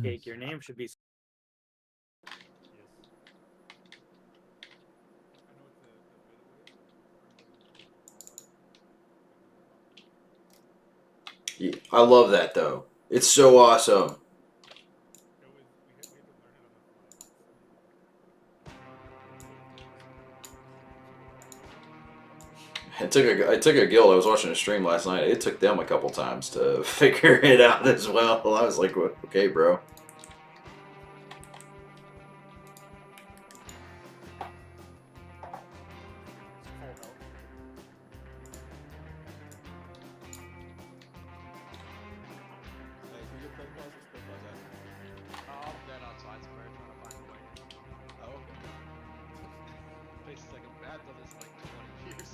Jake, your name should be. Yeah, I love that though. It's so awesome. It took a guild. I was watching a stream last night. It took them a couple times to figure it out as well. I was like, okay, bro. They're outside somewhere trying to find a way. Oh, okay. Place is like I've done this like 20 years.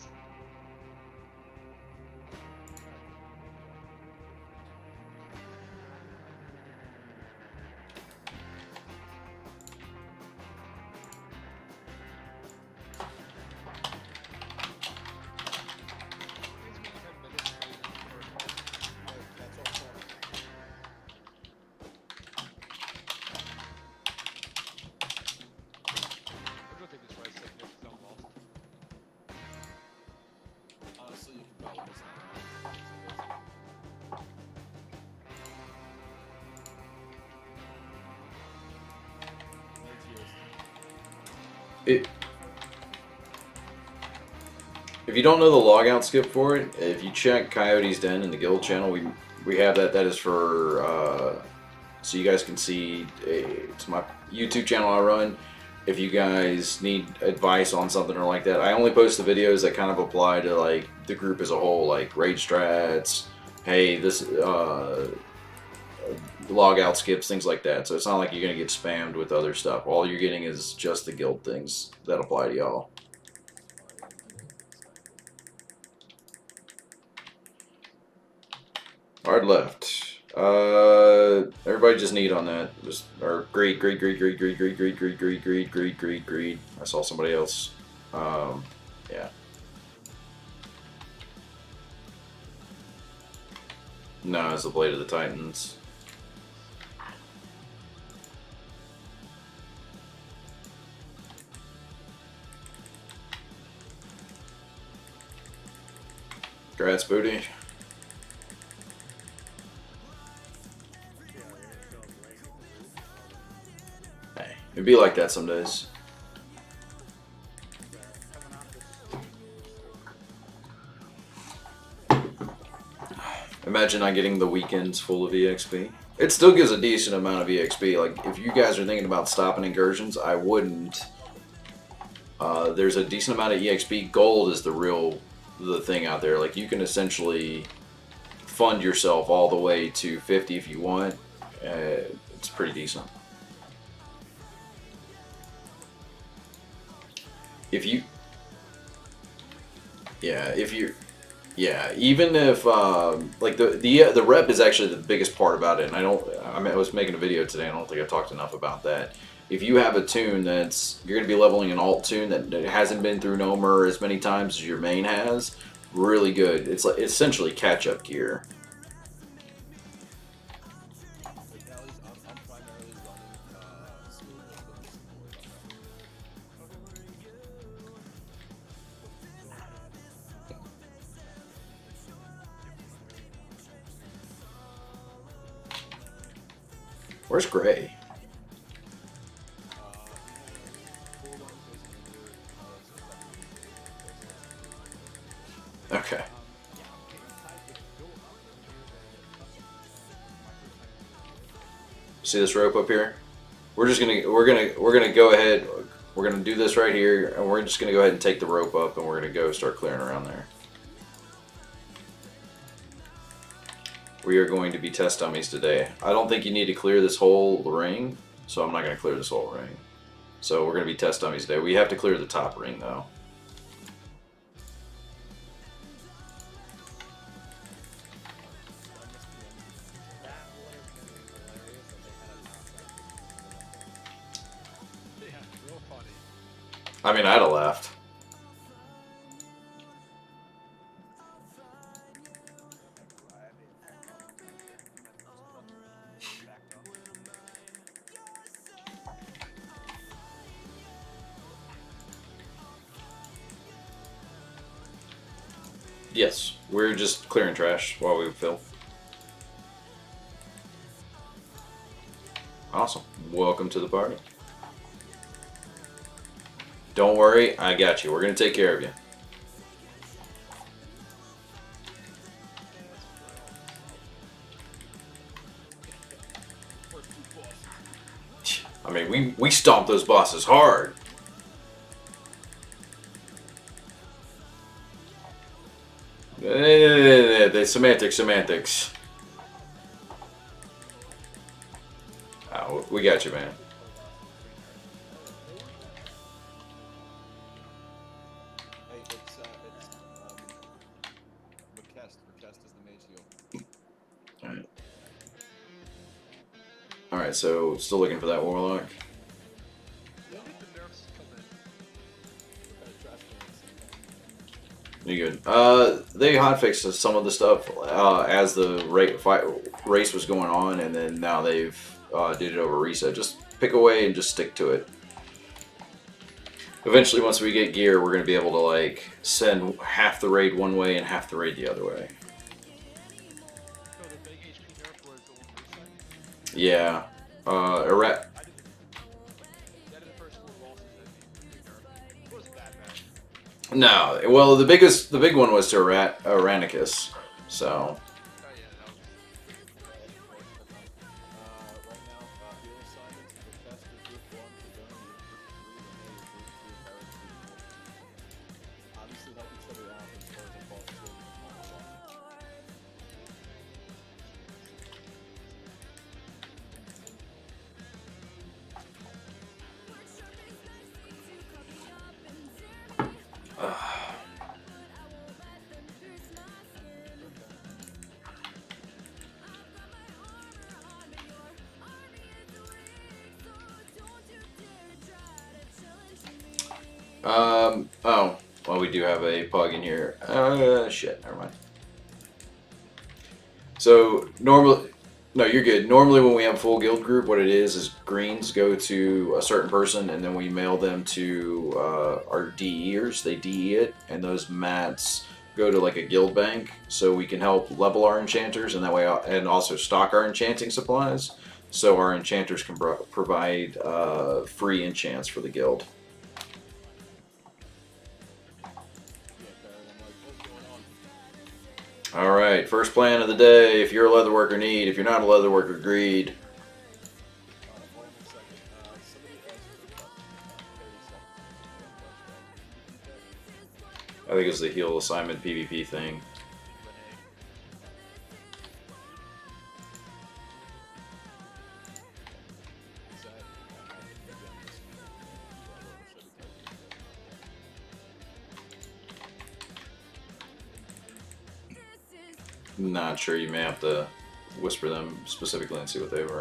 That's all fun. I don't think this way is safe if I'm lost. Honestly, you can probably just It, if you don't know the logout skip for it, if you check Coyote's Den in the guild channel, we have that. That is for so you guys can see. It's my YouTube channel I run. If you guys need advice on something or like that, I only post the videos that kind of apply to like the group as a whole, like raid strats. Hey, this logout skips, things like that. So it's not like you're gonna get spammed with other stuff. All you're getting is just the guild things that apply to y'all. Hard left. Everybody just need on that. Just or greed. I saw somebody else. Yeah. No, it's the Blade of the Titans. Congrats, Booty. Hey, it'd be like that some days. Imagine not getting the weekends full of EXP. It still gives a decent amount of EXP. Like, if you guys are thinking about stopping incursions, I wouldn't. There's a decent amount of EXP. Gold is the thing out there. Like, you can essentially fund yourself all the way to 50 if you want. It's pretty decent. If you, yeah, even if like the rep is actually the biggest part about it. And I was making a video today. I don't think I talked enough about that. If you have a tune that's you're gonna be leveling an alt tune that hasn't been through Nomer as many times as your main has, really good. It's like essentially catch up gear. like at least I'm primarily running smooth with support. Where's Gray? Okay. See this rope up here? We're gonna go ahead. We're gonna do this right here, and we're just gonna go ahead and take the rope up, and we're gonna go start clearing around there. We are going to be test dummies today. I don't think you need to clear this whole ring, so I'm not gonna clear this whole ring. So we're gonna be test dummies today. We have to clear the top ring though. Yeah, real funny. I mean, I'd have left. Yes, we're just clearing trash while we fill. Awesome. Welcome to the party. Don't worry, I got you. We're gonna take care of you. First two bosses. I mean, we stomped those bosses hard. The semantics. Oh, we got you, man. Hey, it's Request is the mage heal. Alright, so still looking for that warlock. When did the nerfs come in? What kind of trash cans? You good? They hotfixed some of the stuff as the race was going on, and then now they've did it over reset. Just pick away and just stick to it. Eventually, once we get gear, we're going to be able to like send half the raid one way and half the raid the other way. Oh, the big HP nerf was the one reset? Yeah. That is the first 4 bosses that they nerfed. It wasn't that bad. No. Well, the big one was to Aranicus. So. Oh yeah, that was... Right now, hero assignments, Request is group 1, Sedona, obviously help each other out as far as the boss is going. Oh. Well, we do have a pug in here. Shit. Never mind. So normally, no, you're good. Normally, when we have a full guild group, what it is greens go to a certain person, and then we mail them to our DEers. They DE it, and those mats go to like a guild bank, so we can help level our enchanters, and that way, and also stock our enchanting supplies, so our enchanters can provide free enchants for the guild. Alright, first plan of the day. If you're a leatherworker, need. If you're not a leatherworker, greed. Hold on a second. Somebody asked for 30 seconds. I think it's the heal assignment PvP thing. Not sure, you may have to whisper them specifically and see what they were. I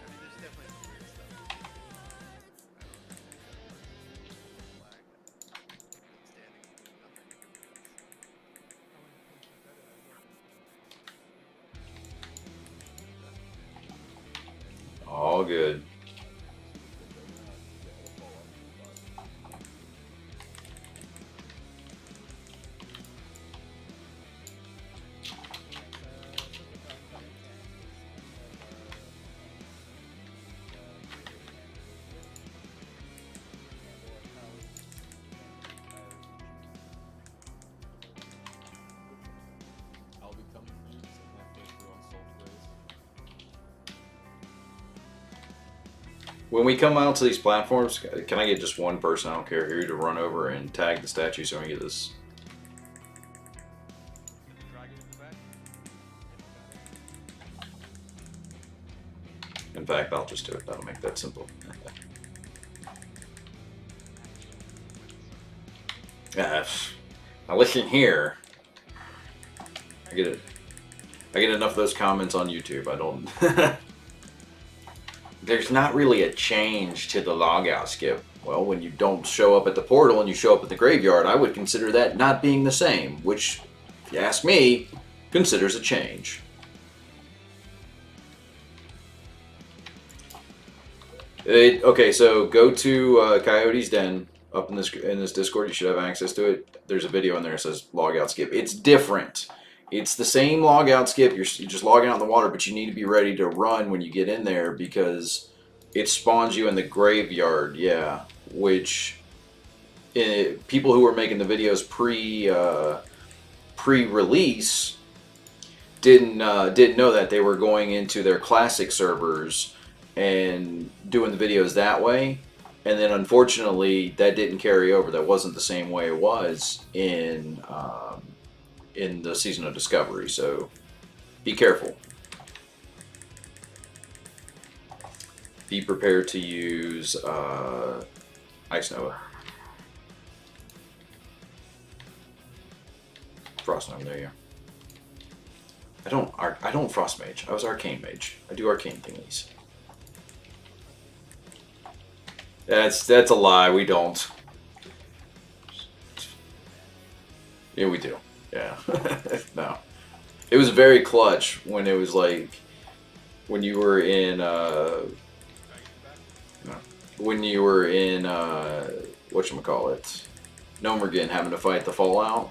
mean, there's definitely some weird stuff. All good. I'll be coming for you because I'm halfway through on Soul Race. When we come out to these platforms, can I get just one person, I don't care who, to run over and tag the statue so we can get this? Dragon in the back. In fact, I'll just do it. That'll make that simple. Now listen here. I get enough of those comments on YouTube. I don't. there's not really a change to the logout skip. Well, when you don't show up at the portal and you show up at the graveyard, I would consider that not being the same, which, if you ask me, considers a change. Okay, so go to Coyote's Den up in this Discord. You should have access to it. There's a video in there that says logout skip. It's different. It's the same logout skip. You're just logging out in the water, but you need to be ready to run when you get in there because it spawns you in the graveyard. Yeah, which people who were making the videos pre-release didn't know that they were going into their classic servers and doing the videos that way, and then unfortunately that didn't carry over. That wasn't the same way it was in the Season of Discovery. So be careful. Be prepared to use Ice Nova. Frost Nova, there you go. I don't Frost Mage. I was Arcane Mage. I do Arcane thingies. That's a lie. We don't. Yeah, we do. Yeah. No. It was very clutch when it was like when you were in when you were in whatchamacallit, Nomergan, having to fight the Fallout.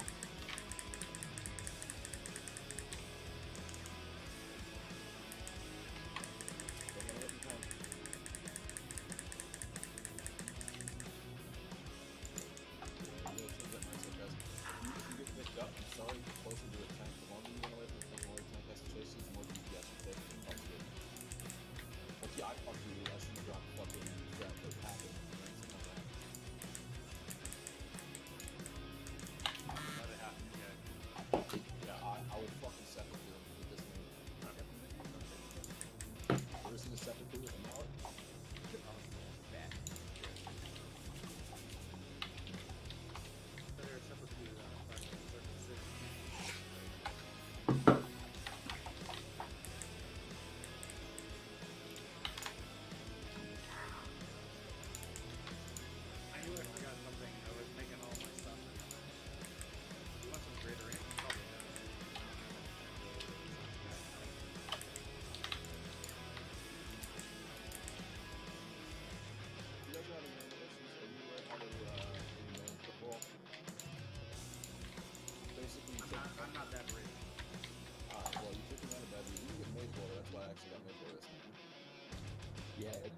Yeah, it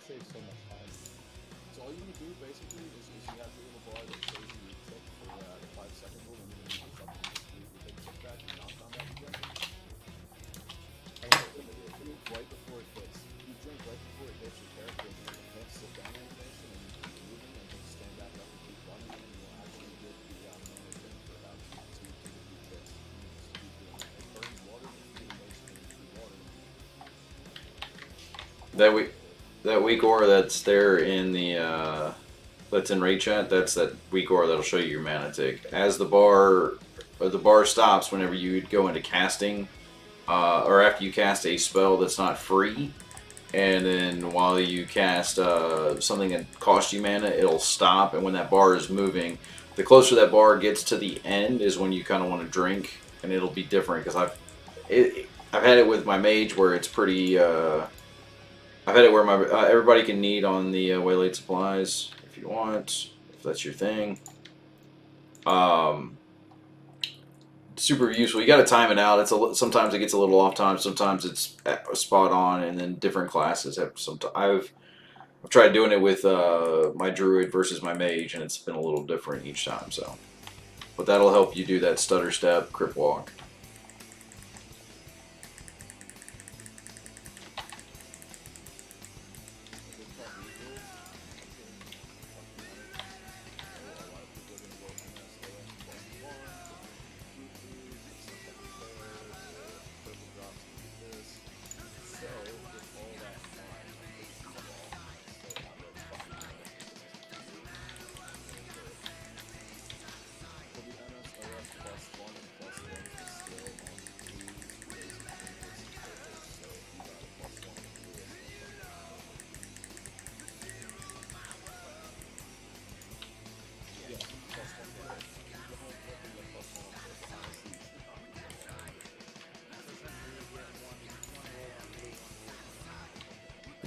saves so much time. So all you need to do basically is you have the little bar that shows you your tick for the 5-second rule, and then you do something, you take a tick back, you knock on that again. And right before it hits, you drink right before it hits your character, and then it hits sit down animation, and you keep moving, and then stand back up and keep running, and you'll actually get the normal thing for about 2 to 3 ticks. Just keep doing it. It burns water, and you do most things through water. That weak aura that's there in the that's in raid chat. That's that weak aura that'll show you your mana tick. As the bar stops whenever you go into casting, or after you cast a spell that's not free, and then while you cast something that costs you mana, it'll stop. And when that bar is moving, the closer that bar gets to the end is when you kind of want to drink, and it'll be different because I've had it with my mage where it's pretty. I've had it where my everybody can need on the waylaid supplies if you want, if that's your thing. Super useful. You got to time it out. Sometimes it gets a little off time. Sometimes it's spot on, and then different classes have some. I've tried doing it with my druid versus my mage, and it's been a little different each time. So, but that'll help you do that stutter step, crypt walk.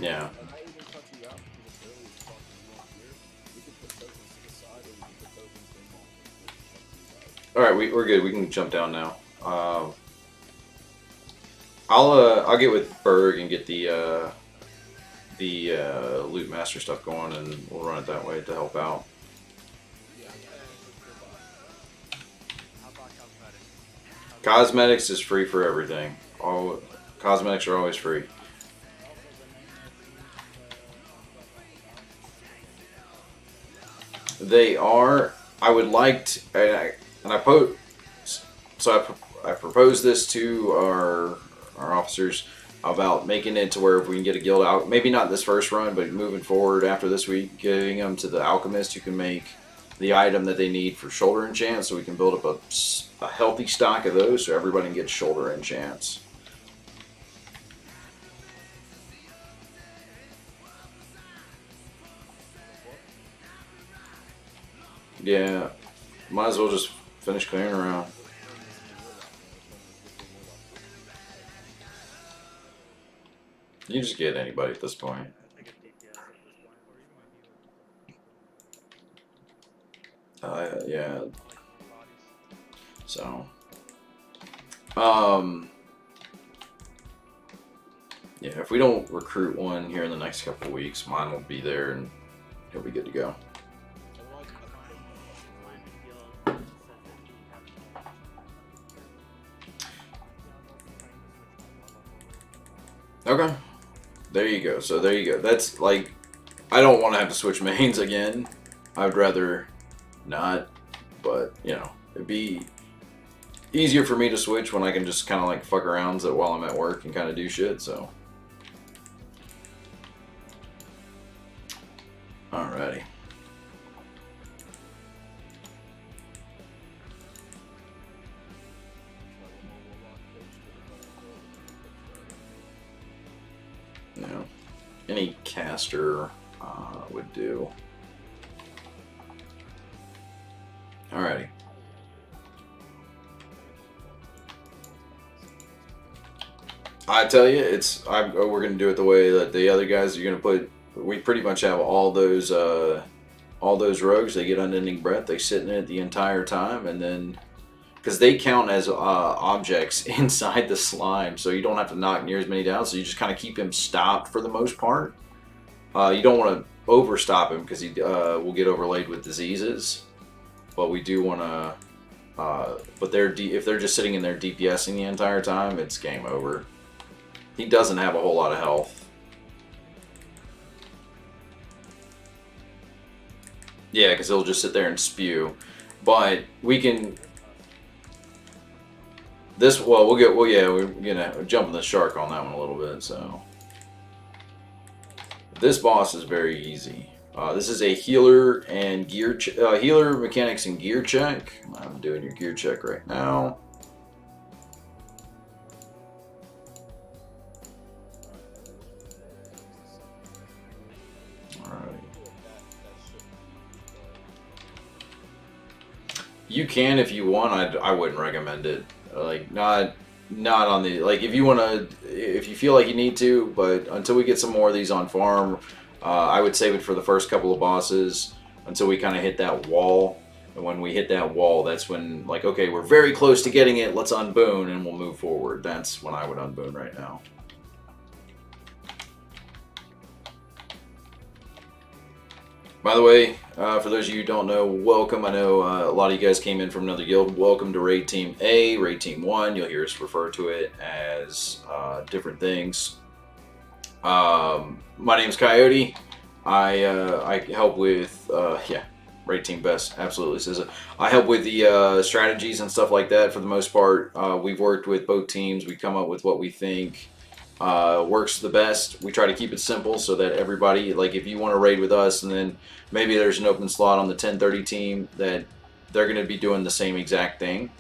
Yeah. And I even cut you out because it's early as fuck and you want here. We can put tokens to the side or we can put tokens in long. It's up to you guys. All right, we're good. We can jump down now. I'll get with Berg and get the loot master stuff going, and we'll run it that way to help out. Yeah, How about cosmetics? Cosmetics is free for everything. All cosmetics are always free. They are. I would like to, and I proposed this to our officers about making it to where if we can get a guild out, maybe not this first run, but moving forward after this week, getting them to the alchemist who can make the item that they need for shoulder enchants, so we can build up a healthy stock of those, so everybody can get shoulder enchants. Yeah, might as well just finish clearing around. You just get anybody at this point. I get DPS at this point, or even my healer. Yeah. I like bodies. So, yeah. If we don't recruit one here in the next couple of weeks, mine will be there and he'll be good to go. Otherwise, Okay. There you go. So there you go. That's like, I don't want to have to switch mains again. I would rather not, but you know, it'd be easier for me to switch when I can just kind of like fuck around while I'm at work and kind of do shit. So, alrighty. No, any caster would do. Alrighty. I tell you, we're gonna do it the way that the other guys are gonna put. We pretty much have all those rogues. They get unending breath. They sit in it the entire time, and then because they count as objects inside the slime, so you don't have to knock near as many down. So you just kind of keep him stopped for the most part. You don't want to overstop him because he will get overlaid with diseases. But we do want to. But if they're just sitting in there DPSing the entire time, it's game over. He doesn't have a whole lot of health. Yeah, because he'll just sit there and spew. But we can. We're gonna jump the shark on that one a little bit. So this boss is very easy. This is a healer and healer mechanics and gear check. I'm doing your gear check right now. You can if you want. I wouldn't recommend it. Like not on the if you feel like you need to, but until we get some more of these on farm, I would save it for the first couple of bosses until we kind of hit that wall. And when we hit that wall, that's when okay, we're very close to getting it. Let's unboon and we'll move forward. That's when I would unboon right now. By the way, for those of you who don't know, welcome. I know a lot of you guys came in from another guild. Welcome to Raid Team A, Raid Team 1. You'll hear us refer to it as different things. My name's Coyote. I help with, Raid Team Best, absolutely says it. I help with the strategies and stuff like that for the most part. We've worked with both teams. We come up with what we think works the best. We try to keep it simple so that everybody, if you want to raid with us and then maybe there's an open slot on the 1030 team, that they're going to be doing the same exact thing.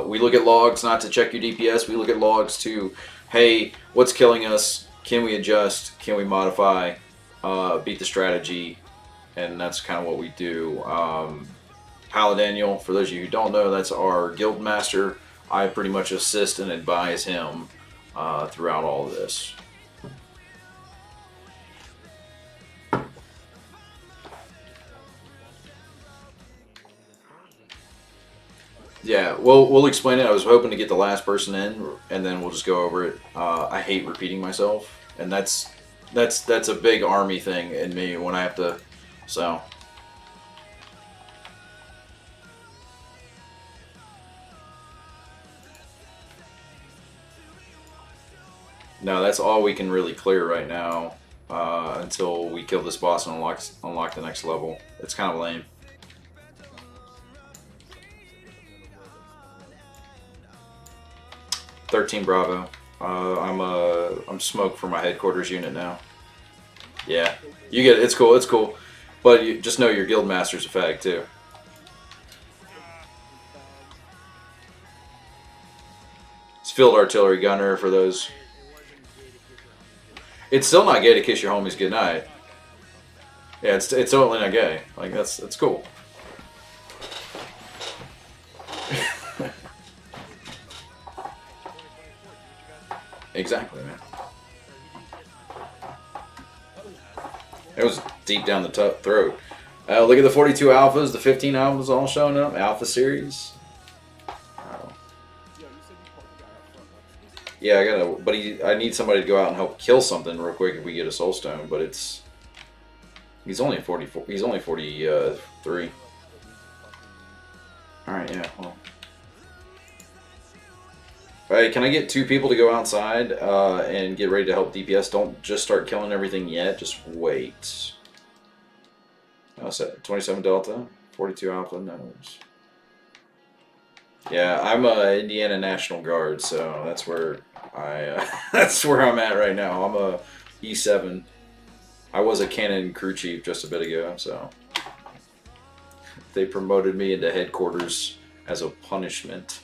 We look at logs not to check your DPS. We look at logs to, hey, what's killing us? Can we adjust? Can we modify? Beat the strategy. And that's kind of what we do. Paladaniel, for those of you who don't know, that's our guild master. I pretty much assist and advise him throughout all of this. Yeah, we'll explain it. I was hoping to get the last person in, and then we'll just go over it. I hate repeating myself, and that's a big army thing in me when I have to. So no, that's all we can really clear right now until we kill this boss and unlock the next level. It's kind of lame. 13 Bravo. I'm smoke for my headquarters unit now. Yeah, you get it. It's cool. It's cool, but you just know your guild master's a fag too. It's field artillery gunner for those. It's still not gay to kiss your homies goodnight. Yeah, it's totally not gay. Like that's cool. Exactly, man. It was deep down the throat. Look at the 42 alphas, the 15 alphas all showing up. Alpha series. Oh. Yeah, I gotta. But I need somebody to go out and help kill something real quick if we get a soul stone. But he's only 44. He's only 43. All right, yeah. Well. Alright, can I get 2 people to go outside and get ready to help DPS? Don't just start killing everything yet. Just wait. Oh, 27 Delta, 42 Alpha. No. Yeah, I'm a Indiana National Guard, so that's where that's where I'm at right now. I'm a E7. I was a cannon crew chief just a bit ago, so they promoted me into headquarters as a punishment.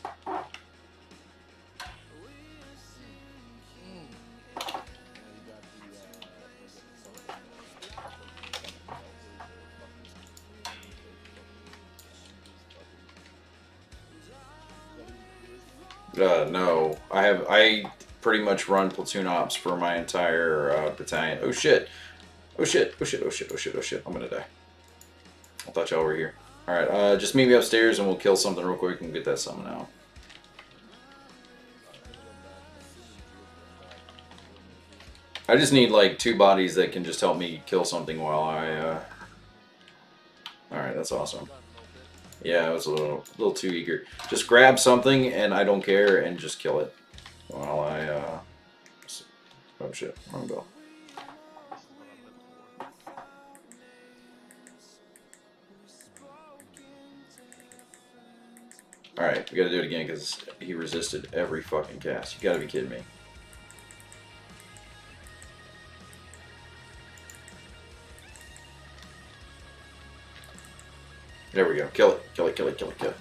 No, I pretty much run platoon ops for my entire battalion. Oh shit! Oh shit! Oh shit! Oh shit! Oh shit! Oh shit! I'm gonna die. I thought y'all were here. All right, just meet me upstairs and we'll kill something real quick and get that summon out. I just need like 2 bodies that can just help me kill something while I. All right, that's awesome. Yeah, I was a little too eager. Just grab something, and I don't care, and just kill it. While I, oh shit, wrong bell. Alright, we gotta do it again, because he resisted every fucking cast. You gotta be kidding me. There we go. Kill it. Kill it, kill it, kill it, kill it.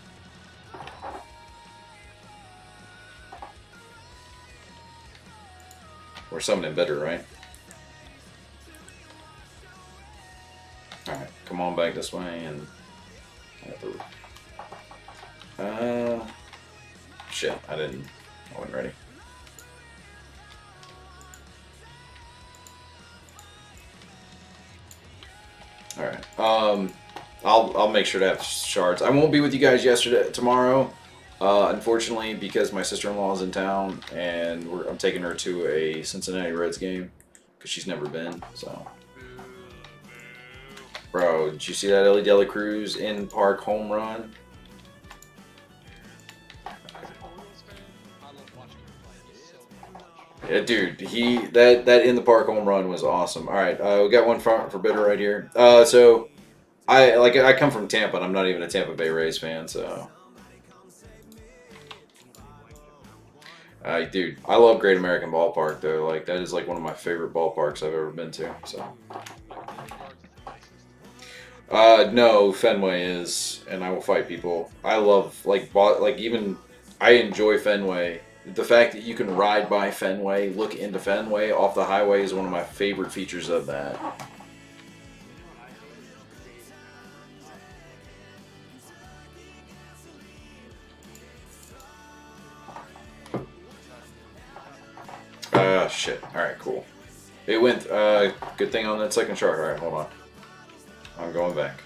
We're summoning better, right? Alright, come on back this way and... Shit, I wasn't ready. Alright, I'll make sure to have shards. I won't be with you guys tomorrow, unfortunately, because my sister-in-law is in town, and I'm taking her to a Cincinnati Reds game, because she's never been, so. Bro, did you see that Ellie Dela Cruz in-park home run? Yeah, dude, that in-the-park home run was awesome. All right, we got one for Bitter right here. So, I come from Tampa, and I'm not even a Tampa Bay Rays fan, so. Dude, I love Great American Ballpark, though. Like, that is like one of my favorite ballparks I've ever been to, so. No, Fenway is, and I will fight people. I love, I enjoy Fenway. The fact that you can ride by Fenway, look into Fenway off the highway is one of my favorite features of that. Shit. Alright, cool. It went, good thing on that second chart. Alright, hold on. I'm going back.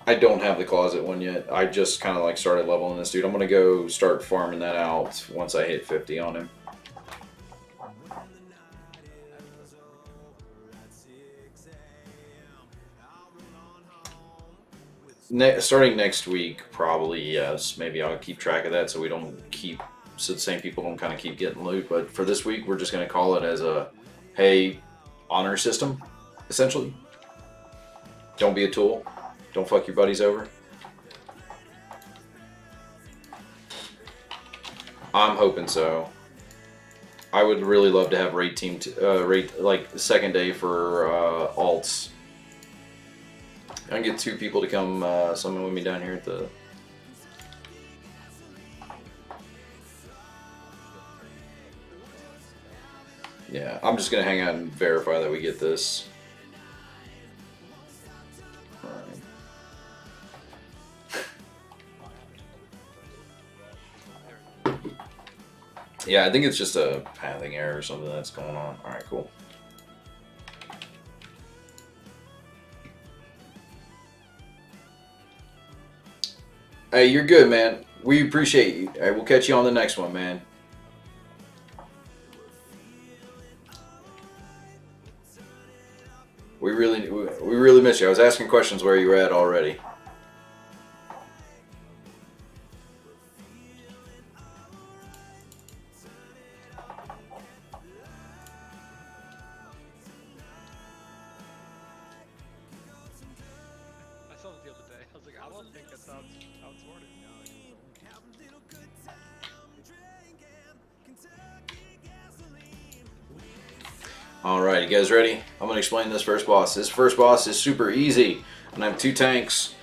I don't have the closet one yet. I just kind of like started leveling this dude. I'm gonna go start farming that out once I hit 50 on him. Starting next week, probably, yes. Maybe I'll keep track of that so we don't keep, so the same people don't kind of keep getting loot. But for this week, we're just gonna call it as a, hey, honor system, essentially. Don't be a tool. Don't fuck your buddies over. I'm hoping so. I would really love to have raid team, raid like second day for alts. I can get 2 people to come summon with me down here at the. Yeah, I'm just gonna hang out and verify that we get this. Yeah, I think it's just a pathing error or something that's going on. Alright, cool. Hey, you're good, man. We appreciate you. Alright, we'll catch you on the next one, man. We really miss you. I was asking questions where you were at already. I saw it the other day. I was like, I don't think that's how it's worded. Alright, you guys ready? I'm going to explain this first boss. This first boss is super easy. And I have 2 tanks.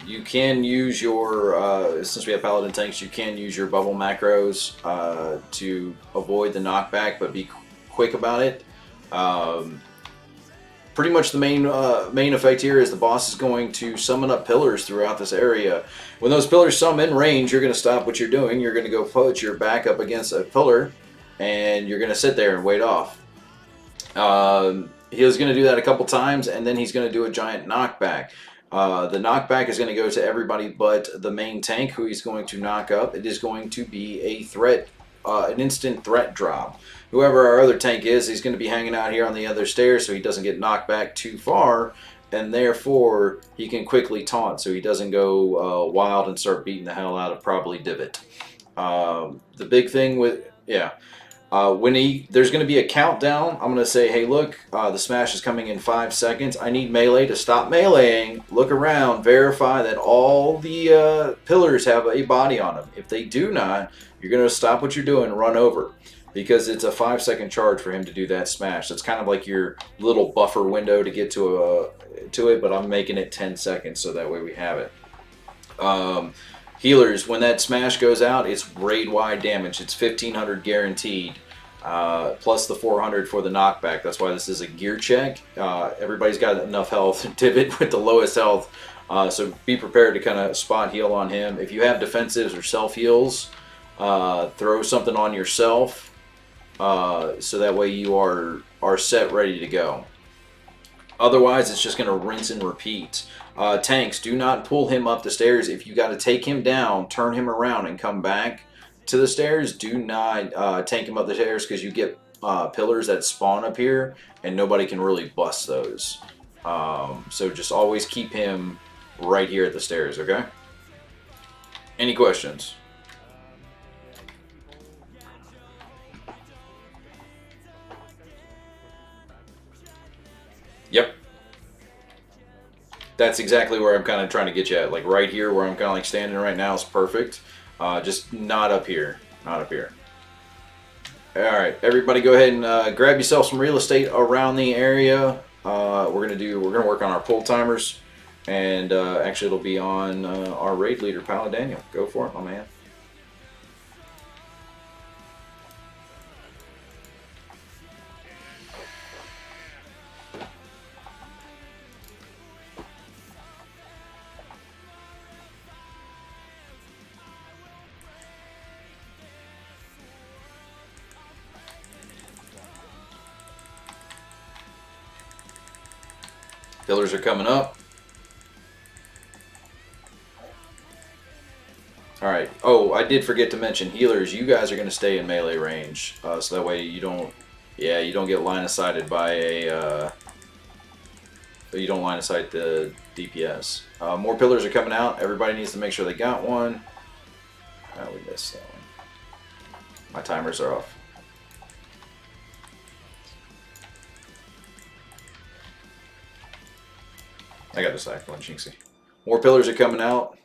You can use your, since we have paladin tanks, you can use your bubble macros to avoid the knockback, but be quick about it. Pretty much the main effect here is the boss is going to summon up pillars throughout this area. When those pillars summon in range, you're going to stop what you're doing. You're going to go put your back up against a pillar, and you're going to sit there and wait off. He was going to do that a couple times, and then he's going to do a giant knockback. The knockback is going to go to everybody but the main tank, who he's going to knock up. It is going to be a threat, an instant threat drop. Whoever our other tank is, he's going to be hanging out here on the other stairs so he doesn't get knocked back too far, and therefore he can quickly taunt so he doesn't go wild and start beating the hell out of probably Divot. The big thing with, yeah. When there's going to be a countdown, I'm going to say, hey, look, the smash is coming in 5 seconds. I need melee to stop meleeing. Look around, verify that all the pillars have a body on them. If they do not, you're going to stop what you're doing and run over, because it's a 5-second charge for him to do that smash. That's kind of like your little buffer window to get to it, but I'm making it 10 seconds so that way we have it. Healers, when that smash goes out, it's raid-wide damage. It's 1,500 guaranteed, plus the 400 for the knockback. That's why this is a gear check. Everybody's got enough health. Divot with the lowest health, so be prepared to kind of spot heal on him. If you have defensives or self-heals, throw something on yourself, so that way you are set, ready to go. Otherwise, it's just going to rinse and repeat. Tanks, do not pull him up the stairs. If you got to take him down, turn him around and come back to the stairs. Do not tank him up the stairs, because you get pillars that spawn up here and nobody can really bust those. So just always keep him right here at the stairs, okay? Any questions? Yep. That's exactly where I'm kind of trying to get you at. Like right here where I'm kind of like standing right now is perfect. Just not up here. Not up here. Alright, everybody go ahead and grab yourself some real estate around the area. We're gonna work on our pull timers. And actually it'll be on our raid leader, Pal Daniel. Go for it, my man. Pillars are coming up. I did forget to mention healers. You guys are going to stay in melee range, so that way you don't, you don't get line of sighted by a. You don't line of sight the DPS. More pillars are coming out. Everybody needs to make sure they got one. Oh, we missed that one. My timers are off. I got distracted one, Jinxie. More pillars are coming out.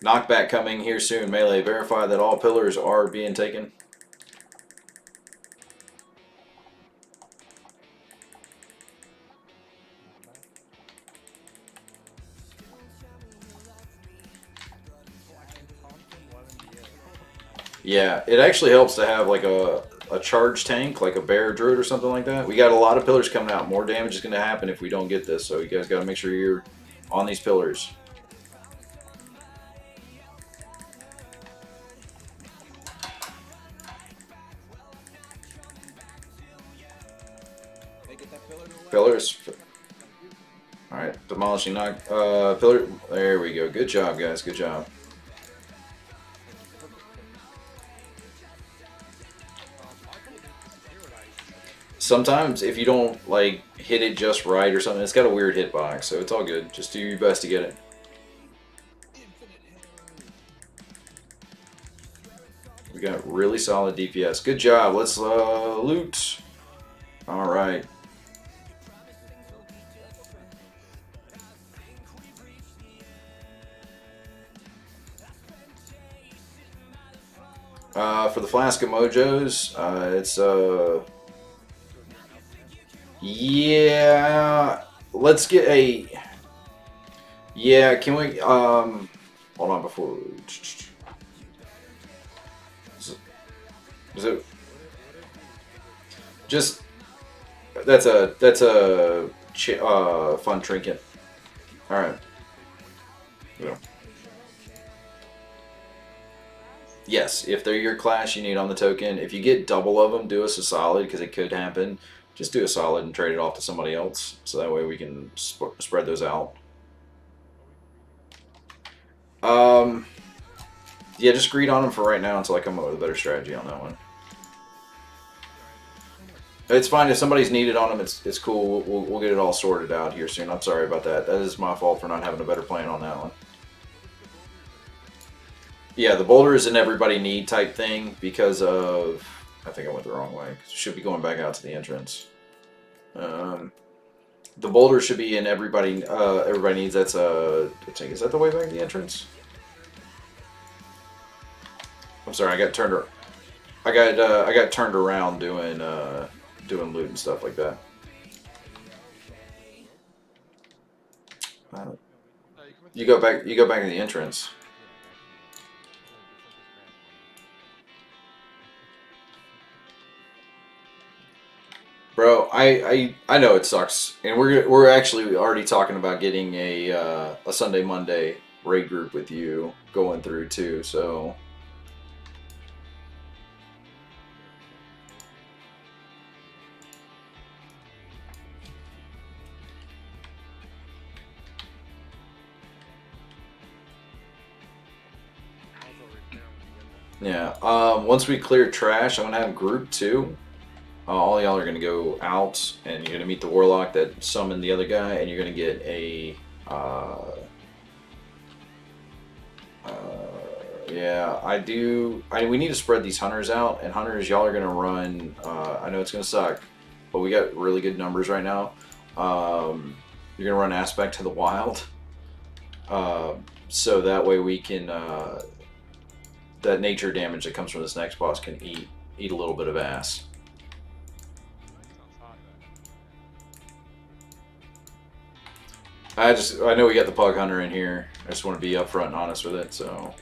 Knockback coming here soon. Melee, verify that all pillars are being taken. Yeah, it actually helps to have like a charge tank, like a bear druid or something like that. We got a lot of pillars coming out. More damage is going to happen if we don't get this, so you guys got to make sure you're on these pillars. Pillars. Alright, demolishing knock. Pillar. There we go. Good job, guys. Good job. Sometimes if you don't like hit it just right or something, it's got a weird hitbox, so it's all good. Just do your best to get it. We got really solid DPS. Good job. Let's loot. All right. For the Flask of Mojos, it's yeah, let's get a, yeah, can we, hold on before, is it, just, that's a fun trinket. Alright. Yeah. Yes, if they're your class you need on the token. If you get double of them, do us a solid, because it could happen. Just do a solid and trade it off to somebody else, so that way we can spread those out. Yeah, just greed on them for right now until I come up with a better strategy on that one. It's fine if somebody's needed on them. It's cool. We'll get it all sorted out here soon. I'm sorry about that. That is my fault for not having a better plan on that one. Yeah, the boulder is an everybody need type thing because of, I think I went the wrong way. Should be going back out to the entrance. The boulder should be in everybody. Everybody needs. That's a. Is that the way back to the entrance? I'm sorry. I got turned. I got turned around doing doing loot and stuff like that. You go back. You go back to the entrance. Bro, I know it sucks, and we're actually already talking about getting a Sunday Monday raid group with you going through too. So yeah, once we clear trash, I'm gonna have group 2. All y'all are going to go out, and you're going to meet the warlock that summoned the other guy, and you're going to get a, yeah, we need to spread these hunters out, and hunters, y'all are going to run, I know it's going to suck, but we got really good numbers right now. You're going to run Aspect to the Wild, so that way we can, that nature damage that comes from this next boss can eat a little bit of ass. I know we got the Pug Hunter in here. I just want to be upfront and honest with it, so.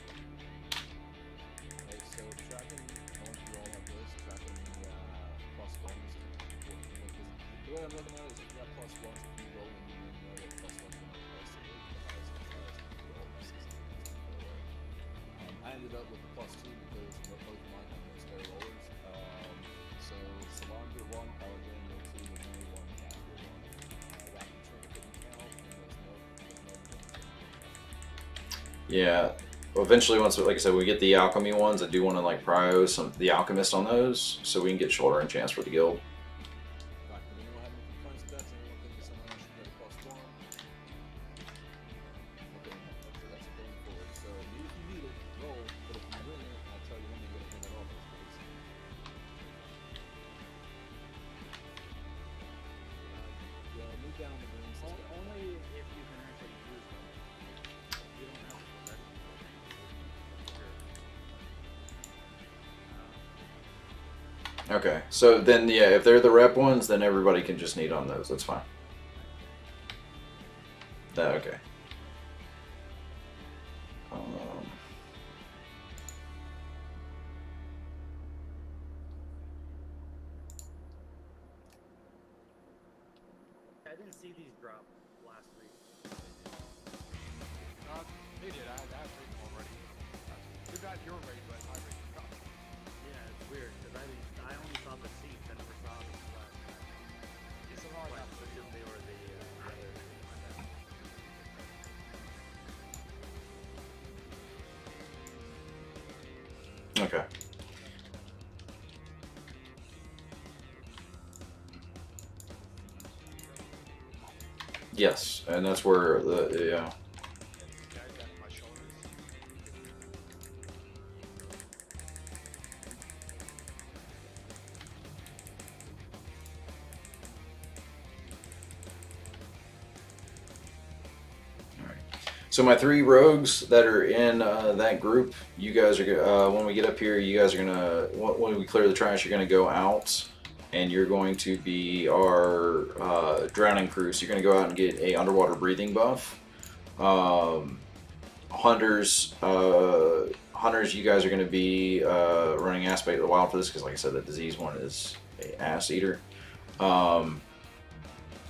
I ended up with the +2 because both of mine have no spare rollers. So Salon did 1, Paladin did 2, and only 1 cat did 1. Rapid Trinket didn't count, and there's no Yeah, eventually, once, like I said, we get the alchemy ones, I do want to like prio the alchemist on those, so we can get shoulder and chance for the guild. Right, but anyone have any complaints with that? Does anyone think that someone else should get across storm? Okay, that's a going forward. So if you need it, roll. But if you win it, I'll tell you when you're gonna hand it off. Yeah, move down the rings. Only if you can actually use them. You don't have to protect them. Okay, so then yeah, if they're the rep ones, then everybody can just need on those. That's fine. That okay. I didn't see these drop last week. They did. I have read them already. They're not your rate, but my rate dropped. Yeah, it's weird because I only saw the seats. I never saw the last time. It's a lot. Like, assume they were the other. Okay. Yes, and that's where the yeah. Guys down on my shoulders. So my 3 rogues that are in that group, you guys are when we get up here, you guys are gonna when we clear the trash, you're gonna go out, and you're going to be our drowning crew. So you're gonna go out and get a underwater breathing buff. Hunters, you guys are gonna be running aspect of the wild for this because, like I said, the disease one is a ass eater. And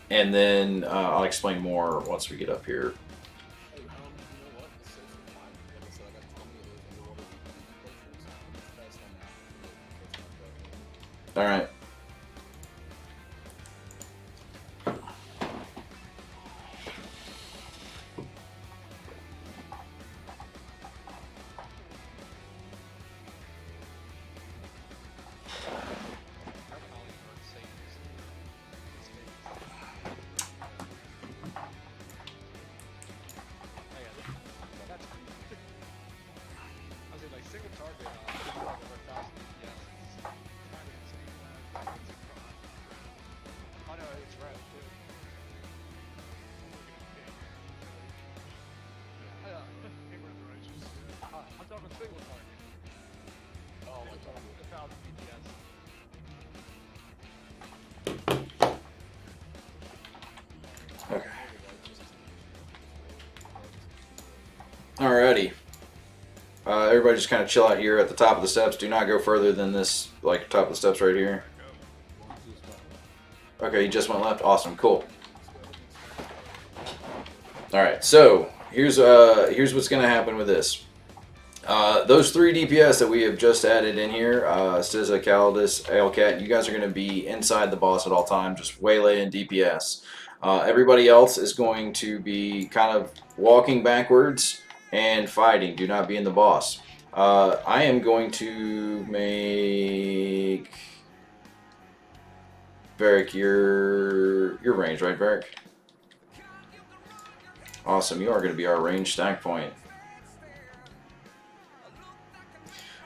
then I'll explain more once we get up here. Hey, you know what? Save some time. Like I said, I got 20 of those underwater potions. Let's pass them out. All right. Our colleagues are insane. Oh, yeah, that's creepy. I was like, single target, like over 1,000 DPS. It's kind of insane. Oh no, it's red too. I'm talking single target. Oh, my God. 1,000 DPS. Okay. Alrighty. Everybody just kind of chill out here at the top of the steps. Do not go further than this, like, top of the steps right here. Okay, you just went left. Awesome, cool. Alright, so here's what's going to happen with this. Those 3 DPS that we have just added in here, Stizza, Calidus, Aelcat, you guys are going to be inside the boss at all times, just waylay and DPS. Everybody else is going to be kind of walking backwards and fighting. Do not be in the boss. I am going to make Varric your range, right, Varric? Awesome, you are going to be our range stack point.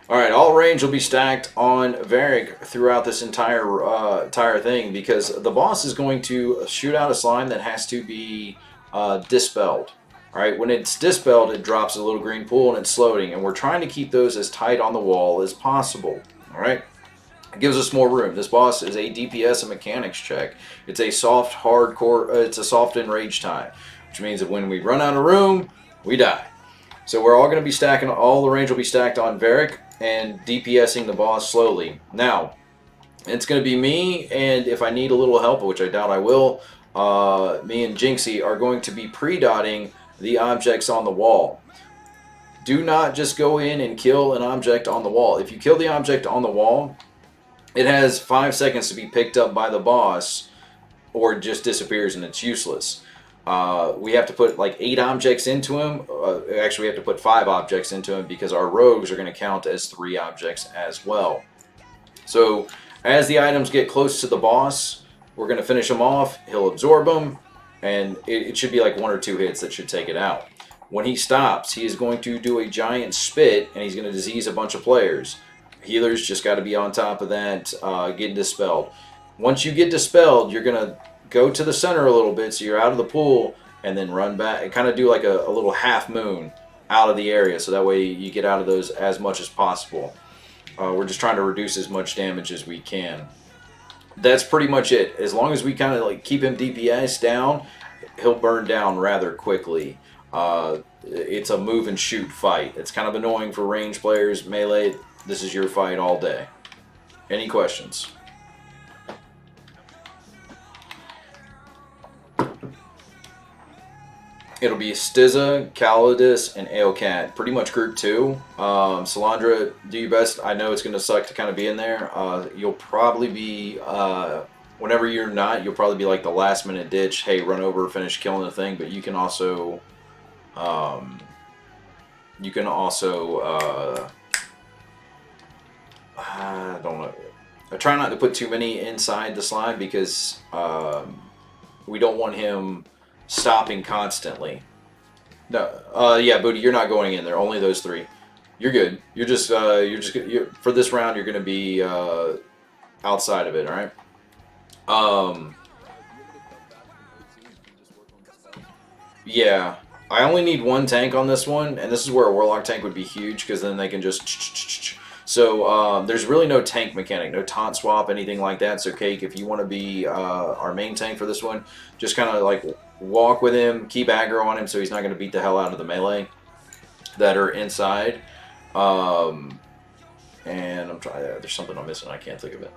Alright, all range will be stacked on Varric throughout this entire thing, because the boss is going to shoot out a slime that has to be dispelled. Alright, when it's dispelled, it drops a little green pool and it's floating, and we're trying to keep those as tight on the wall as possible. Alright? It gives us more room. This boss is a DPS and mechanics check. It's a soft, hardcore, it's a soft enrage time, which means that when we run out of room, we die. So we're all going to be stacking, all the range will be stacked on Varric and DPSing the boss slowly. Now, it's going to be me, and if I need a little help, which I doubt I will, me and Jinxie are going to be pre-dotting the objects on the wall. Do not just go in and kill an object on the wall. If you kill the object on the wall, it has 5 seconds to be picked up by the boss, or it just disappears and it's useless. we have to put like 8 objects into him. Actually, we have to put 5 objects into him because our rogues are going to count as 3 objects as well. So as the items get close to the boss, we're going to finish him off. He'll absorb them, and it should be like 1 or 2 hits that should take it out. When he stops, he is going to do a giant spit, and he's going to disease a bunch of players. Healers just got to be on top of that, getting dispelled. Once you get dispelled, you're going to go to the center a little bit so you're out of the pool, and then run back and kind of do like a little half moon out of the area, so that way you get out of those as much as possible. We're just trying to reduce as much damage as we can. That's pretty much it. As long as we kind of like keep him DPS down, he'll burn down rather quickly. It's a move and shoot fight. It's kind of annoying for range players. Melee, this is your fight all day. Any questions? It'll be Stizza, Calidus, and Aocat. Pretty much group 2. Salandra, do your best. I know it's going to suck to kind of be in there. You'll probably be, whenever you're not, you'll probably be like the last minute ditch. Hey, run over, finish killing the thing. But you can also, I don't know. I try not to put too many inside the slide because we don't want him stopping constantly. No, yeah, Booty, you're not going in there. Only those 3. You're good. You're just for this round. You're gonna be outside of it. All right. Yeah. I only need 1 tank on this one, and this is where a Warlock tank would be huge because then they can just. So there's really no tank mechanic, no taunt swap, anything like that. So Cake, if you want to be our main tank for this one, just kind of like walk with him, keep aggro on him so he's not going to beat the hell out of the melee that are inside. And I'm trying. There's something I'm missing. I can't think of it.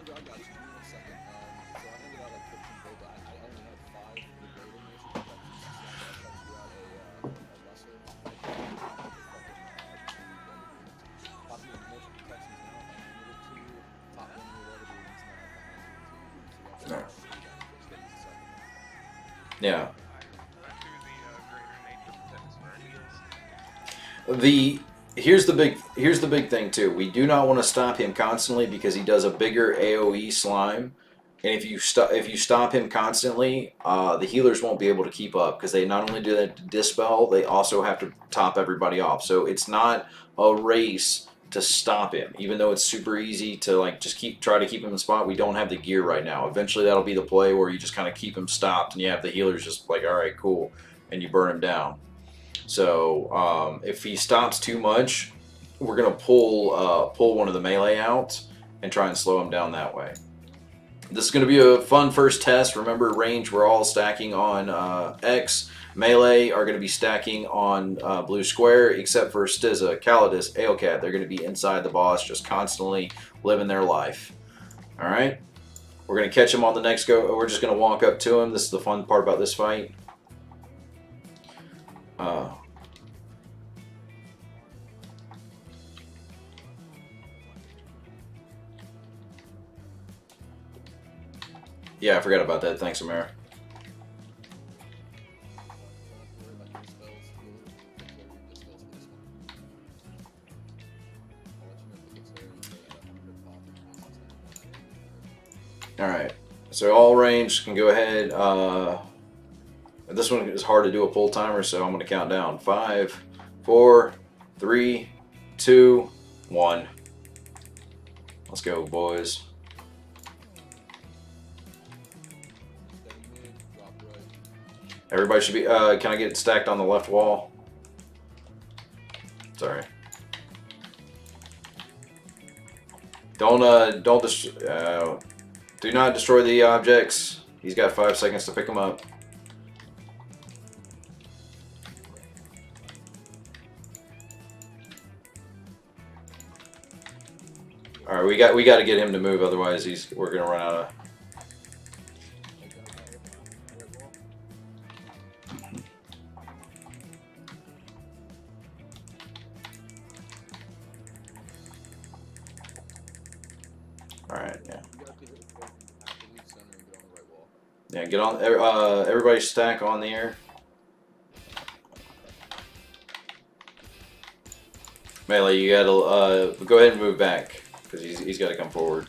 Yeah. Here's the big thing too. We do not want to stop him constantly because he does a bigger AOE slime, and if you stop him constantly, the healers won't be able to keep up because they not only do that to dispel, they also have to top everybody off. So it's not a race to stop him, even though it's super easy to like just try to keep him in spot. We don't have the gear right now. Eventually that'll be the play where you just kind of keep him stopped and you have the healers just like, all right, cool, and you burn him down. So if he stops too much, we're gonna pull one of the melee out and try and slow him down that way. This is gonna be a fun first test. Remember, range, we're all stacking on X. Melee are going to be stacking on blue square, except for Stizza, Calidus, Aocat. They're going to be inside the boss, just constantly living their life. All right? We're going to catch him on the next go. We're just going to walk up to him. This is the fun part about this fight. Yeah, I forgot about that. Thanks, Amara. Alright, so all range can go ahead. This one is hard to do a pull timer, so I'm going to count down. 5, 4, 3, 2, 1. Let's go, boys. Everybody should be, can I get stacked on the left wall? Sorry. Do not destroy the objects. He's got 5 seconds to pick them up. All right, we got to get him to move, otherwise we're gonna run out of. All right, yeah. Yeah, get on. Everybody stack on the air. Melee, you gotta go ahead and move back because he's got to come forward.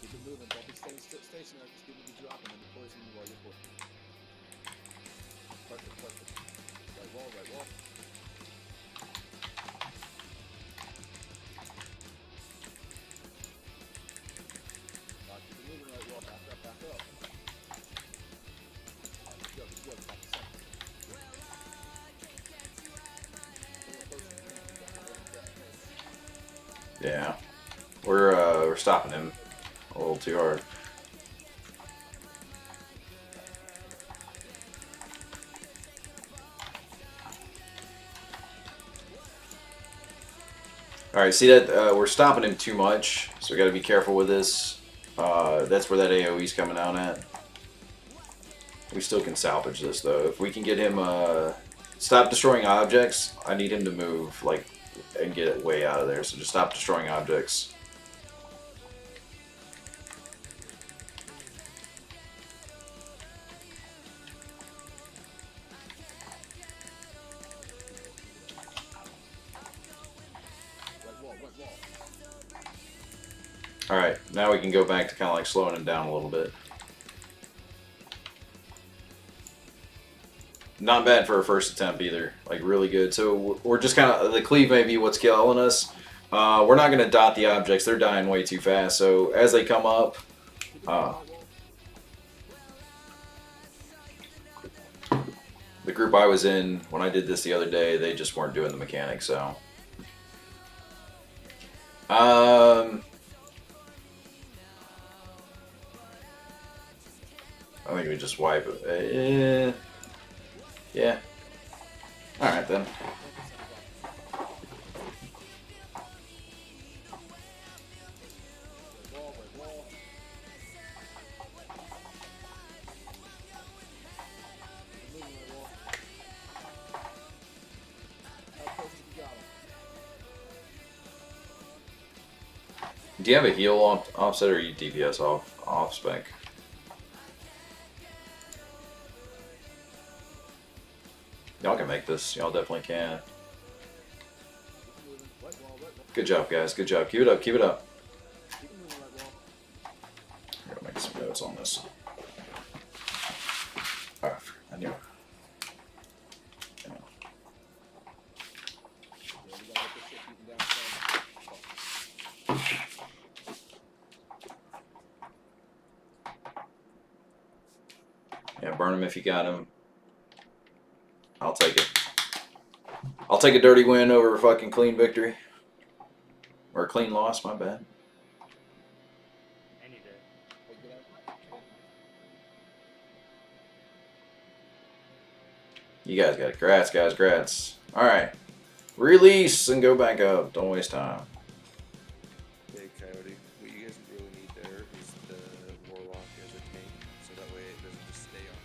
Keep it moving. Don't be staying stationary. Just give me the drop and then the poison you while you're pushing. Perfect, perfect. Right wall, right wall. Keep it moving, right wall. Back up, back up. Good, good. Back to center. Yeah, we're stopping him a little too hard. All right, see that we're stopping him too much, so we got to be careful with this. That's where that AOE's coming out at. We still can salvage this though. If we can get him stop destroying objects, I need him to move like and get it way out of there. So just stop destroying objects. Alright, now we can go back to kind of like slowing him down a little bit. Not bad for a first attempt either. Like, really good. So we're just kind of, the cleave may be what's killing us. We're not going to dot the objects. They're dying way too fast. So as they come up, the group I was in, when I did this the other day, they just weren't doing the mechanics, so. I think we just wipe it. Yeah. Alright then. Do you have a heal offset or are you DPS off spec? Y'all can make this. Y'all definitely can. Good job, guys. Good job. Keep it up. Keep it up. I'm gonna make some notes on this. Oh, I knew it. Yeah, burn him if you got him. I'll take it. I'll take a dirty win over a fucking clean victory. Or a clean loss, my bad. Any day. You guys got it. Grats, guys, grats. Alright. Release and go back up. Don't waste time. Hey, Coyote, what you guys really need there is the Warlock as a tank, so that way it doesn't just stay on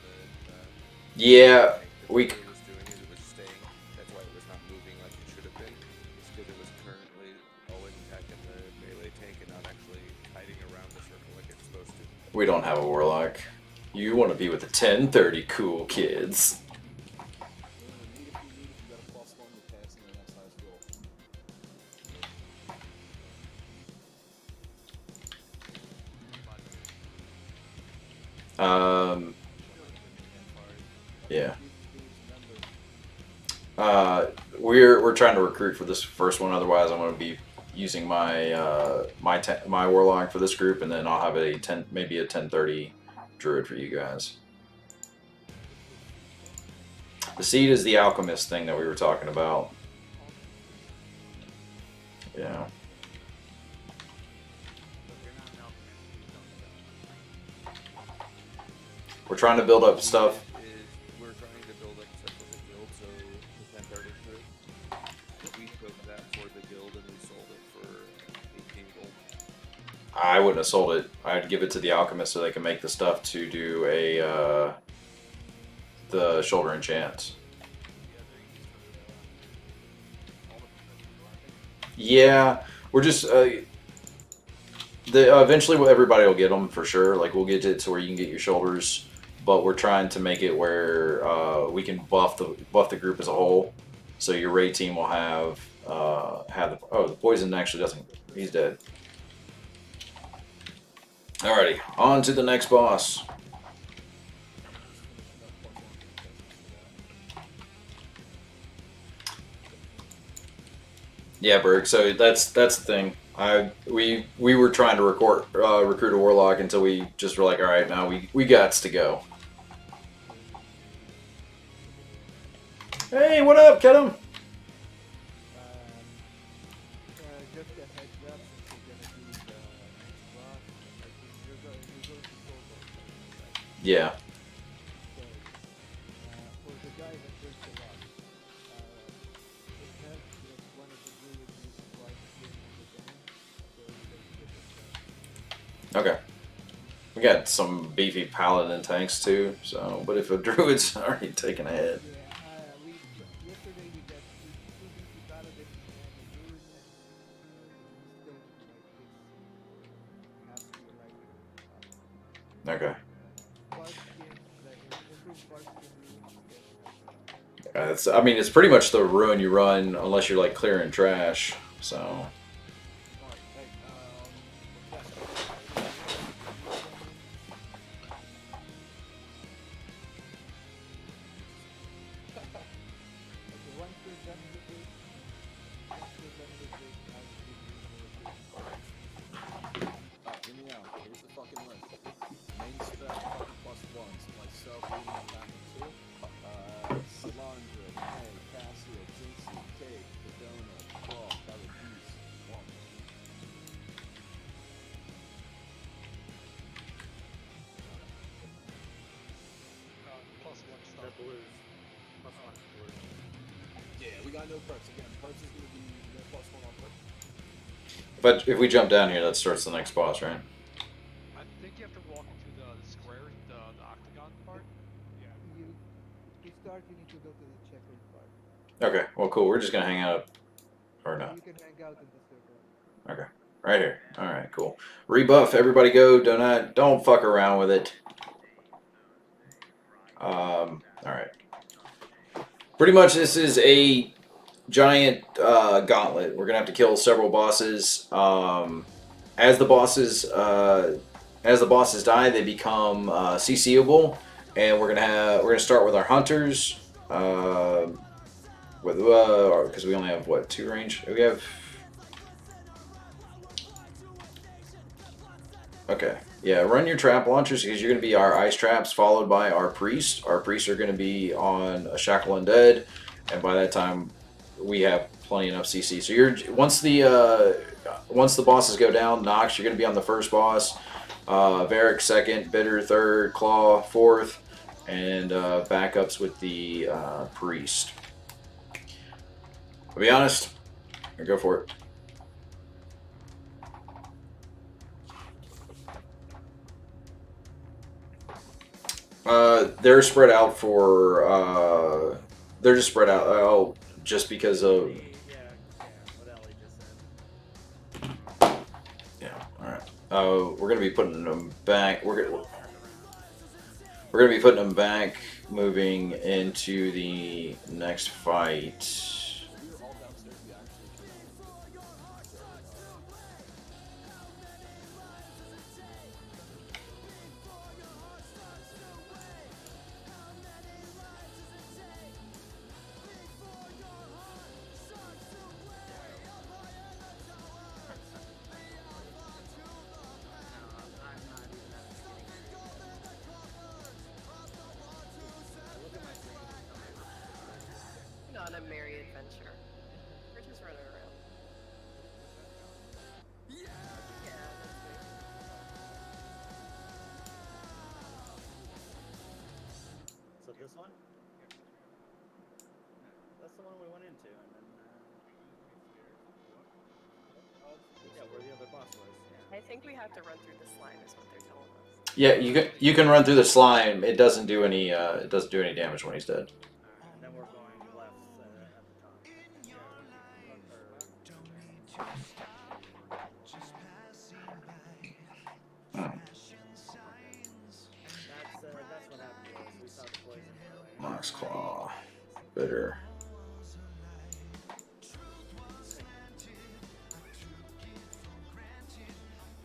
the Yeah, tank. we... What it was doing is it was staying, that's why it was not moving like it should have been. It's because it was currently always attacking the melee tank and not actually hiding around the circle like it's supposed to. We don't have a warlock. You want to be with the 1030 cool kids. Yeah. We're trying to recruit for this first one. Otherwise, I'm going to be using my my warlock for this group, and then I'll have maybe a 1030 druid for you guys. The seed is the alchemist thing that we were talking about. Yeah. We're trying to build up stuff. We're trying to build up stuff with the guild, so the 1030 could. We took that for the guild and we sold it for 18 gold. I wouldn't have sold it. I'd give it to the alchemist so they can make the stuff to do the shoulder enchant. Yeah, we're just Eventually everybody will get them for sure. Like we'll get it to where you can get your shoulders, but we're trying to make it where we can buff the group as a whole. So your raid team will have the poison actually doesn't. He's dead. Alrighty, on to the next boss. Yeah, Berg. So that's the thing. We were trying to recruit a warlock until we just were like, all right, now we gots to go. Hey, what up, Kedem? Just a heads up, since you're gonna do the next boss, I think you're going to solve those, right? Yeah. So, for the guy that drinks a lot, it helps that one of the druids uses twice as game on the game, so you can get it. Okay. We got some beefy paladin tanks too. So, but if a druid's already taken a hit. Yeah, yesterday we got two BC paladins and a druid, and we still like this has to be like Okay. Bark skin, like improved bark skin ruins can I mean, it's pretty much the ruin you run unless you're like clearing trash. So. once you're done with it, Hear me out. Here's the fucking list. Main spec fucking +1s. Myself, Rudy, and Batman 2. Solandra, May, Cassia, Jinxie, Cake, Sedona, Claw, Paradise, Womp. +1 stuff. That blues. +1 blues. Yeah, we got no perks. Again, perks is gonna be no +1 on perks. But if we jump down here, that starts the next boss, right? I think you have to walk into the square, the octagon part. You to start, you need to go to the checkered part. Okay. Well, cool. We're just gonna hang out, or no? You can hang out in the circle. Okay. Right here. All right. Cool. Rebuff. Everybody go. Don't fuck around with it. All right. Pretty much, this is a giant gauntlet. We're gonna have to kill several bosses. As the bosses die, they become CCable, and we're gonna start with our hunters. Because we only have what, 2 range? We have. Okay. Yeah, run your trap launchers because you're going to be our ice traps followed by our priest. Our priests are going to be on a shackle undead, and by that time we have plenty enough CC. So once the bosses go down, Nox, you're going to be on the first boss, Varric second, Bitter third, Claw fourth, and backups with the priest. I'll be honest, go for it. They're spread out for. They're just spread out. Just because of. What Ellie just said. Yeah. All right. We're gonna be putting them back. We're gonna be putting them back, moving into the next fight. We're all downstairs. We actually On a merry adventure. We're just running around. Yeah, that's me. So this one? That's the one we went into, and then yeah, where the other boss was. Yeah. I think we have to run through the slime, is what they're telling us. Yeah, you can run through the slime. It doesn't do any damage when he's dead. And then we're going left at the top. Hmm. That's what happened to us. We saw the poison earlier. Mox Claw. Bitter.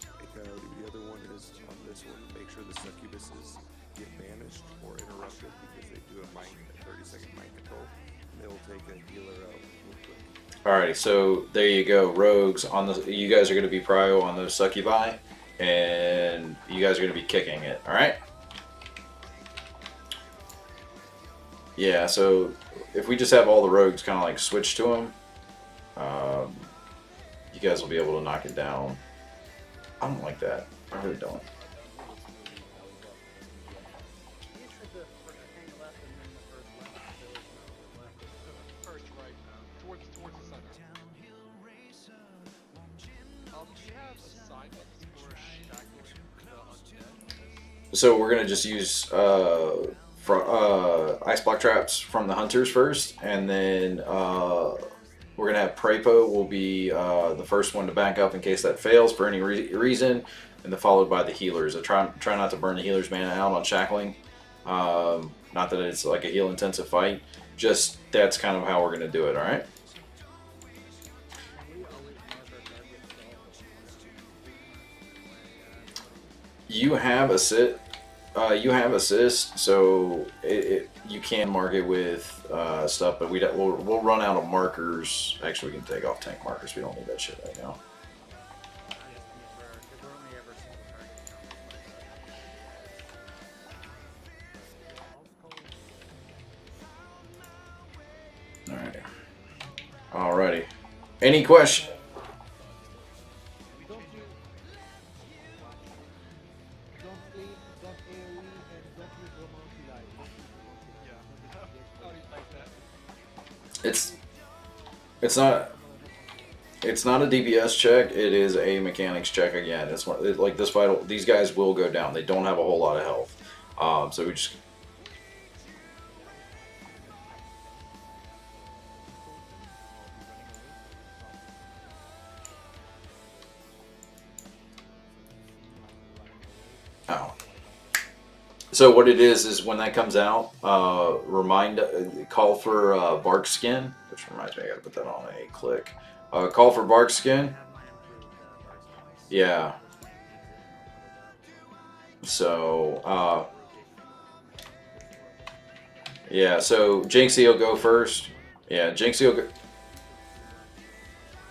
Hey, Coyote, the other one is on this one. Make sure the succubuses get banished or interrupted because they do a 30-second mind control. And they'll take a healer out real quick. Alrighty, so there you go. Rogues on the. You guys are going to be prio on those succubi, and you guys are going to be kicking it. All right. Yeah. So if we just have all the rogues kind of like switch to them, you guys will be able to knock it down. I don't like that. I really don't. You tried to hang left and then the first left. There was no left. First right, towards the center. Do you have assignments for shackling the undead? So we're gonna just use ice block traps from the hunters first, and then we're gonna have Prepo will be the first one to back up in case that fails for any reason, and then followed by the healers. I try not to burn the healers' mana out on shackling. Not that it's like a heal intensive fight. Just that's kind of how we're gonna do it. All right. You have assist. You have assist, so you can mark it with stuff, but we'll run out of markers. Actually, we can take off tank markers. We don't need that shit right now. Alrighty. Alrighty. Any question? It's not a DPS check. It is a mechanics check again. It's like this vital. These guys will go down. They don't have a whole lot of health. So we just. Oh. So what it is when that comes out, call for bark skin, which reminds me I gotta put that on a click. Call for bark skin. Yeah. So yeah. So Jinxie will go first. Yeah, Jinxie will go.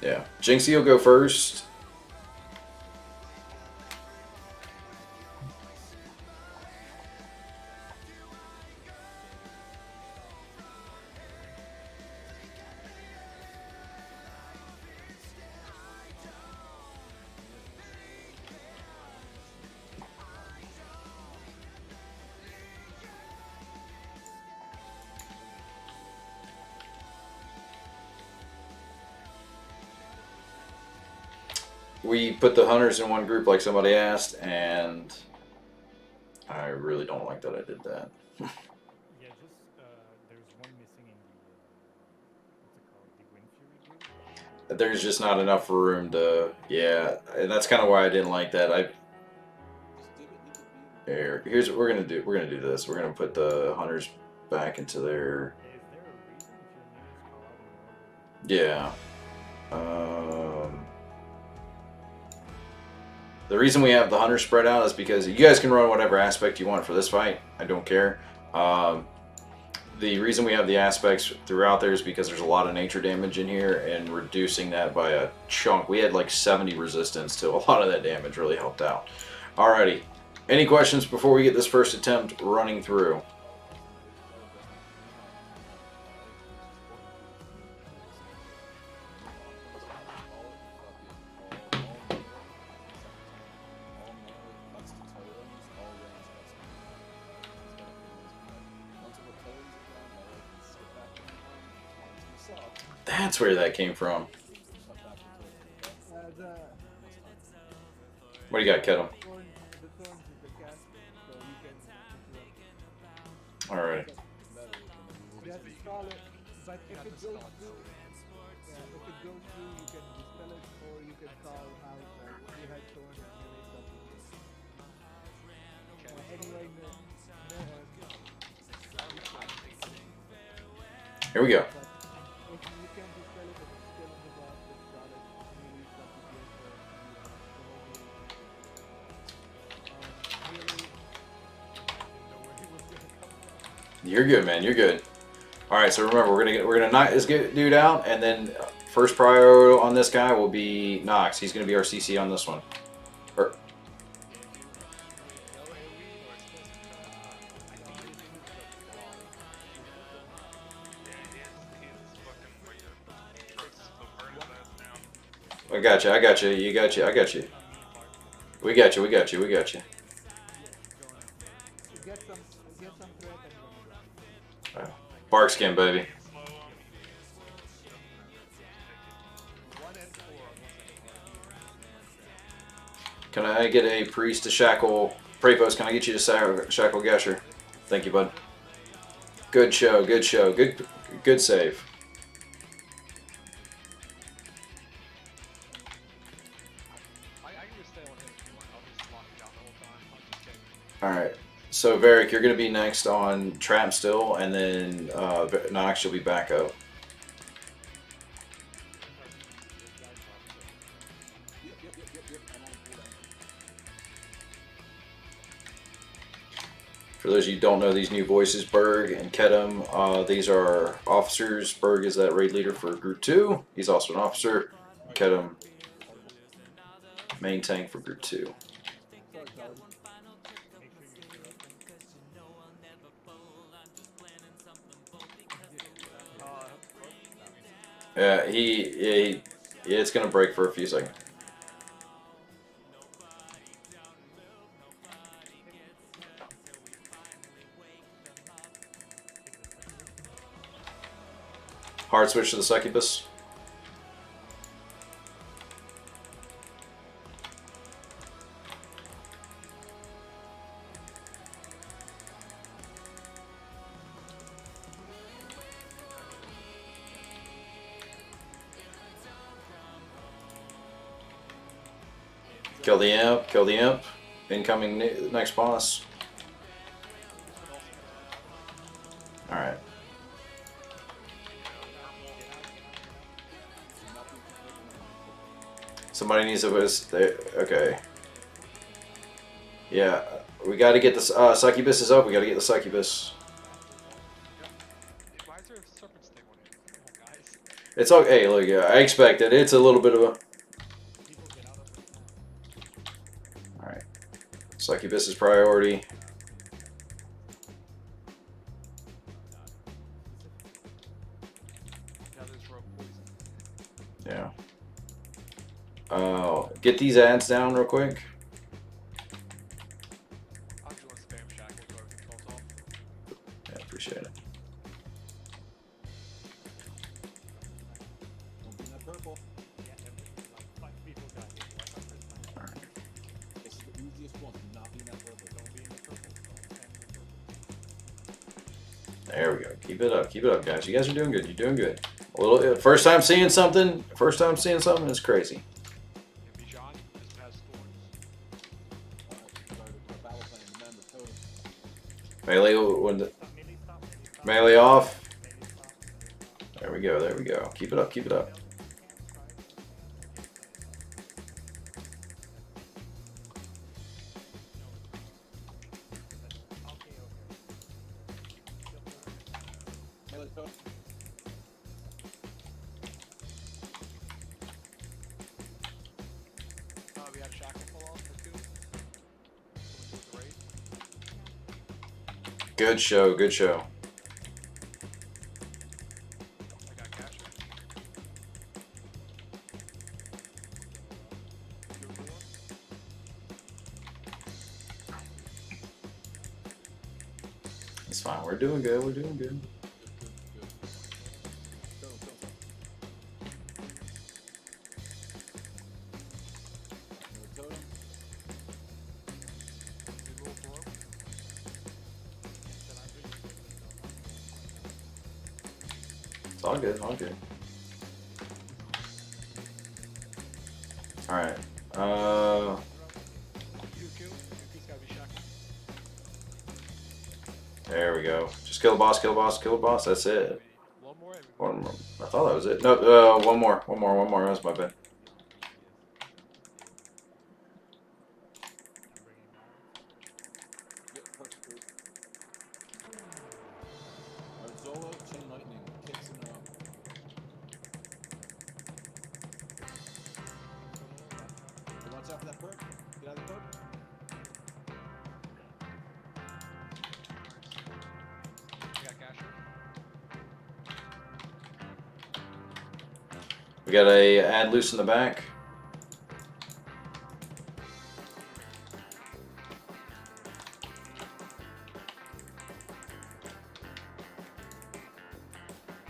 Yeah, Jinxie will go first. We put the hunters in one group like somebody asked, and I really don't like that I did that. Yeah, just there's one missing in the what's it called, the Wind Fury group. There's just not enough room to, yeah, and that's kind of why I didn't like that. Here's what we're gonna do. We're gonna do this. We're gonna put the hunters back into their. Is there a reason if your name is called out in order? Yeah. The reason we have the hunters spread out is because you guys can run whatever aspect you want for this fight. I don't care. The reason we have the aspects throughout there is because there's a lot of nature damage in here, and reducing that by a chunk. We had like 70 resistance to a lot of that damage. Really helped out. Alrighty. Any questions before we get this first attempt running through? That's where that came from. What do you got, Kettle? The thorns is the cast, so you can interrupt. Alright. You have to call it, but if it goes through, you can dispel it, or you can call out like you had thorns and you raise up. Anyway, Here we go. but if you can dispel it if it's still in the box, it's got it really fluffy gear for the whole game. Really, You're good, man. You're good. All right. So remember, we're gonna knock this dude out, and then first priority on this guy will be Nox. He's gonna be our CC on this one. Or, No AoE or explosive trap? I think he is fucking where your trucks will burn his ass down. I got you. I got you. You got you. I got you. We got you. We got you. We got you. get some threat and then run. Bark skin, baby. Slow him. 1 and 4 on one second. Can I get a priest to shackle? Prepos, can I get you to shackle Gasher? Thank you, bud. Good show. Good show. Good save. I can just stay on him if you want. I'll just lock it down the whole time. I'm just kidding. All right. So Varric, you're gonna be next on Trap still, and then Nox, you'll be back up. Yep. I'm on cooldown. For those of you who don't know these new voices, Berg and Kedem, these are officers. Berg is that raid leader for Group 2. He's also an officer. Kedem, main tank for Group 2. Sorry, Charlie. Yeah, it's gonna break for a few seconds. Hard switch to the succubus. Kill the imp, kill the imp. Incoming next boss. Alright. Somebody needs to okay. Yeah, we gotta get the succubus up, we gotta get the succubus. Why is there a serpent sting on him? Come on, guys. It's okay, hey, look, yeah, I expected. It's a little bit of a... Alright. Succubus is priority. Now there's rope poison. Yeah. Get these ads down real quick. I'm just gonna spam shackle so our controls off. Yeah, appreciate it. Don't be in that purple. This is the easiest one. Do not be in that purple. Don't be in the purple. There we go. Keep it up, guys. You guys are doing good. You're doing good. A little first time seeing something. First time seeing something is crazy. Yeah, Bijan just has thorns. Sorry, my battle plan. Remember, totem. Melee when the melee off. There we go. There we go. Keep it up. Keep it up. Melee totem. We had shackle fall off for 2. Someone do the raid. Good show. Good show. I got Gasher. Do a blue one. It's fine. We're doing good. We're doing good. Totem. Melee totem. We roll for rope. It's all good. All good. All right. QQ. QQ's gotta be shackled. There we go. Just kill the boss, kill the boss, kill the boss. That's it. One more. And we One more. I thought that was it. No, one more. That was my bad. I'm bringing that. Yep, perfect. Alright, Zola, Chain Lightning, kicks in a row. Hey, watch out for that perk. Get out of the perk. I got Gasher. We got a add loose in the back.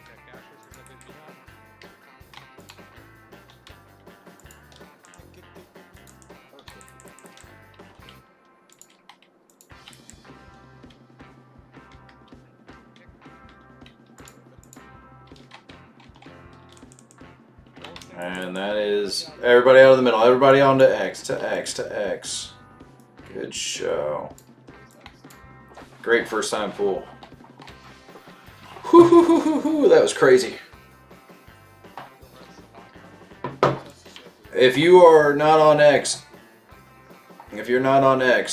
Got Gasher since I've been behind. Kick. Perfect. And that is everybody out of the middle. Everybody on to X, to X, to X. Good show. Great first time pool. Whoo, that was crazy. If you are not on X,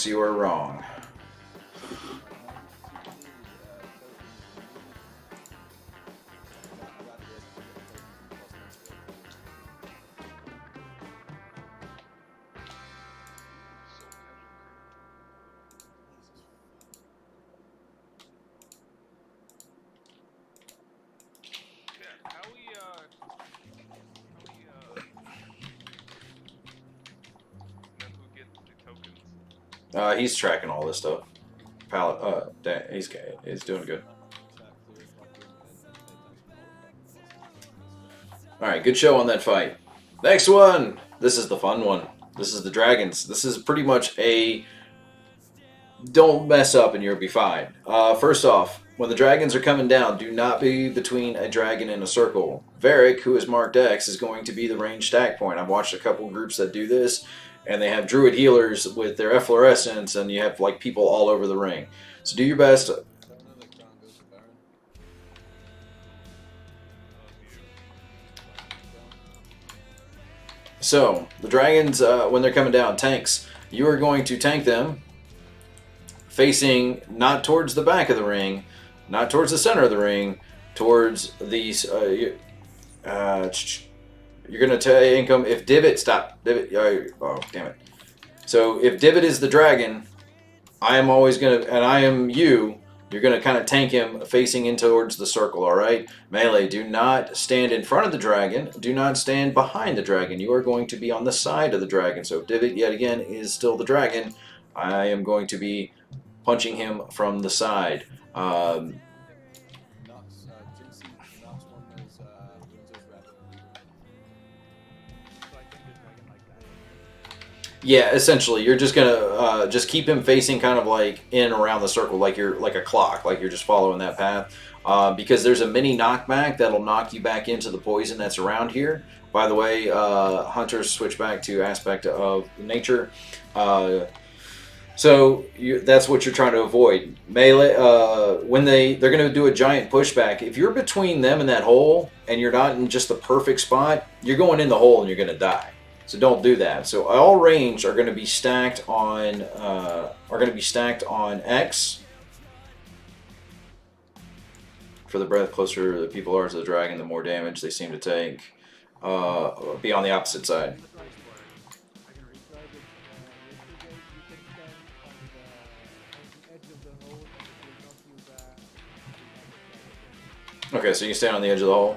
you are wrong. Yeah, how we know who gets the tokens? He's tracking all this stuff. Pallet, he's doing good. All right, good show on that fight. Next one. This is the fun one. This is the dragons. This is pretty much a don't mess up and you'll be fine. First off, when the dragons are coming down, do not be between a dragon and a circle. Varric, who is marked X, is going to be the range stack point. I've watched a couple groups that do this, and they have druid healers with their efflorescence, and you have like people all over the ring. So do your best. So the dragons, when they're coming down, tanks, you are going to tank them facing not towards the back of the ring, not towards the center of the ring, towards these. You're gonna tank them if divot. Stop divot. Oh damn it! So if divot is the dragon, I am always gonna, and I am you. You're gonna kind of tank him facing in towards the circle. All right, melee. Do not stand in front of the dragon. Do not stand behind the dragon. You are going to be on the side of the dragon. So if divot yet again is still the dragon, I am going to be punching him from the side. Yeah, essentially, you're just gonna just keep him facing kind of like in around the circle, like you're like a clock, like you're just following that path. Because there's a mini knockback that'll knock you back into the poison that's around here. By the way, hunters switch back to aspect of nature. So that's what you're trying to avoid. Melee, when they're going to do a giant pushback, if you're between them and that hole and you're not in just the perfect spot, you're going in the hole and you're going to die. So don't do that. So all range are going to be stacked on X. For the breath, closer the people are to the dragon, the more damage they seem to take. Be on the opposite side. Okay, so you stand on the edge of the hole.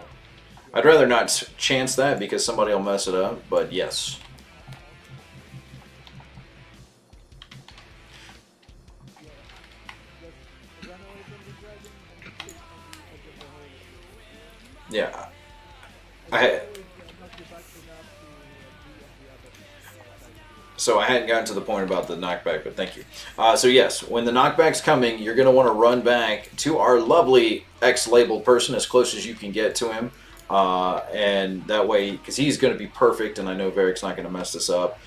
I'd rather not chance that because somebody will mess it up, but yes. Yeah. So I hadn't gotten to the point about the knockback, but thank you. So yes, when the knockback's coming, you're going to want to run back to our lovely X-labeled person as close as you can get to him. And that way, because he's going to be perfect, and I know Varric's not going to mess this up,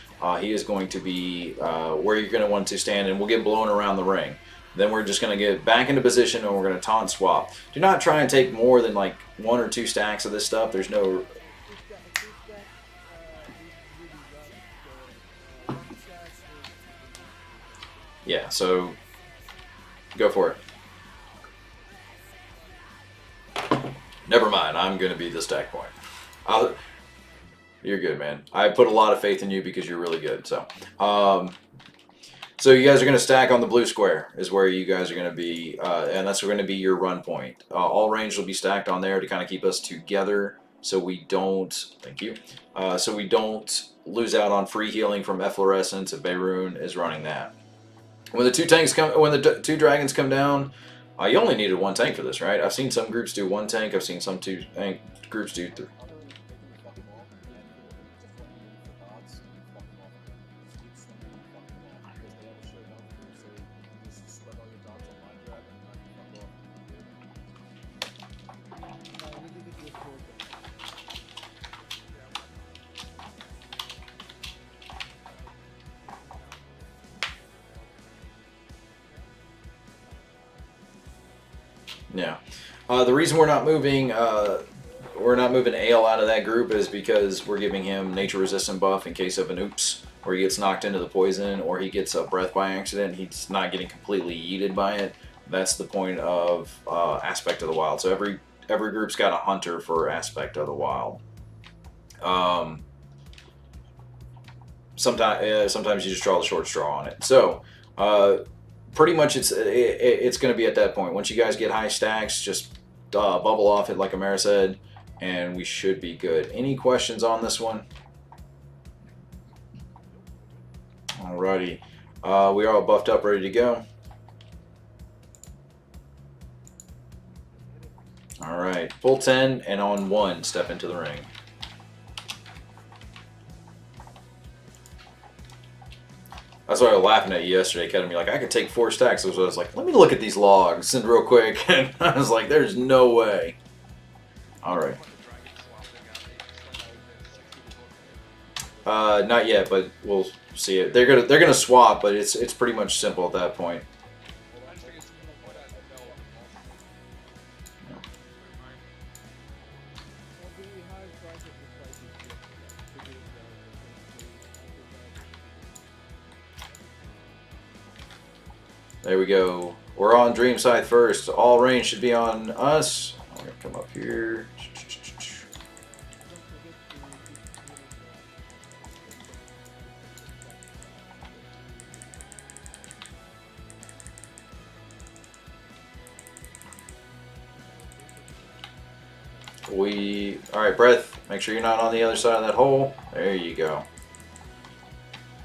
he is going to be where you're going to want to stand, and we'll get blown around the ring. Then we're just going to get back into position and we're going to taunt swap. Do not try and take more than like 1 or 2 stacks of this stuff. There's no... Two stacks is really rough. So one stack is Yeah, so go for it. Never mind, I'm going to be the stack point. You're good, man. I put a lot of faith in you because you're really good. So so you guys are going to stack on the blue square is where you guys are going to be, and that's going to be your run point. All range will be stacked on there to kind of keep us together so we don't, thank you, so we don't lose out on free healing from Efflorescence if Beirun is running that. When the 2 tanks come, when the 2 dragons come down, you only needed 1 tank for this, right? I've seen some groups do 1 tank. I've seen some groups do 3. we did it with 4 tanks. Yeah. The reason we're not moving Ale out of that group is because we're giving him nature resistant buff in case of an oops, where he gets knocked into the poison or he gets a breath by accident. He's not getting completely yeeted by it. That's the point of aspect of the wild. So every group's got a hunter for aspect of the wild. Sometimes you just draw the short straw on it. So pretty much it's going to be at that point. Once you guys get high stacks, just bubble off it like Amara said, and we should be good. Any questions on this one? Alrighty. We are all buffed up, ready to go. Alright, full 10 and on 1, step into the ring. That's why I was laughing at you yesterday, Kevin. You're like, I could take 4 stacks. So I was like, let me look at these logs and real quick. And I was like, there's no way. Alright. Not yet, but we'll see it. They're gonna swap, but it's pretty much simple at that point. There we go. We're on Dream Scythe first. All range should be on us. I'm gonna come up here. Alright, Breath, make sure you're not on the other side of that hole. There you go.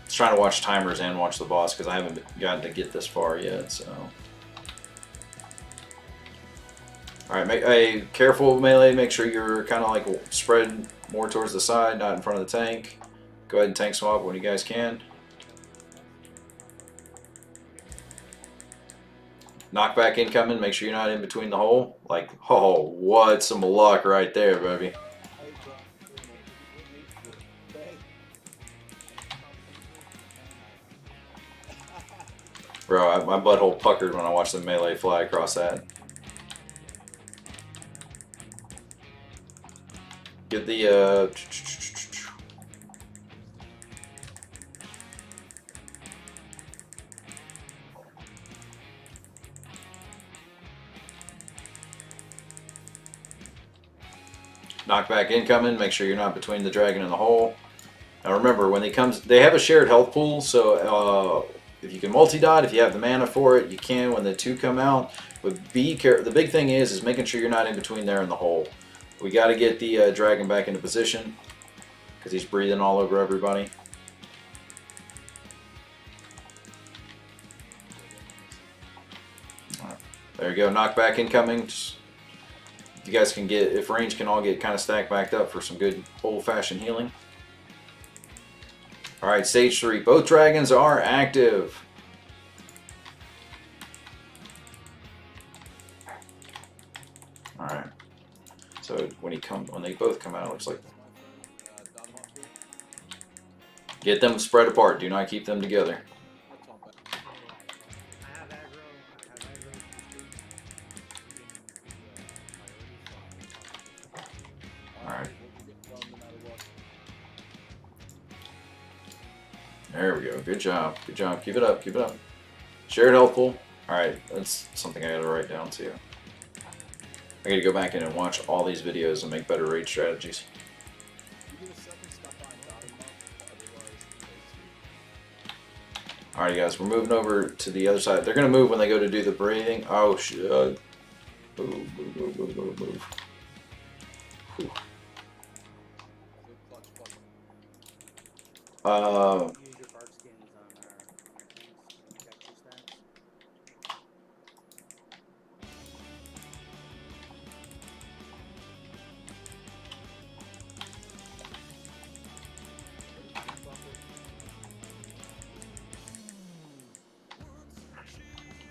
Just trying to watch timers and watch the boss because I haven't gotten to get this far yet, so. Alright, careful melee, make sure you're kind of like spread more towards the side, not in front of the tank. Go ahead and tank swap when you guys can. Knockback incoming, make sure you're not in between the hole. Like, oh, what some luck right there, baby. Bro, my butthole puckered when I watched the melee fly across that. Get the, knockback incoming, make sure you're not between the dragon and the hole. Now remember, when they have a shared health pool, so if you can multi-dot, if you have the mana for it, you can when the 2 come out. But be careful. The big thing is making sure you're not in between there and the hole. We got to get the dragon back into position because he's breathing all over everybody. Right. There you go, knockback incoming. Just, you guys can get, if range can all get kind of stacked backed up for some good old-fashioned healing. Alright, stage 3. Both dragons are active. Alright. So when they both come out, it looks like. Get them spread apart. Do not keep them together. I have aggro. There we go. Good job. Good job. Keep it up. Keep it up. Shared helpful. Alright, that's something I gotta write down too. I gotta go back in and watch all these videos and make better raid strategies. You get a second, stop buying bottom up. Otherwise, Alright guys, we're moving over to the other side. They're gonna move when they go to do the breathing. Oh shit. Move, move, move, move, move, move. Whew. good clutch, clutch. Use your bark skins on our things. Check your stats.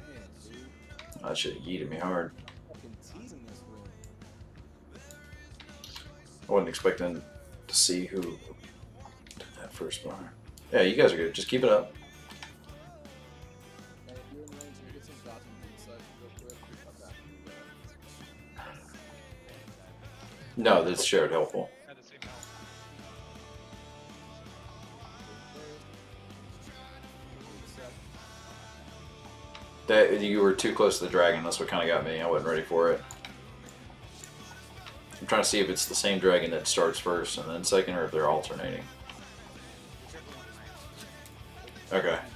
Man, dude. That shit yeeted me hard. Fucking teasing this room. I wasn't expecting to see who did that first bar. Yeah, you guys are good. Just keep it up. Hey, if you're in range, you get some shots from the inside real quick. Come back and No, that's shared helpful. Had the same health. That you were too close to the dragon. That's what kind of got me. I wasn't ready for it. I'm trying to see if it's the same dragon that starts first and then second, or if they're alternating. Okay. That's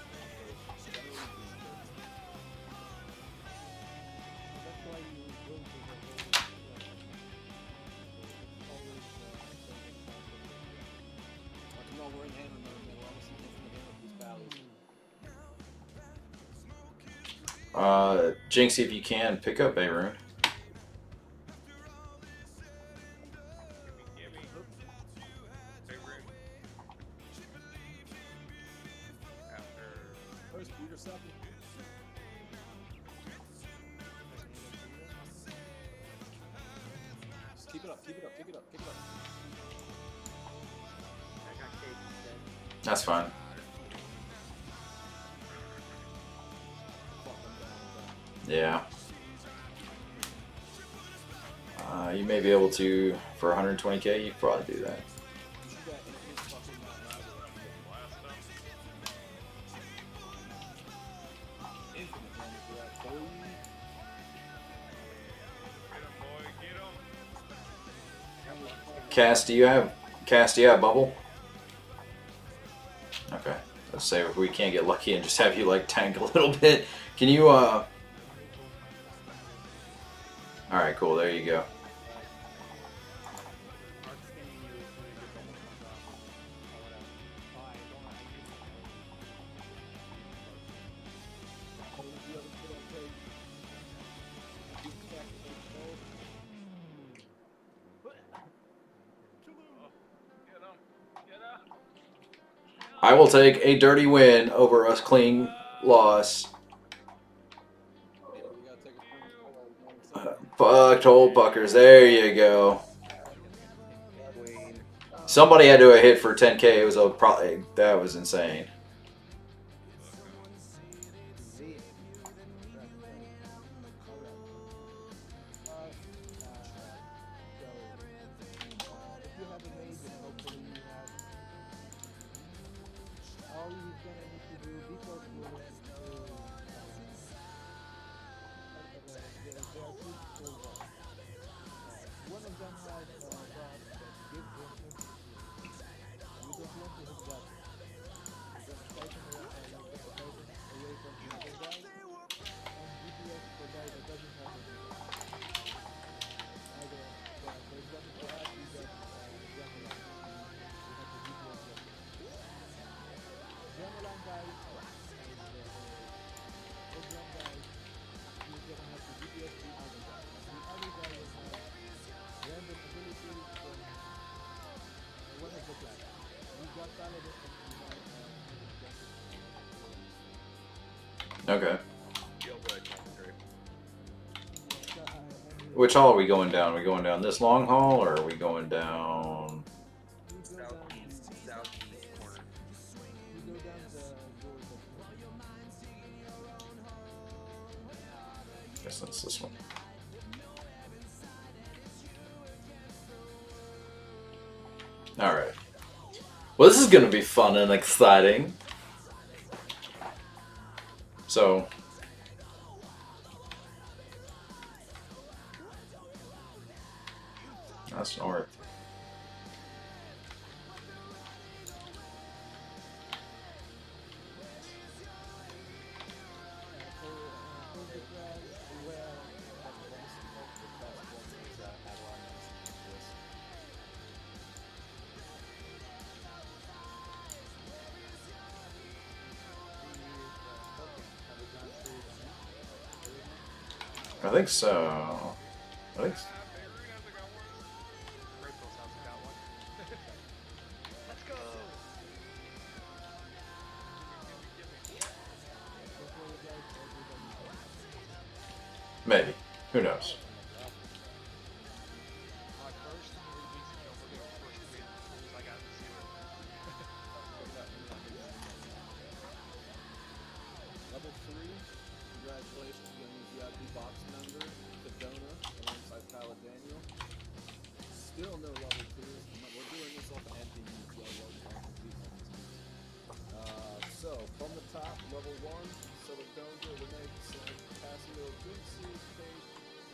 why you go to the whole always Come on, we're in hammer mode, man. We're almost in these valleys. Jinx, if you can, pick up Bayroon. Gimme. Big room. After. First, Peter, second. Just keep it up, keep it up, keep it up, keep it up. I got cake instead. That's fine. Fuck them down, Yeah. You may be able to, for 120k, you could probably do that. You should get infinite fucking mountain Blast them. infinite damage for that, boy. Get him, boy. Get him. Cass, do you have bubble? Okay. Let's say if we can't get lucky and just have you like tank a little bit. Can you Alright, cool, there you go. Bark skinning you as soon as your bubble comes off. Or whatever. Oh, I don't know. I use it. What was the other kid on page? Keep it back to the control. Get him. Get up. I will take a dirty win over a clean loss. Yeah, we gotta take a sprint. Fucked hole puckers, there you go. Queen. Somebody had to have hit for 10k. It was a probably that was insane. Z. if you have a mage and hopefully you have all you're gonna need to do be careful to there are two skills one of them has a buff that gives him instant heal. You don't want to hit that. You're gonna siphon away from the other guy and DPS the guy that doesn't have a heal. Either, for example, for us, we got Jamelan. We have the DPS weapon. Jamelan guys, Oberon guys, you're gonna have to DPS the other guy. The other guy will have random abilities from one of the classes. We got Paladin and we might have Okay. Gilbert, concentrate. Which hall are we going down? Are we going down this long hall or are we going down Southeast corner. we go down the doors I guess that's this one. Alright. Well, this is gonna be fun and exciting. So that's north. For the class, well, That boss of the class one is Adeline and Bliss. token, have we gone through the next? Everything? I think so. I think. Beirut hasn't got one. Rachel's hasn't got one. Let's go! Gimme. Before you guys, everybody knows. Maybe. Who knows? My first 3 weeks ago, we're doing first win because I got 0. Level 3, congratulations on the VIP box member, Cadona, alongside Pilot Daniel. Still no level 2s. We're doing this off empty So, from the top, level 1, Silicone, Renee, Casio, Jinxie, Kate,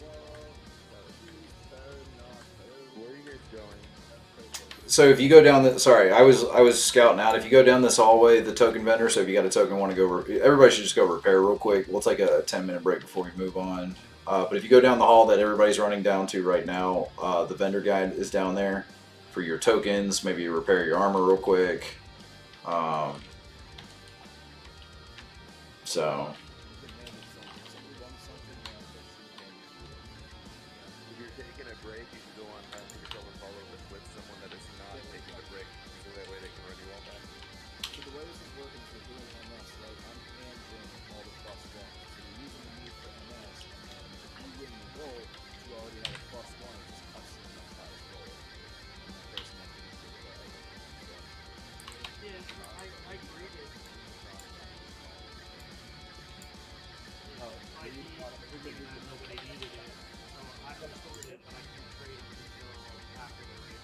Wall, Where are you guys going? So if you go down the sorry, I was scouting out. If you go down this hallway, the token vendor. So if you got a token, want to go. Everybody should just go repair real quick. We'll take a 10-minute break before we move on. But if you go down the hall that everybody's running down to right now, the vendor guide is down there for your tokens. Maybe you repair your armor real quick. So If you're taking a break, you should go on Control and follow with someone that is not taking a break, so that way they can run you all back. So the way this is working is we're doing MS, right? I'm handling all the plus ones. So you're using the move for MS, and if you win the roll, you already have a plus one, it just cuts to the next highest roll. And that person has to be Yeah, I graded. Oh, ID, figured that nobody needed it, so I sold it, but I couldn't trade it until after the raid.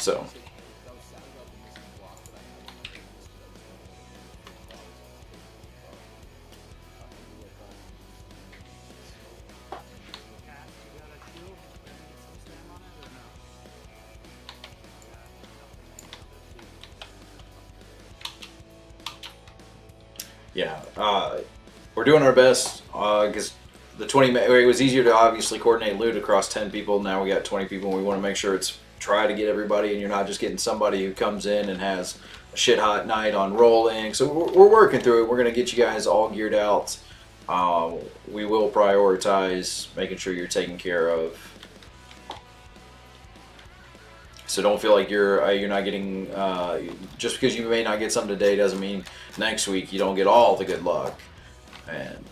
So I was sad about the missing block that I had on my fingers because I was going to go for flowers on the table. I ended up Cash, you got a shield? Can you get some stam on it or no? yeah, we're doing our best because the 20. It was easier to obviously coordinate loot across 10 people. Now we got 20 people, and we want to make sure it's try to get everybody, and you're not just getting somebody who comes in and has a shit hot night on rolling. So we're working through it. We're gonna get you guys all geared out. We will prioritize making sure you're taken care of. So don't feel like you're not getting just because you may not get something today doesn't mean next week you don't get all the good luck. And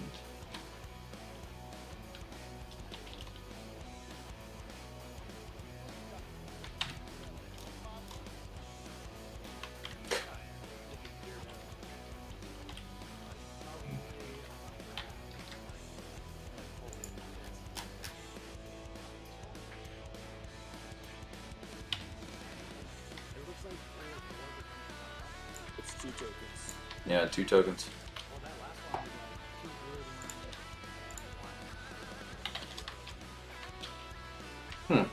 It looks like it's 2 tokens. yeah, 2 tokens. well, that last one was like 2 good and 1. Oh,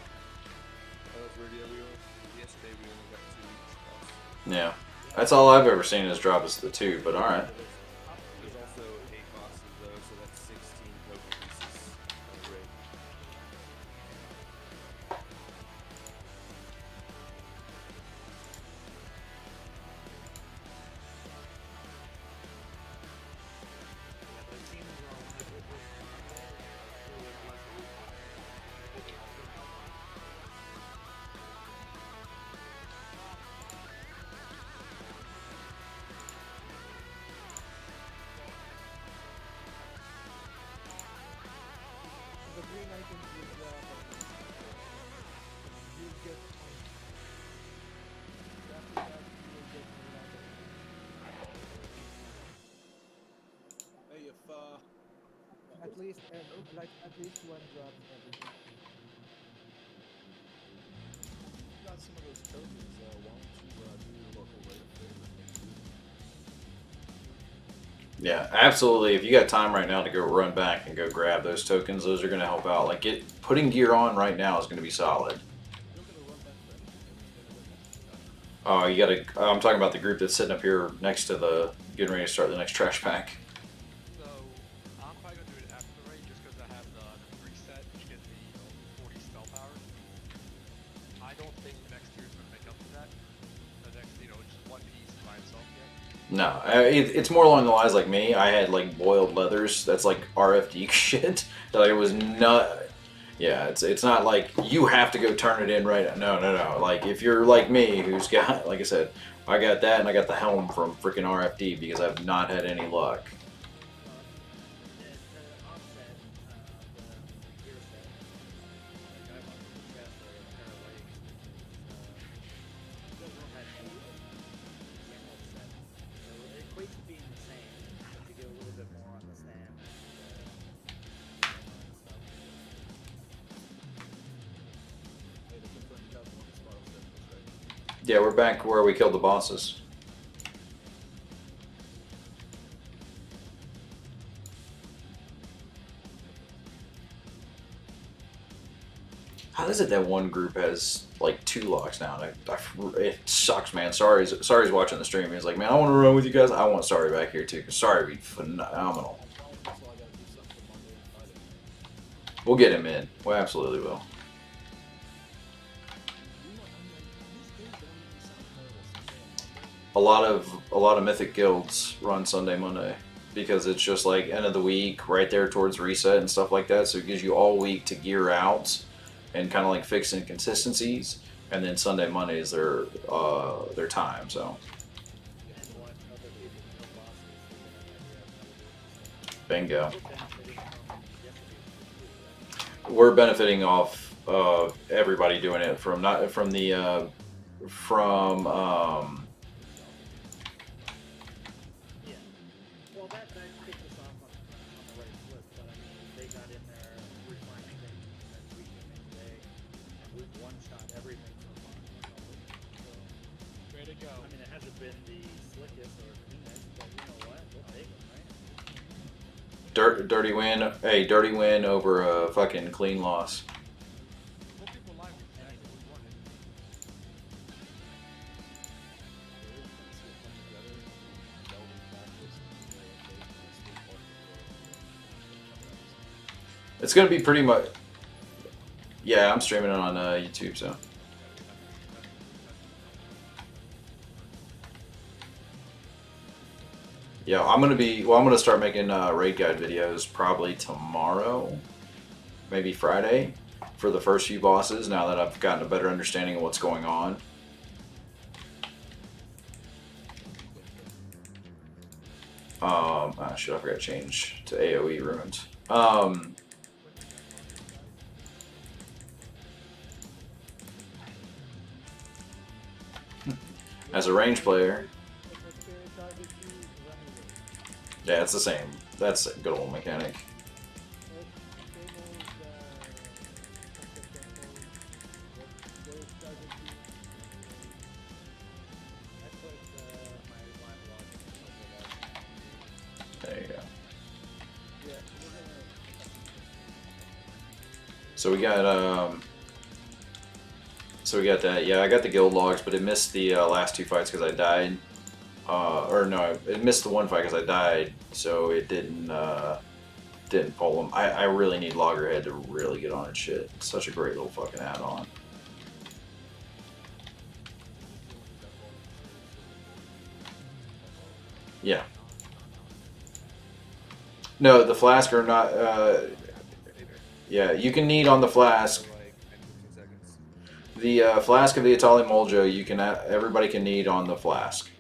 that's radio wheel. Yesterday we only got 2 each cost. Yeah, that's all I've ever seen is drop us the 2. But all right. There's also 8 bosses though, so that's 16 token pieces of rig. Yeah, but it seems when they put this less loot, they can also help on. The green items will drop you get points. After that you will get green items. Hey, if At least at least one drops every time. you got some of those tokens, why don't you do your local raid a favor and make 2? Yeah, absolutely. If you got time right now to go run back and go grab those tokens, those are going to help out. Like putting gear on right now is going to be solid. You're gonna run back for anything, you're just gonna win next time. Oh, you got to. I'm talking about the group that's sitting up here next to the getting ready to start the next trash pack. So I'm probably gonna do it after the raid just because I have the reset to get the 40 spell power. I don't think the next tier is gonna make up for that. The next, just one piece by itself yet. No, it's more along the lines like me. I had like boiled leathers. That's like RFD shit. Like it was not. Yeah, it's not like you have to go turn it in right now. No. Like if you're like me, who's got, like I said, I got that and I got the helm from freaking RFD because I've not had any luck. Offset, the gear set, like I bought the chest or a pair of legs, doesn't have any of the emerald set. So it equates to being the same, but you get a little bit more on the stam. Hey, to confirm, you guys want to start off right? Yeah, we're back where we killed the bosses. How is it that one group has like 2 locks now? It sucks, man. Sorry's watching the stream. He's like, man, I want to run with you guys. I want Sorry back here too, because Sorry would be phenomenal. So I gotta do something for Monday and Friday. We'll get him in. We absolutely will. You know, these days don't even sound terrible. Sunday and Monday. A lot of mythic guilds run Sunday, Monday because it's just like end of the week, right there towards reset and stuff like that. So it gives you all week to gear out and kind of like fix inconsistencies, and then Sunday, Monday is their time. So bingo. We're benefiting off of everybody doing it from not from the from Yeah. Well, that kicked us off on the right foot, but I mean, they got in there refining things and then tweaking it today, and we've one-shot everything for fun. go. I mean, it hasn't been the slickest or cleanest, but you know what? We'll take them, right? Dirty win. Hey, dirty win over a fucking clean loss. Well, people lie with that. We won it. It's gonna be pretty much. Yeah, I'm streaming it on YouTube, so. Yeah, I'm gonna start making raid guide videos probably tomorrow, maybe Friday, for the first few bosses. Now that I've gotten a better understanding of what's going on. Shit, I forgot to change to AOE runes. As a range player, yeah, it's the same. That's a good old mechanic. There you go. So we got that. Yeah, I got the guild logs, but it missed the last two fights because I died. Or no, it missed the one fight because I died, so it didn't pull them. I really need Loggerhead to really get on its shit. It's such a great little fucking add-on. Yeah. No, the flask are not. Yeah, you can need on the flask. The flask of the Itali Moljo, you can. Everybody can need on the flask.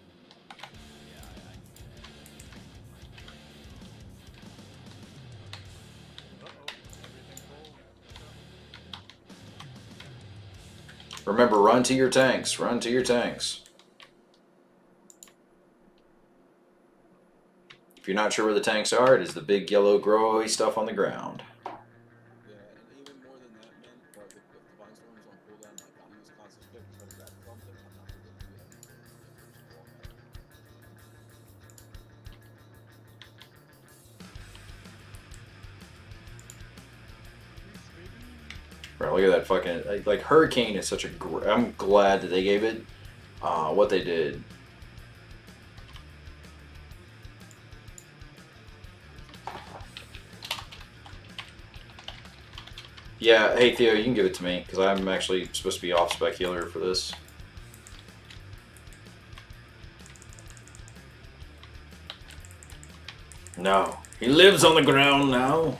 Remember, run to your tanks. Run to your tanks. If you're not sure where the tanks are, it is the big yellow growy stuff on the ground. Yeah, and even more than that, man, if Divine Storm is on cooldown, like I'll use constant spit to cut it back from, then I'm not gonna be able to do that anymore. Just walk out. Bro, look at that fucking like Hurricane is such a. I'm glad that they gave it what they did. Yeah, hey Theo, you can give it to me because I'm actually supposed to be off spec healer for this. No, he lives on the ground now.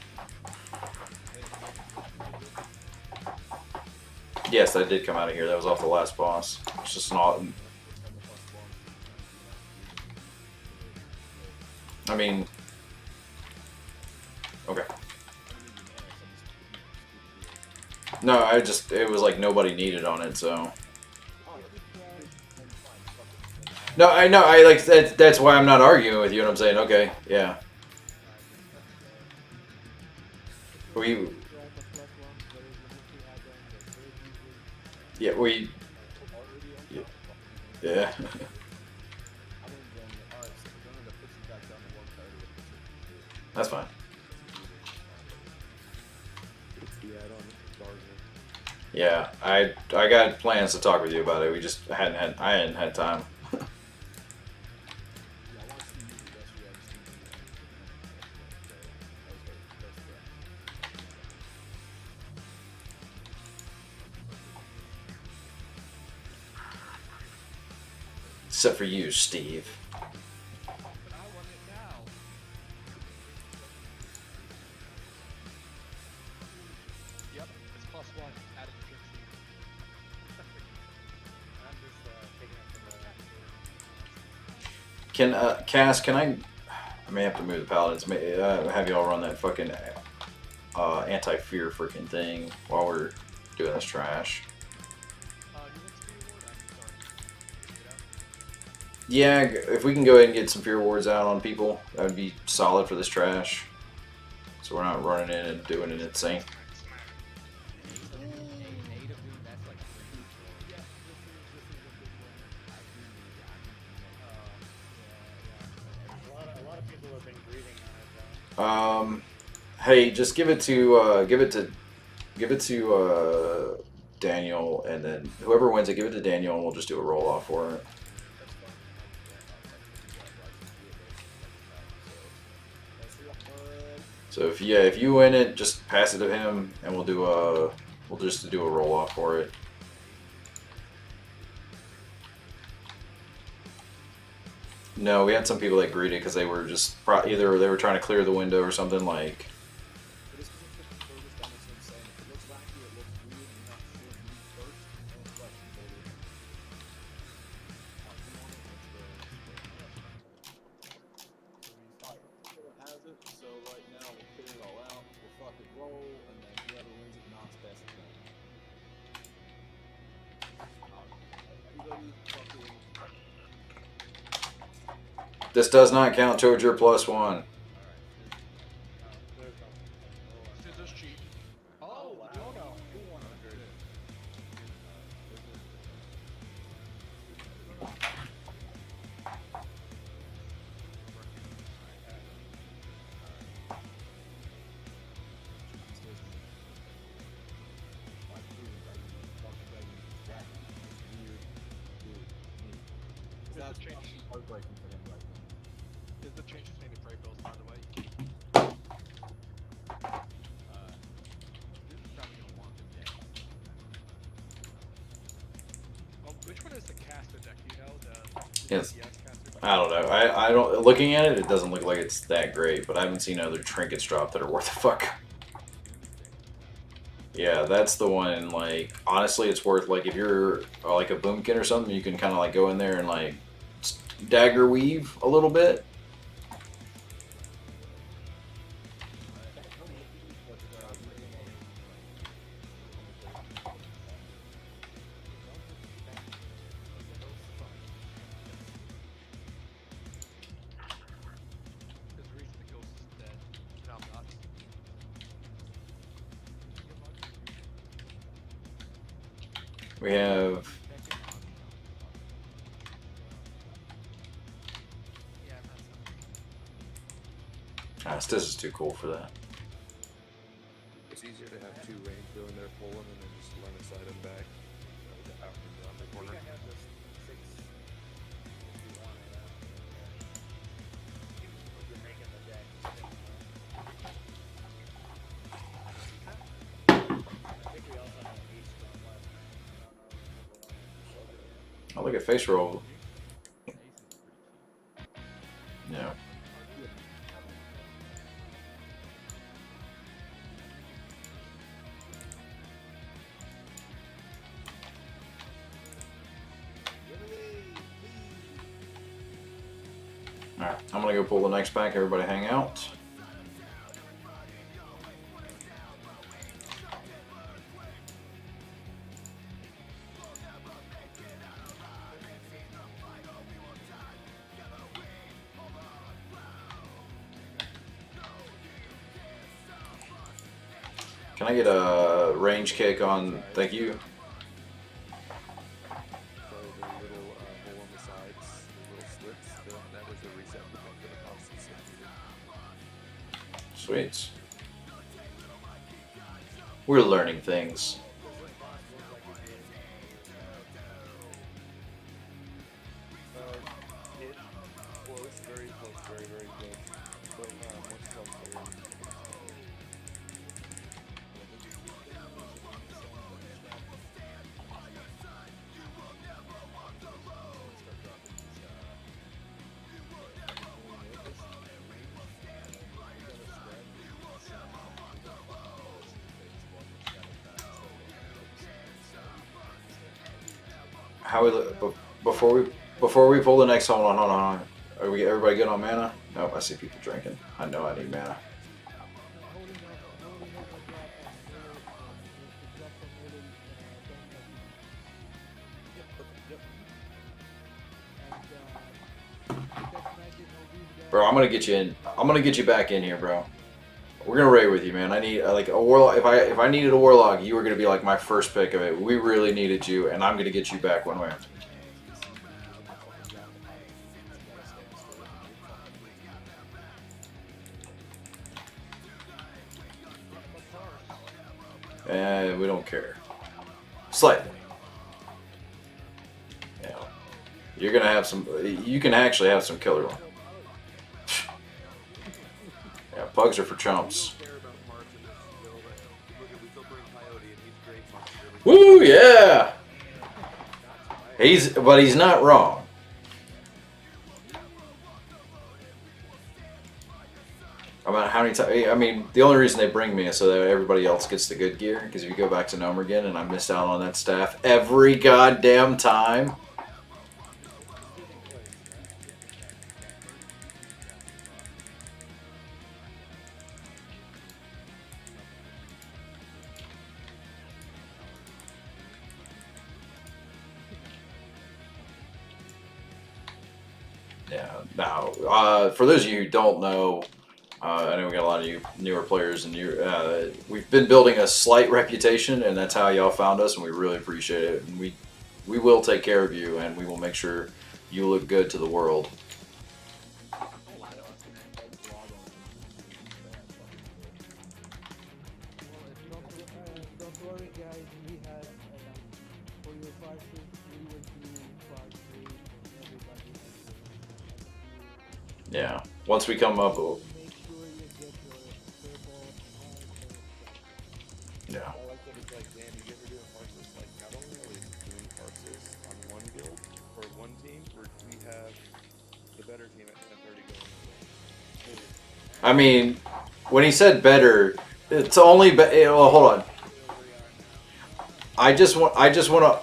Yes, that did come out of here. That was off the last boss. It's just not. I mean, okay. No, it was like nobody needed on it, so. No, I know, I like that. That's why I'm not arguing with you. And I'm saying, okay, yeah. Yeah, yeah. That's fine. Yeah, I got plans to talk with you about it. We just I hadn't had time. Except for you, Steve. But I want it now. Yep, it's +1. Add it to the team. I'm just taking it from the. Can Cass? Can I may have to move the paladins. May have y'all run that fucking anti-fear freaking thing while we're doing this trash. Yeah, if we can go ahead and get some fear wards out on people, that would be solid for this trash. So we're not running in and doing it insane. people have been greeting on it, Hey, just give it to Daniel, and then whoever wins it, give it to Daniel, and we'll just do a roll off for it. That's fine. So if you win it, just pass it to him, and we'll just do a roll off for it. No, we had some people that greeted because they were just either they were trying to clear the window or something like. But it's because it's the furthest down, that's what I'm saying. If it looks wacky, it looks weird, and you're not sure who first, no question, baby. Alright, everyone has it, so right now we'll clear it all out, we'll fucking roll, and then whoever wins it knocks past it down. Everybody fucking... This does not count towards your +1. Scissors cheat. Oh, wow. Logo. That's fucking heartbreaking for him right now. Is the change between the trade bills, by the way? This is probably gonna want it, yeah. Oh, which one is the caster deck? Do you know the Yes. caster deck? I don't know. I don't. Looking at it, it doesn't look like it's that great, but I haven't seen other trinkets drop that are worth a fuck. Yeah, that's the one. Like, honestly, it's worth like if you're like a boomkin or something, you can kind of like go in there and like dagger weave a little bit. There's a reason the ghost is dead. No, I'm not. We have. Yeah, I'm not. This is too cool for that. It's easier to have two range go in there, pull them, and then just run inside and back. Out and around the corner. I look at face roll. Yeah. Alright, I'm gonna go pull the next pack. Everybody hang out. Can I get a range kick on? Thank you. So the little hole on the sides, the little slits, that was the reset button for the constant set. Sweet. We're learning things. It close, very close, very, very close. But once it comes here, How we before we pull the next. Hold on. Are we everybody good on mana? Nope. I see people drinking. I know I need mana. Bro, I'm gonna get you in. I'm gonna get you back in here, bro. We're gonna raid with you, man. I need like a warlock. If I needed a warlock, you were gonna be like my first pick of it. We really needed you, and I'm gonna get you back one way. We don't care. Slightly. Yeah. You're gonna have some. You can actually have some killer one. Yeah, pugs are for chumps. We don't care about parts in this build. Look at, we still bring Coyote, and he's great muscle really. Woo, yeah. But he's not wrong. About how many times? I mean, the only reason they bring me is so that everybody else gets the good gear. Because if you go back to Gnome again, and I missed out on that staff every goddamn time. Yeah. Now, for those of you who don't know, I know we got a lot of you newer players, and we've been building a slight reputation, and that's how y'all found us, and we really appreciate it. And we will take care of you, and we will make sure you look good to the world. Don't worry, guys. We had for your parties, we will do part 3 and everybody has Yeah. Once we come up, make sure you get your purple yeah. I like that it's like, damn, you get rid of Parses. Like, not only are we doing Parses on one guild or one team, we have the better team at 10:30 going. I mean, when he said better, it's only. Well, hold on. I just want to.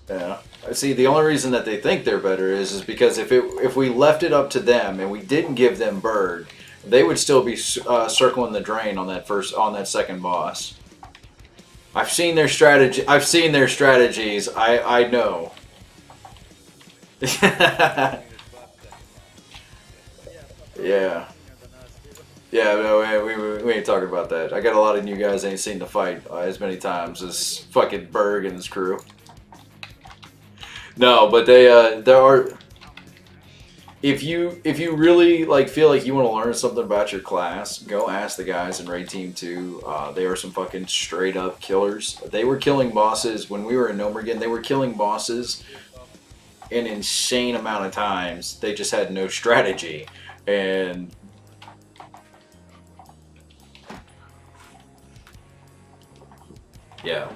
Yeah. See, the only reason that they think they're better is because if we left it up to them and we didn't give them Bird, they would still be circling the drain on that second boss. I've seen their strategy. I've seen their strategies. I know. Yeah. Yeah, no, we ain't talking about that. I got a lot of new guys ain't seen the fight as many times as fucking Berg and his crew. No, but there are. If you really like feel like you want to learn something about your class, go ask the guys in Raid Team 2. They are some fucking straight up killers. They were killing bosses when we were in Nomergan. They were killing bosses an insane amount of times. They just had no strategy, and yeah.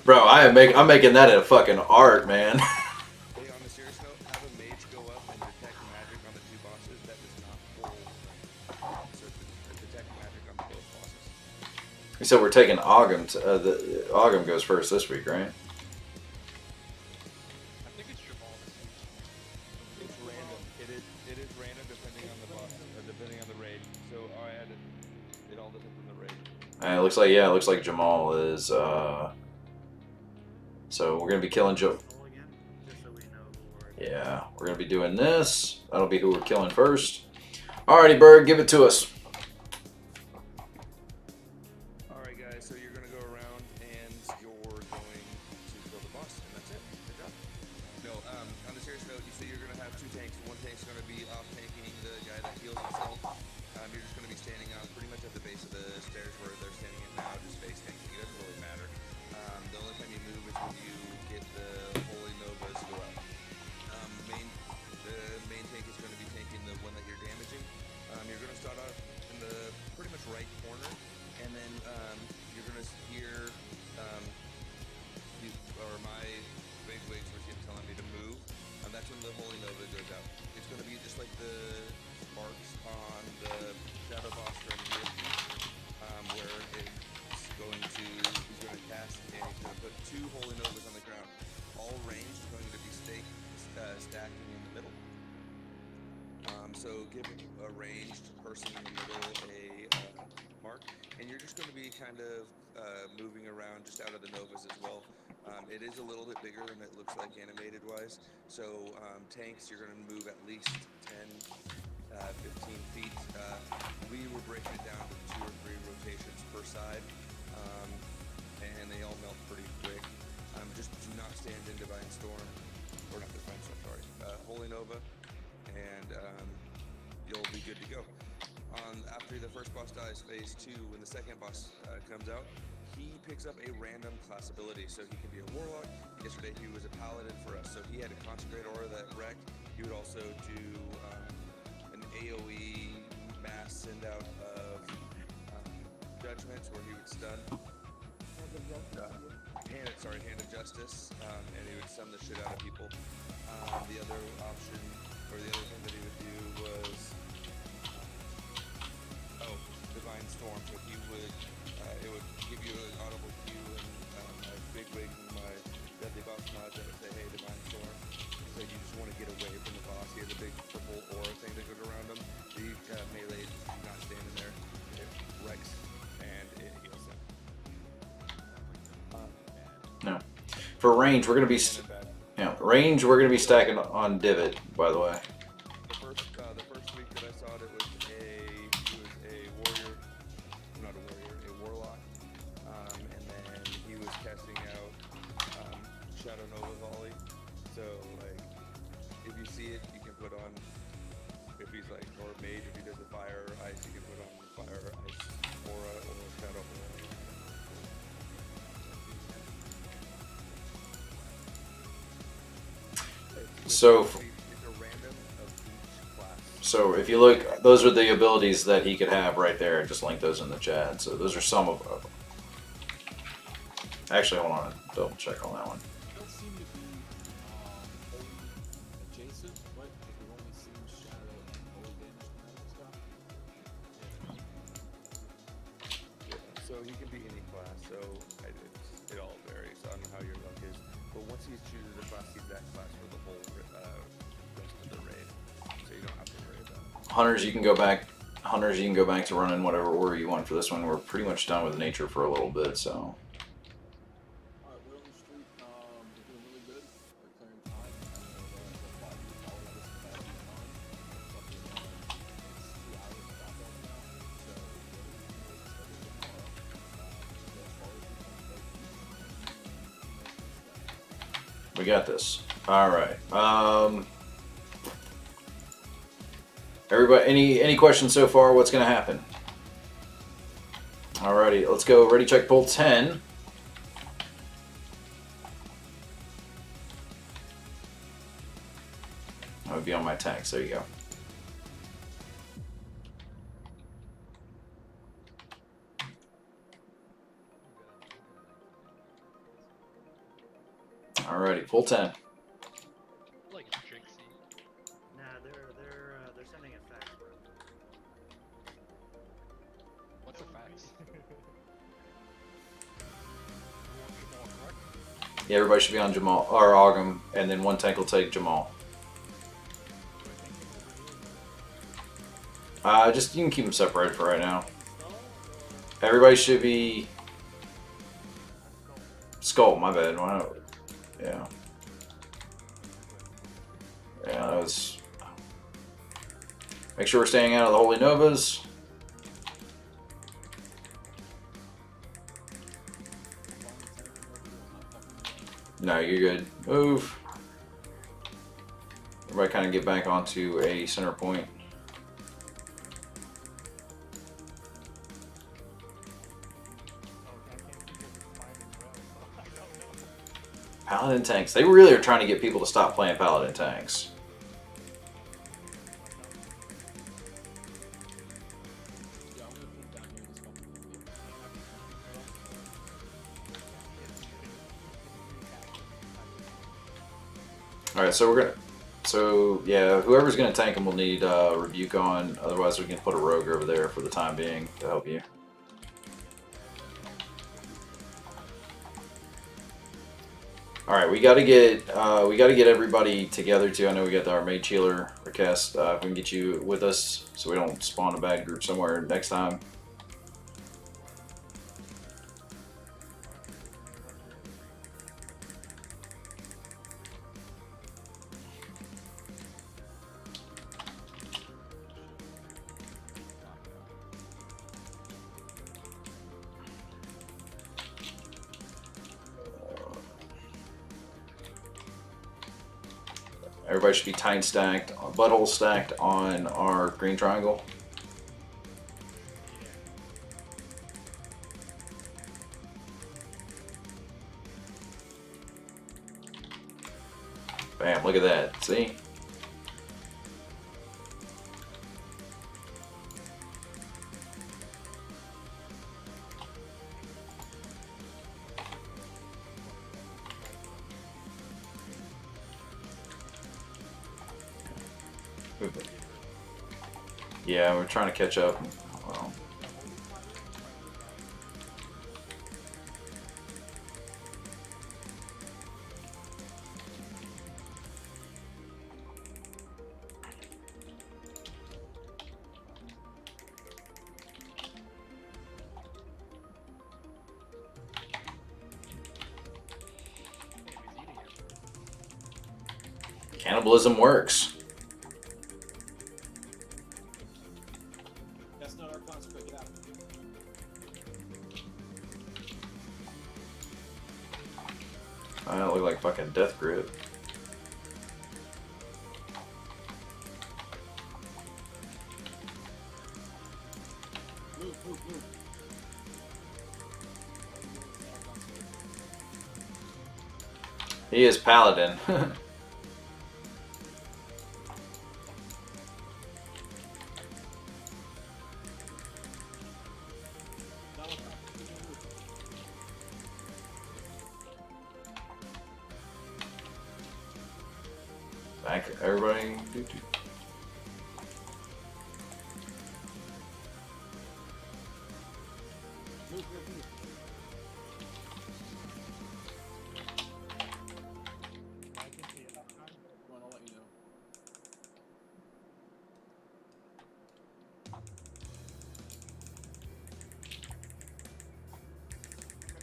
Bro, I'm making that a fucking art, man. Hey, on a serious note, have a mage go up and detect magic on the two bosses. That does not pull. So detect magic on both bosses. So we're taking Ogum. The Ogum goes first this week, right? I think it's Jamal. It's random. It is random depending on the boss, depending on the raid. So I added. It all depends on the raid. It looks like Jamal is. So we're gonna be killing Joe. Yeah, we're gonna be doing this. That'll be who we're killing first. Alrighty, Bird, give it to us. Alright guys, so you're gonna go around and you're going to kill the boss, and that's it. Good job. No, on a serious note, you see you're gonna have two tanks. One tank's gonna be off tanking the guy that heals himself. You're just gonna be standing on pretty much at the base of the stairs where they're standing at now, just face tanking. It doesn't really matter. The only time you move is when you get the Holy Novas go out. The main tank is going to be tanking the one that you're damaging. You're going to start off in the pretty much right corner, and then you're going to hear my big wigs was telling me to move. That's when the Holy Nova goes out. It's going to be just like the sparks on the Shadow Boss from DFT, where it's going to he's going to cast and he's going to put two Holy Novas on the ground. All ranged going to be stacking in the middle. So give a ranged person in the middle a mark, and you're just going to be kind of moving around just out of the Novas as well. It is a little bit bigger than it looks like animated wise. So tanks, you're going to move at least 10, 15 feet. We were breaking it down to 2 or 3 rotations per side, and they all melt pretty quick. Just do not stand in Divine Storm, or not Divine Storm, sorry, Holy Nova, and you'll be good to go. On after the first boss dies, phase 2, when the second boss comes out, he picks up a random class ability. So he can be a warlock. Yesterday he was a paladin for us, so he had a consecrate aura that wrecked. He would also do an AoE mass send out of judgments where he would stun. Hand of justice, and he would stun the shit out of people. The other option, or the other thing that he would do was, Divine Storm. So he would, it would give you an audible cue and a big wig from my deadly boss mod that would say, hey, Divine Storm. So you just want to get away from the boss. He has a big purple aura thing that goes around him. The melee is not standing there. It wrecks and it heals him. No. For range, we're gonna be range. We're gonna be stacking on Divot, by the way. The first week that I saw it, it was a warrior, not a warrior, a warlock, and then he was casting out Shadow Nova Volley. So like, if you see it, you can put on. If he's like, or mage, if he does the fire or ice, you can put on fire or ice aura or shadow aura. So if you look, those are the abilities that he could have right there. Just link those in the chat. So those are some of them. Actually, hold on, double check on that one. They don't seem to be adjacent, right? Because we've only seen shadow and low damage kind of stuff. Yeah, so he can be any class, so it all varies. I don't know how your luck is, but once he chooses a class, he's that class for the whole rest of the raid, so you don't have to worry about it. Hunters, you can go back. Hunters, you can go back to running whatever order you want for this one. We're pretty much done with nature for a little bit, so. Alright, we're on the street. We're doing really good. We're clearing time. I know the 5 years all of us is about to be done. It's 2 hours without that now. So We got this. All right. Everybody, any questions so far? What's going to happen? Alrighty, let's go. Ready, check, pull 10. I would be on my tanks. There you go. Alrighty, full 10. Like it's Jinxie. Nah, they're sending a fax, bro. What's a fax? Yeah, everybody should be on Jamal or Ogum, and then one tank will take Jamal. Just you can keep them separated for right now. Everybody should be Skull. My bad. Why not? Yeah. Yeah, that was. Make sure we're staying out of the Holy Novas. No, you're good. Move. Everybody kind of get back onto a center point. Paladin tanks. They really are trying to get people to stop playing Paladin tanks. Yeah, I'm gonna put it down here in this fucking Alright, so we're gonna. So, yeah, whoever's gonna tank them will need rebuke on. Otherwise, we can put a rogue over there for the time being to help you. All right, we got to get everybody together too. I know we got our mage healer request. If we can get you with us, so we don't spawn a bad group somewhere next time. Everybody should be time stacked, butthole stacked on our green triangle. Bam, look at that. See? Yeah, we're trying to catch up. Well, Damn, he's eating it. cannibalism works. That's not our consequence. Get out. I look like fucking death grip. Move, move, move. He is paladin. Back, everybody. Move, move, move. I can see it. Come on, I'll let you know.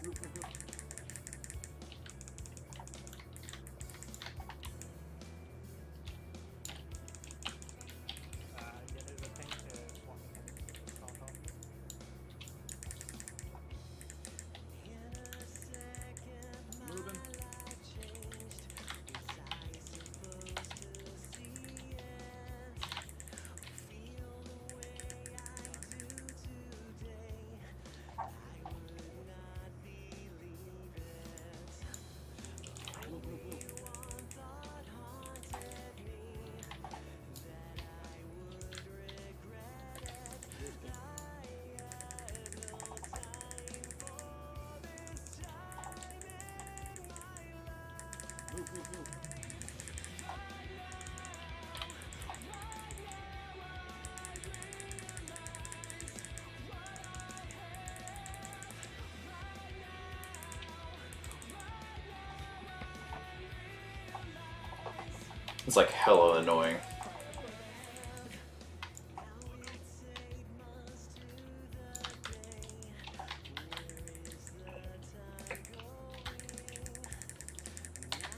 Move, move, move. Yeah, there's a tank walking in the compound. Moving. Move, move, move. Move, move, move. It's like hella annoying.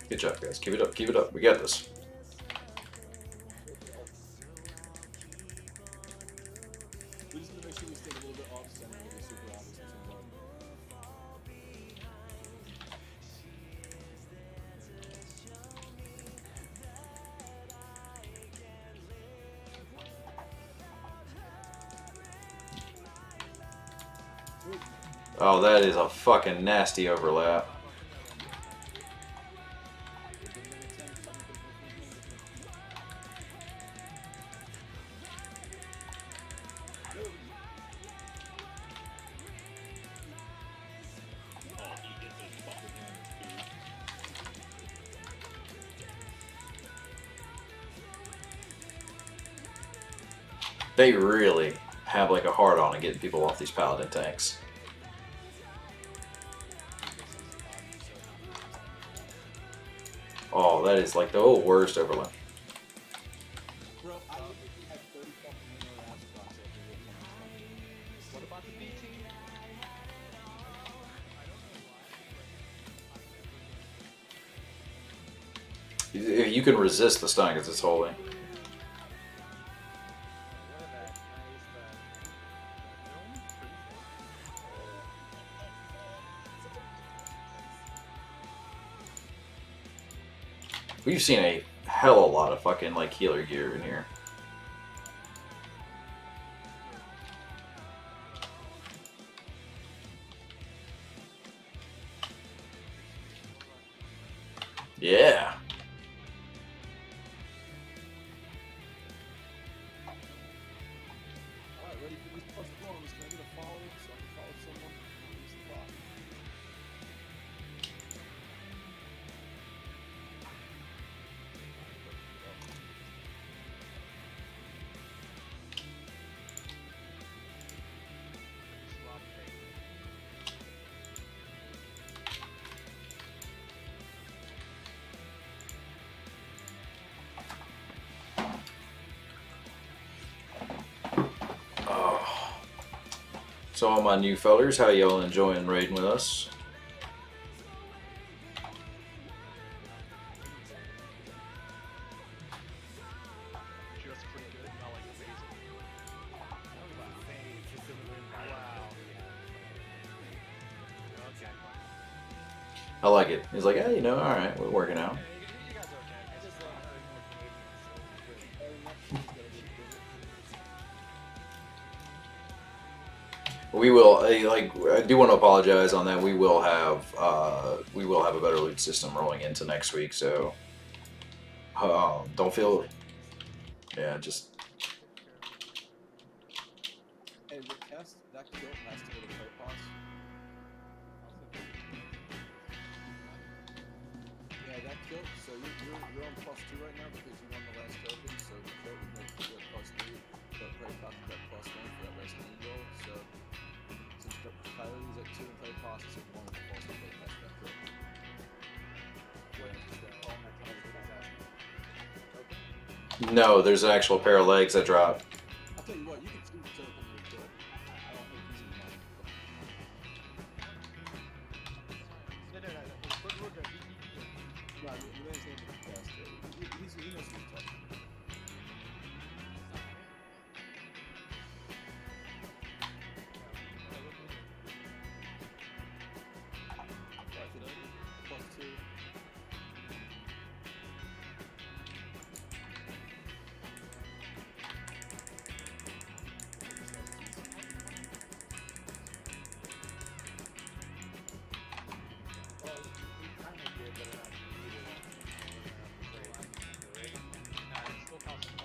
Good job, guys. Keep it up. Keep it up. We got this. We just need to make sure we stay a little bit off center because it's super obvious what's involved. Oh, that is a fucking nasty overlap. They really have like a hard on to getting people off these paladin tanks. Oh, that is like the worst overlap. Bro, I literally had 30 fucking minute ass spots after we were playing. What about the B team? You can resist the stun because it's holy. We've seen a hell of a lot of fucking like healer gear in here. Yeah. So all my new fellers, how y'all enjoying raiding with us? Just pretty good, not like amazing. Okay. I like it. He's like, hey, you know, all right, we're working out. Yeah, you guys are okay. I just love having more Canadians, so it's great. Very much. He's got a good pivot. We will, like, I do want to apologize on that. We will have a better loot system rolling into next week, so don't feel, yeah, just. Hey, with Kest, that kill has to go to play pause. Yeah, that kill. So you're on +2 right now because you won the last token. So the kill would make you at +3, but play pause is at +1 for that rest main goal. So since the Coyotes at 2 and play pause is at 1, it's also play past that kill. No, there's an actual pair of legs that drop. I'll tell you what, you can shoot the token with the kill. I don't think he's in mind. No. We're good. No, you man's name is Kest. He knows what he's talking about. +2. Still counts as +1.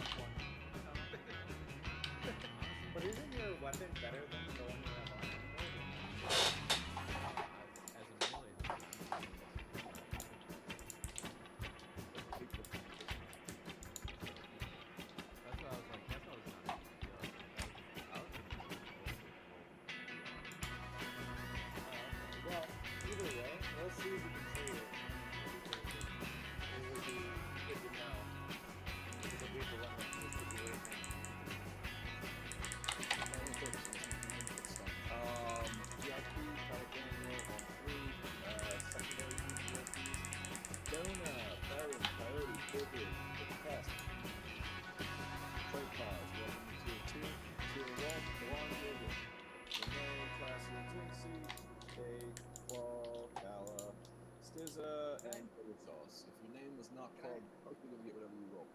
But isn't your weapon better than the one you have on anyway? As a melee. That's what I was like. That's what I was not. Well, either way, let's see if we can save it. It would be good to know. Because if we have to run like this situation. VIP, California on 3, secondary VIPs. Dona, Baron, Coyote, Booger, The Test. Play pause, welcome to Tier 2, Tier 1, Blonde Booger. Renee, Classy, Jinxie, Kay, Claw, Gala, Stizza, and Booger Sauce. If your name was not called, you're going to get whatever you roll.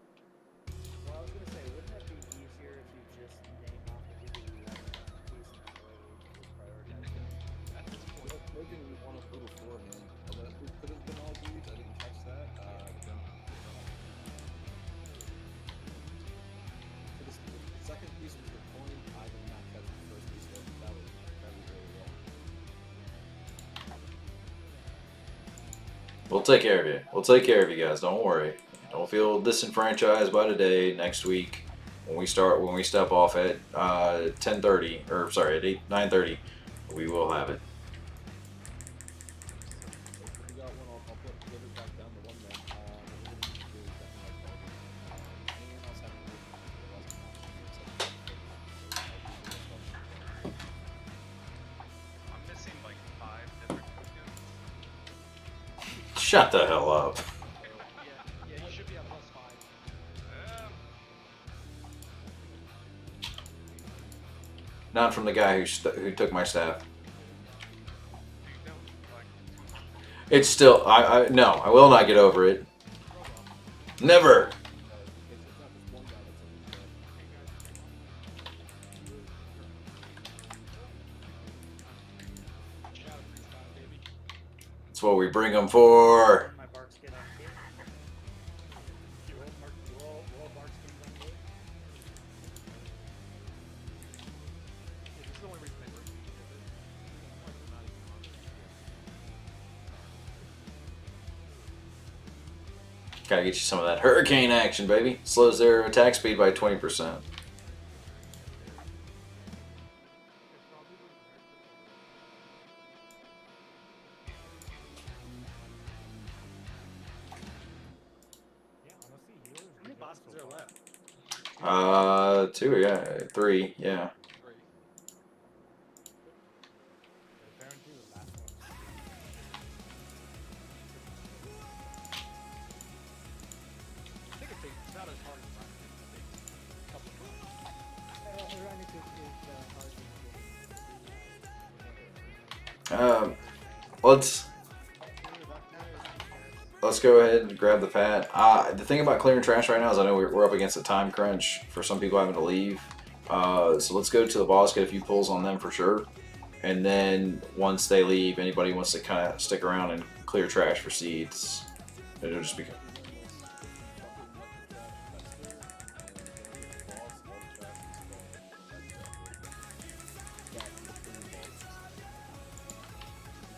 Well, I was gonna say, wouldn't that be easier if you just name off the people you want to piece and that way we can just prioritize them? At this point, Well, maybe we want to put beforehand. Although it could have been all dudes, I didn't catch that. For the second piece was the coin. I did not catch the first piece. That was really wrong. We'll take care of you. We'll take care of you guys. Don't worry. Don't feel disenfranchised by today. Next week, when we step off at 10:30, or sorry, at 9:30, we will have it. If we got one, I'll put the other back down to 1 then. We're going to do exactly like that. Anyone else have any I'm missing like 5 different tokens. Shut the hell up. Yeah, you should be at +5. Not from the guy who took my staff. It's still no. I will not get over it. Never. it's not just one guy that's in the Shout out freestyle, baby. That's what we bring them for. My bark skin on kid. Roll bark skins on kid. Yeah, this is the only reason they bring me. Not even on. Gotta get you some of that hurricane action, baby. Slows their attack speed by 20%. Yeah, honestly, healers. How many bosses are left? 2, yeah, 3, yeah. 3. Let's go ahead and grab the pad. The thing about clearing trash right now is I know we're up against a time crunch for some people having to leave. So let's go to the boss, get a few pulls on them for sure. And then once they leave, anybody wants to kind of stick around and clear trash for seeds, it'll just be.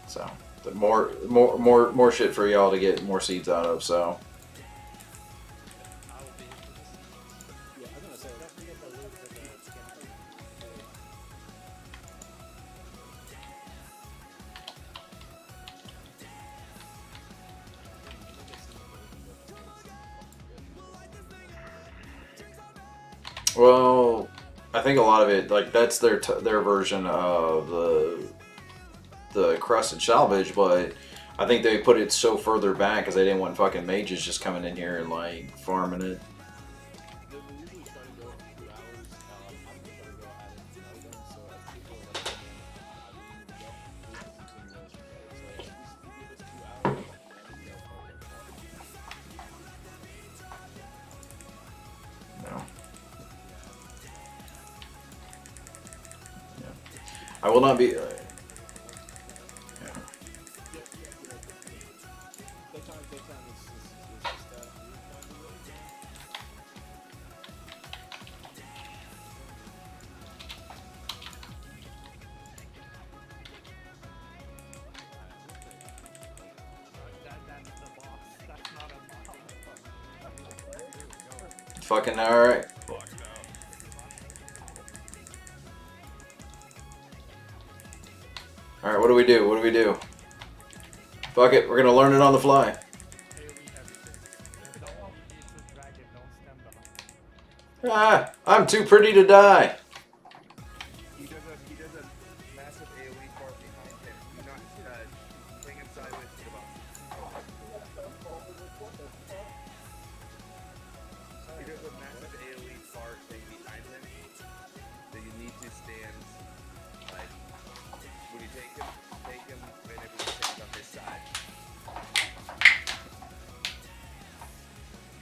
So the more shit for y'all to get more seeds out of. So. I will be into this. Yeah, I'm gonna say Don't forget the loot for the skin. Well, I think a lot of it, like that's their version of the crusted salvage, but I think they put it so further back because they didn't want fucking mages just coming in here and like farming it. we usually try to go 2 hours. I'm gonna try to go at it tonight then, so as people are like, we need to go. We have a continuation, right? So at least if you give us 2 hours, and we go forward. No. Yeah. I will not be. Daytime is just that. That's the boss. That's not a mob. Fucking alright. Alright, what do we do? What do we do? Fuck it, we're gonna learn it on the fly. Ah, I'm too pretty to die. He does a massive AoE part behind him. Do not bring him sideways to the box. He does a massive AoE part thing behind him that you need to stand like when you take him and everyone stands on his side.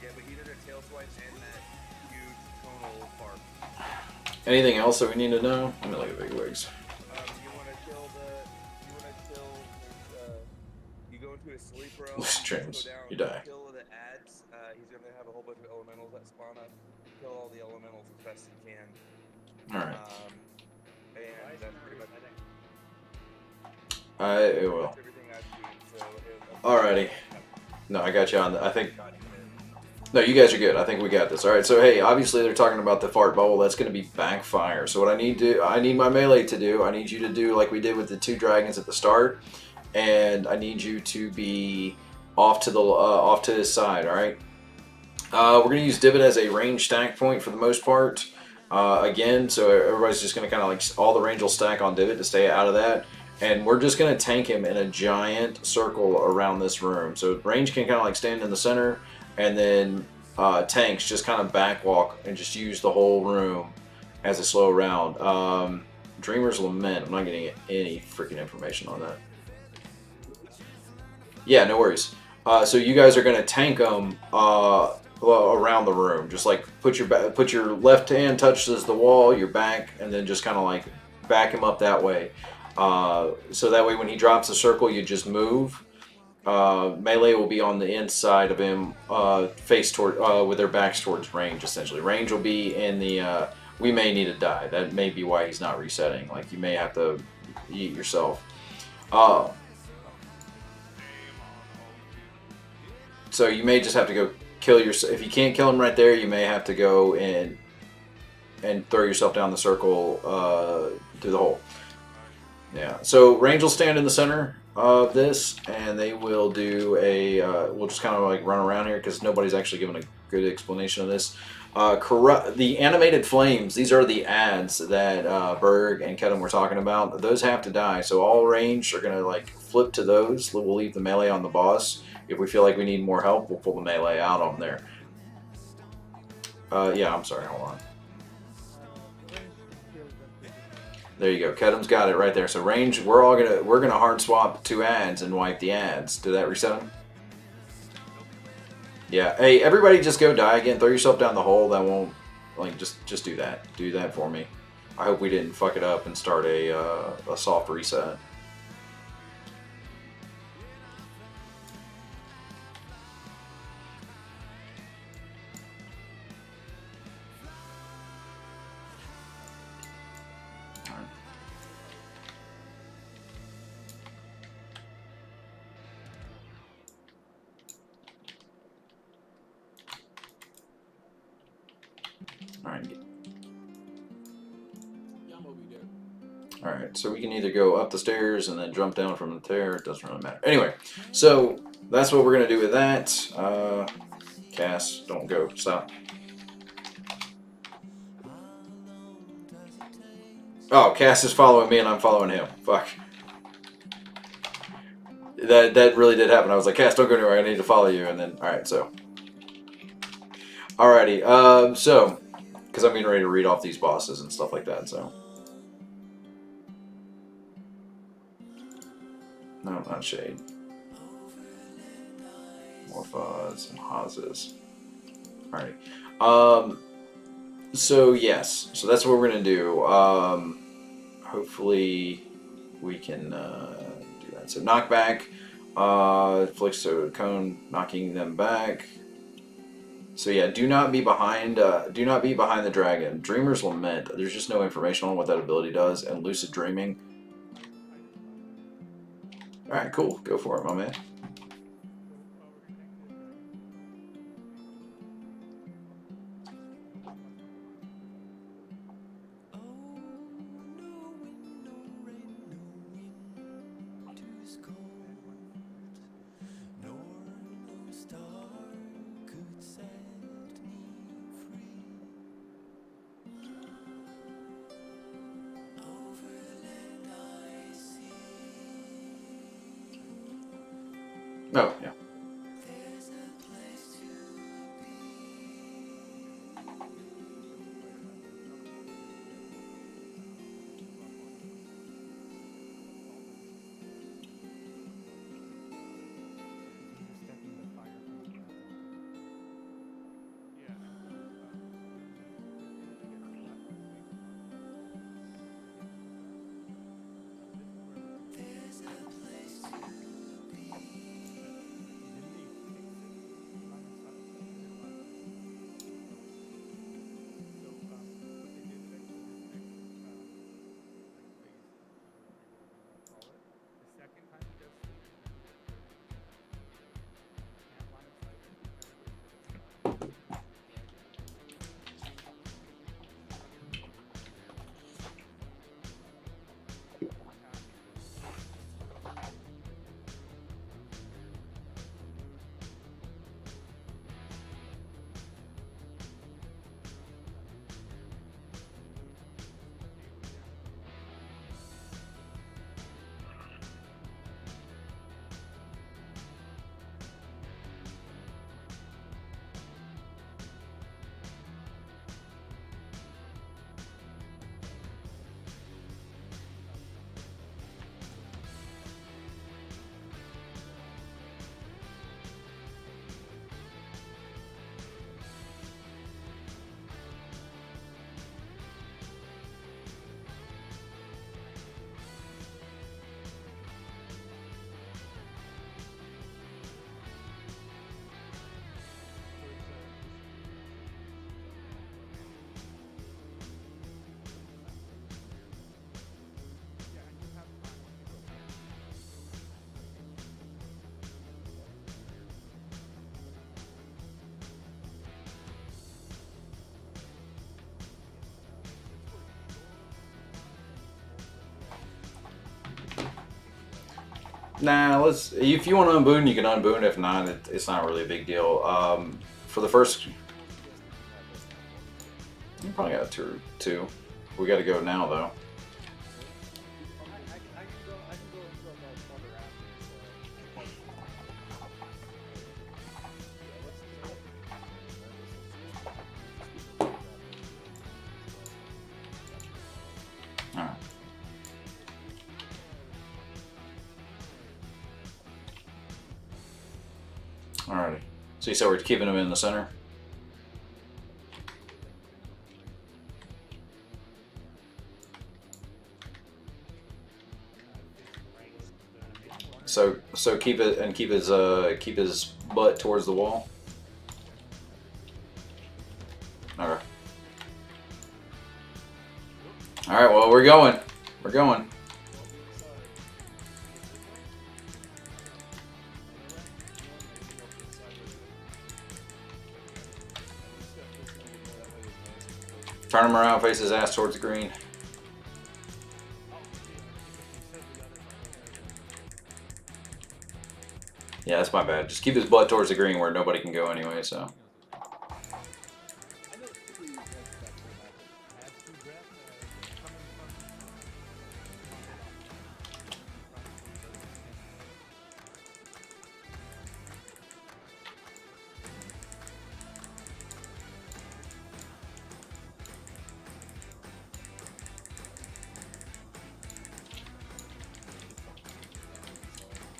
Yeah, but he did a tail swipe and that huge tonal part. Anything else that we need to know? Let me look at big wigs. You want to kill you go into a sleeper realm, Loose you trims, go down, you die. kill the ads, he's going to have a whole bunch of elementals that spawn up, kill all the elementals as best you can. Alright. And that's pretty much I will. that's everything I've seen, so Alrighty. No, I got you on. I think. No, you guys are good. I think we got this. All right. So hey, obviously they're talking about the fart bubble. That's going to be backfire. So what I need my melee to do. I need you to do like we did with the 2 dragons at the start, and I need you to be off to his side. All right. We're going to use divot as a range stack point for the most part. Again, so everybody's just going to kind of like all the range will stack on divot to stay out of that. And we're just going to tank him in a giant circle around this room. So range can kind of like stand in the center, and then tanks just kind of backwalk and just use the whole room as a slow round. Dreamer's Lament, I'm not getting any freaking information on that. Yeah, no worries. So you guys are going to tank them around the room. Just like put your left hand touches the wall, your back, and then just kind of like back him up that way. So that way when he drops the circle, you just move. Melee will be on the inside of him, face toward, with their backs towards range, essentially. Range will be in the, we may need to die. That may be why he's not resetting. Like, you may have to eat yourself. So you may just have to go kill yourself. If you can't kill him right there, you may have to go and throw yourself down the circle, to the hole. Yeah, so range will stand in the center of this, and they will do a, we'll just kind of like run around here because nobody's actually given a good explanation of this. The animated flames, these are the ads that Berg and Kedem were talking about. Those have to die, so all range are going to like flip to those. We'll leave the melee on the boss. If we feel like we need more help, we'll pull the melee out on there. Yeah, I'm sorry, hold on. There you go. Kedum's got it right there. So range, we're gonna hard swap 2 ads and wipe the ads. Did that reset them? Yeah. Hey, everybody, just go die again. Throw yourself down the hole. That won't like just do that. Do that for me. I hope we didn't fuck it up and start a soft reset. Alright. Yamo be there. Alright, so we can either go up the stairs and then jump down from there. It doesn't really matter. Anyway, so that's what we're going to do with that. Cass, don't go. Stop. Oh, Cass is following me and I'm following him. Fuck. That really did happen. I was like, Cass, don't go anywhere. I need to follow you. And then, alright, so. Alrighty, so, because I'm getting ready to read off these bosses and stuff like that, so. No, not Shade. More Fuzz and Hazes. Alrighty. So, yes. So that's what we're going to do. Hopefully we can do that. So, knockback. Flicks to cone, knocking them back. So yeah, do not be behind the dragon. Dreamer's Lament. There's just no information on what that ability does, and Lucid Dreaming. All right, cool. Go for it, my man. Oh, yeah. Nah, let's. If you want to unboon, you can unboon. If not, it's not really a big deal. For the first, you probably got two. We got to go now though. Alright. Alrighty. So you said we're keeping them in the center? So keep it and keep his butt towards the wall. Okay. All right. Well, we're going. We're going. Turn him around. Face his ass towards the green. Yeah, that's my bad. Just keep his butt towards the green where nobody can go anyway. So.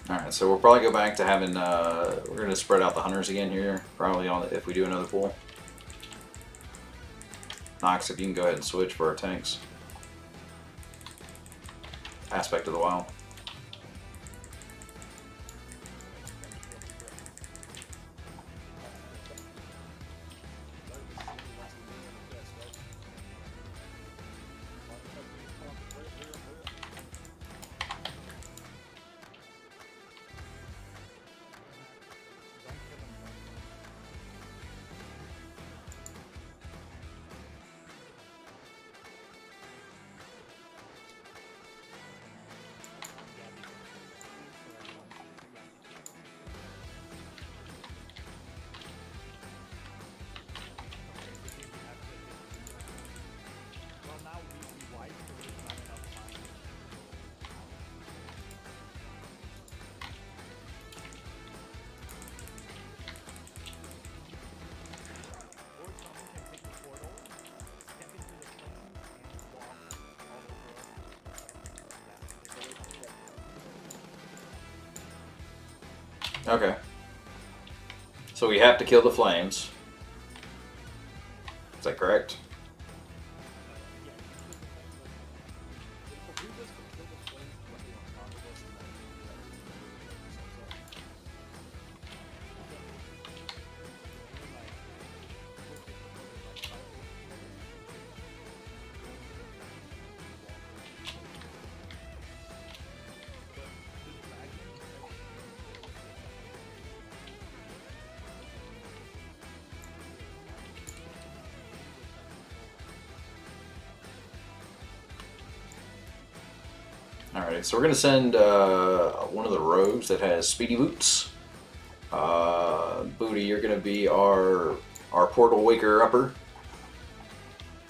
Alright, so we'll probably go back to having, we're going to spread out the hunters again here, probably on if we do another pool. Knox, if you can go ahead and switch for our tanks. Aspect of the Wild. Okay. So we have to kill the flames. Is that correct? Alright, so we're going to send one of the rogues that has speedy boots. Booty, you're going to be our portal waker upper.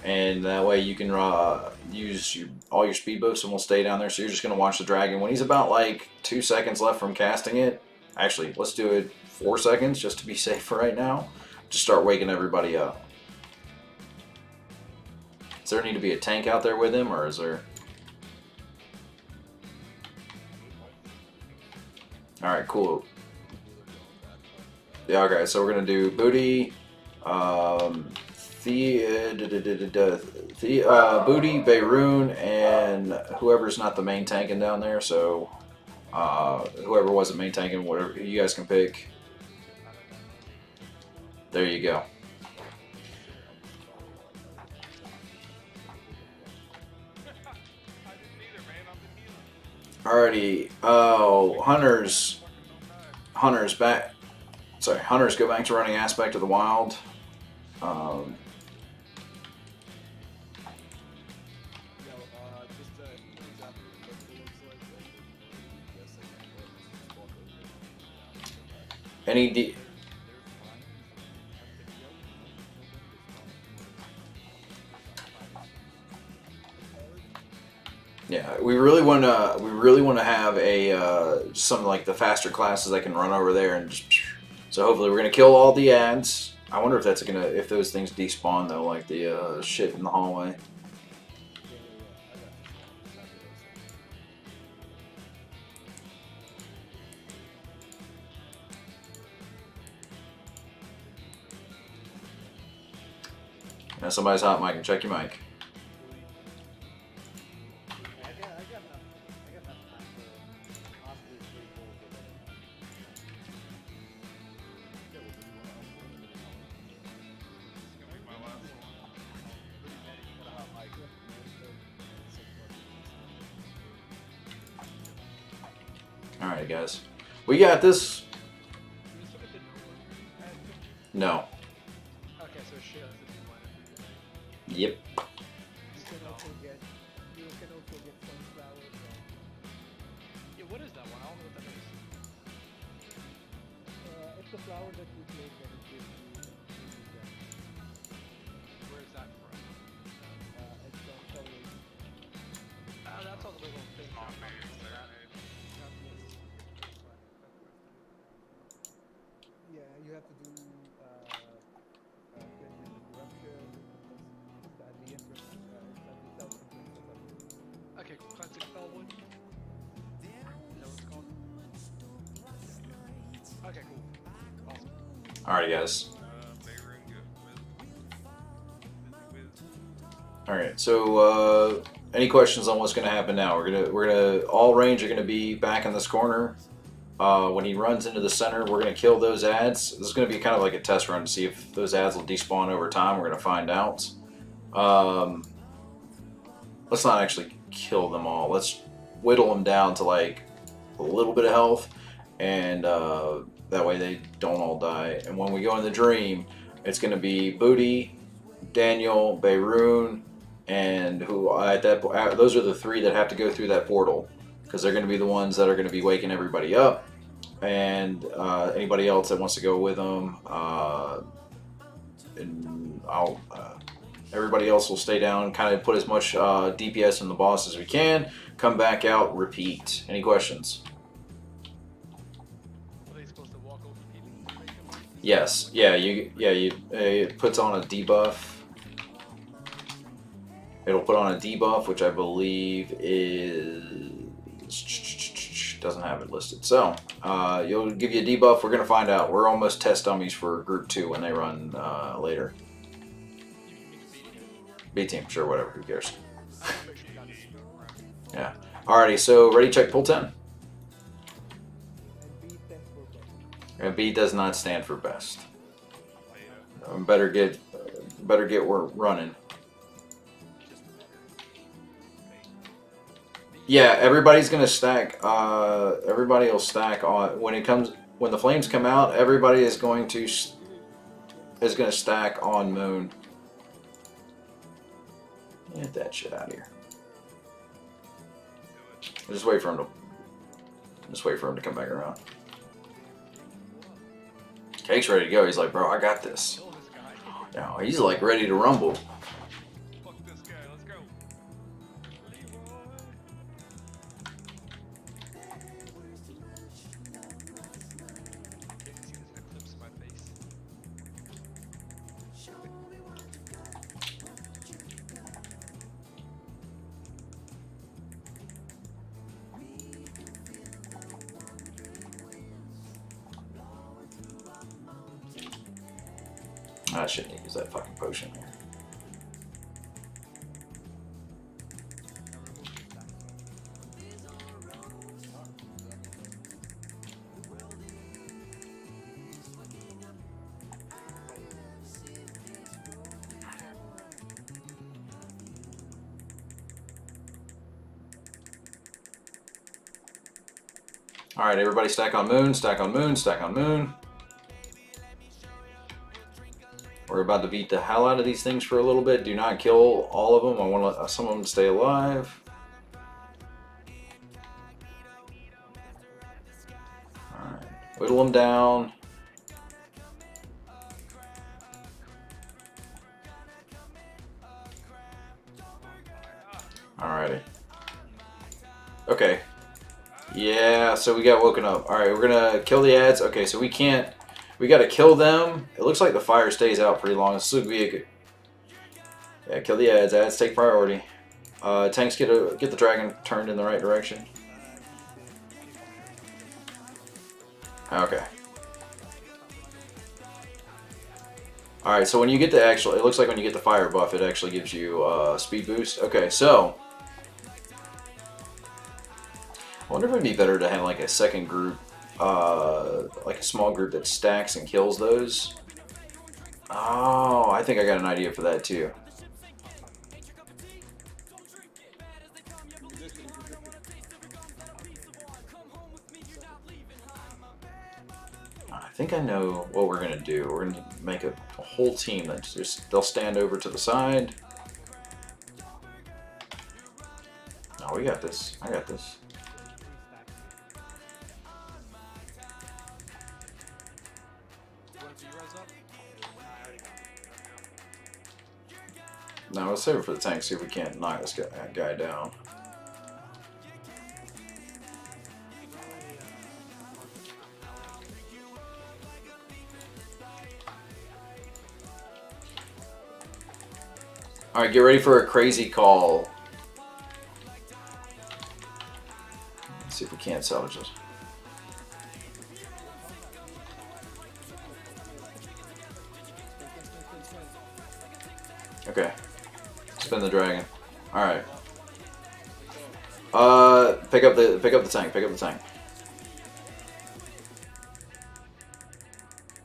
And that way you can use all your speed boosts and we'll stay down there. So you're just going to watch the dragon. When he's about like 2 seconds left from casting it, actually, let's do it 4 seconds just to be safe for right now. Just start waking everybody up. Does there need to be a tank out there with him, or is there... Alright, cool. Yeah, okay, so we're going to do Booty, Booty, Beirun, and whoever's not the main tanking down there, so whoever wasn't main tanking, whatever, you guys can pick. There you go. Alrighty, Hunters back. Sorry, Hunters go back to running Aspect of the Wild. Any Yeah, we really want to have a some like the faster classes that can run over there and just. So hopefully we're gonna kill all the ads. I wonder if that's gonna if those things despawn though, like the shit in the hallway. Now somebody's hot mic, and check your mic. I got enough time for possibly 3 goals with it. Yeah, well, do you want to upload it in an hour? It's gonna be my last one. Really, man, you got a hot mic. Alright, guys. We got this. You still get the new one. No. Okay, so shit, that's the new one. Yep. You can also get sunflower from Yeah, what is that one? I don't know what that is. it's a flower that you take and it gives you gems. Where is that from? It's from Celery. That's all the little things. Oh, I'm not man, it's using there, that. man. Yeah, you have to do cleansing and corruption. It's sadly interesting. It's sadly self-interesting. Okay, cool. Cleansing spell wood. Is that what it's called? Okay, cool. Awesome. Alright, guys. Bayroom, good. Alright, so any questions on what's gonna happen now? We're gonna all range are gonna be back in this corner. When he runs into the center, we're gonna kill those ads. This is gonna be kind of like a test run to see if those ads will despawn over time. We're gonna find out. Let's not actually kill them all. Let's whittle them down to like a little bit of health, and that way they don't all die. And when we go in the dream, it's gonna be Booty, Daniel, Bayroon, and who at that those are the 3 that have to go through that portal, because they're going to be the ones that are going to be waking everybody up, and anybody else that wants to go with them. And everybody else will stay down, kind of put as much DPS in the boss as we can. Come back out, repeat. Any questions? Are they supposed to walk over people to make them? Yes. Yeah. It puts on a debuff. It'll put on a debuff, which I believe is doesn't have it listed. So you'll give you a debuff. We're gonna find out. We're almost test dummies for group 2 when they run later. B team, sure, whatever. Who cares? Yeah. Alrighty. So ready? Check. Pull 10. And B stands for best. And B does not stand for best. Better get we're running. Yeah, everybody's gonna stack. Everybody will stack on when the flames come out. Everybody is going to stack on Moon. Get that shit out of here. Just wait for him to come back around. Cake's ready to go. He's like, bro, I got this. Kill this guy. Now he's like ready to rumble. Fuck this guy, let's go. Can't see this eclipse in my face. I shouldn't use that fucking potion here. Alright, everybody stack on Moon, stack on Moon, stack on Moon. We're about to beat the hell out of these things for a little bit. Do not kill all of them. I want to let some of them stay alive. Alright, whittle them down. Alrighty. Okay. Yeah, so we got woken up. Alright, we're gonna kill the ads. Okay, so we gotta kill them. It looks like the fire stays out pretty long. This would be a good... Yeah, kill the ads. Ads take priority. Tanks get the dragon turned in the right direction. All right, so when you get the actual, it looks like when you get the fire buff, it actually gives you speed boost. Okay, so I wonder if it'd be better to have like a second group, like a small group that stacks and kills those. Oh, I think I got an idea for that too. I think I know what we're gonna do. We're gonna make a whole team that just they'll stand over to the side. No, we got this. I got this. You want to res up? No, let's save it for the tank. See if we can't knock this guy down. All right, get ready for a crazy call. Let's see if we can't salvage this. Okay. Spin the dragon. All right. Pick up the tank. Pick up the tank.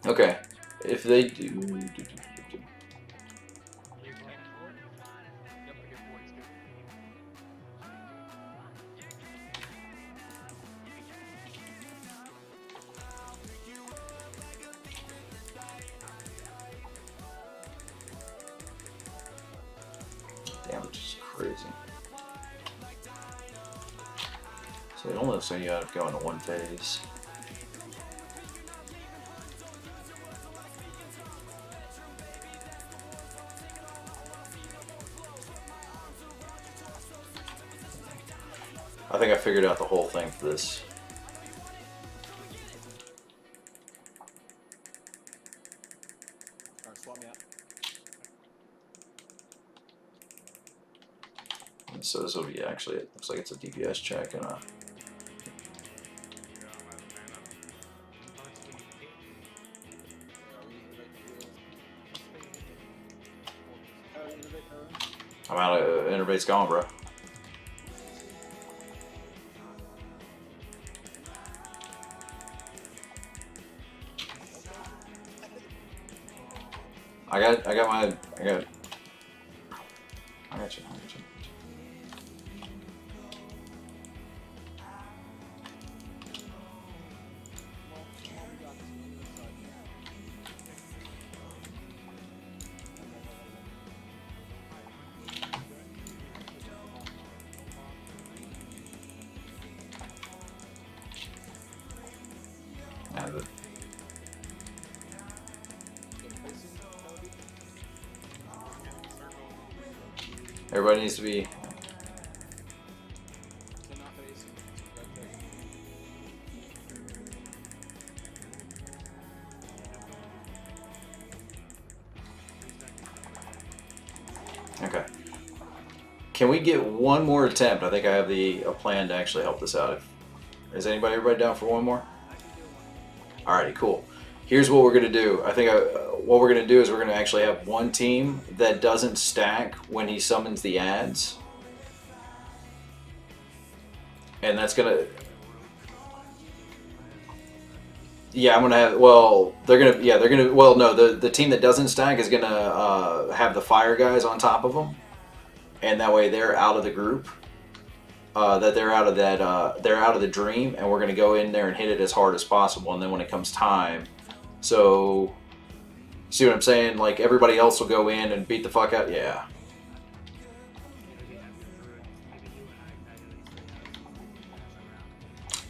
Okay. If they do. Yep, I get 40 good. Damage is crazy. So it only looks like you gotta go into one phase. I think I figured out the whole thing for this. Alright, swap me out. And so this will be actually, it looks like it's a DPS check and a. I'm out of Innervate's gone, bro. I got you. And the, everybody needs to be. Cannot face. Okay. Can we get one more attempt? I think I have a plan to actually help this out. Is everybody down for one more? Alrighty, cool. Here's what we're gonna do. I think what we're gonna do is we're gonna actually have one team that doesn't stack when he summons the ads, and that's gonna. Yeah, I'm gonna have. Well, they're gonna. Yeah, they're gonna. Well, no, the team that doesn't stack is gonna have the fire guys on top of them, and that way they're out of the group. That they're out of that. They're out of the dream, and we're gonna go in there and hit it as hard as possible. And then when it comes time, so see what I'm saying? Like everybody else will go in and beat the fuck out. Yeah.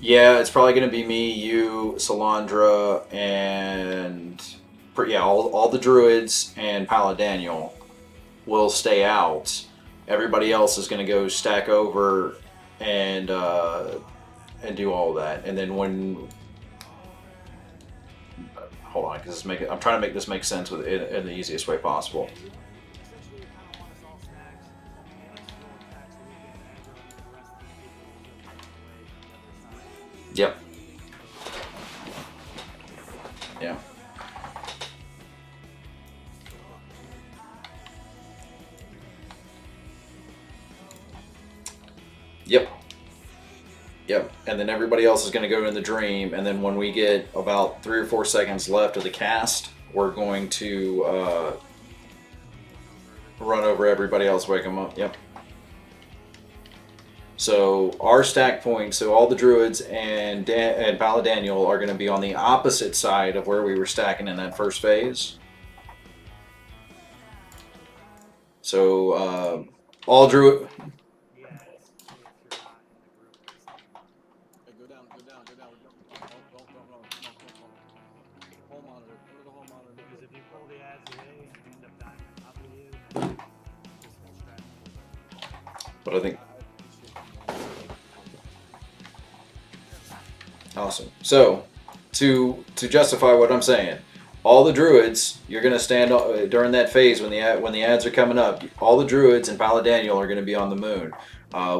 Yeah, it's probably going to be me, you, Salandra, and yeah, all the druids and Paladaniel will stay out. Everybody else is going to go stack over and do all that. And then when hold on, because I'm trying to make this make sense with it in the easiest way possible. Yep. Yep. Yep. And then everybody else is going to go in the dream. And then when we get about 3 or 4 seconds left of the cast, we're going to run over everybody else, wake them up. Yep. So our stack point, so all the druids and Paladaniel are going to be on the opposite side of where we were stacking in that first phase. So all druid. Yes, if you're not in the group, basically. Hey, go down. We're don't run. No. Home monitor. Go to the home monitor. Because if you pull the ads away and you end up dying on top of you, then this whole strat pulls over. But I think I appreciate you. awesome. So to justify what I'm saying, all the druids, you're going to stand during that phase when the ads are coming up. All the druids and Paladaniel are going to be on the moon.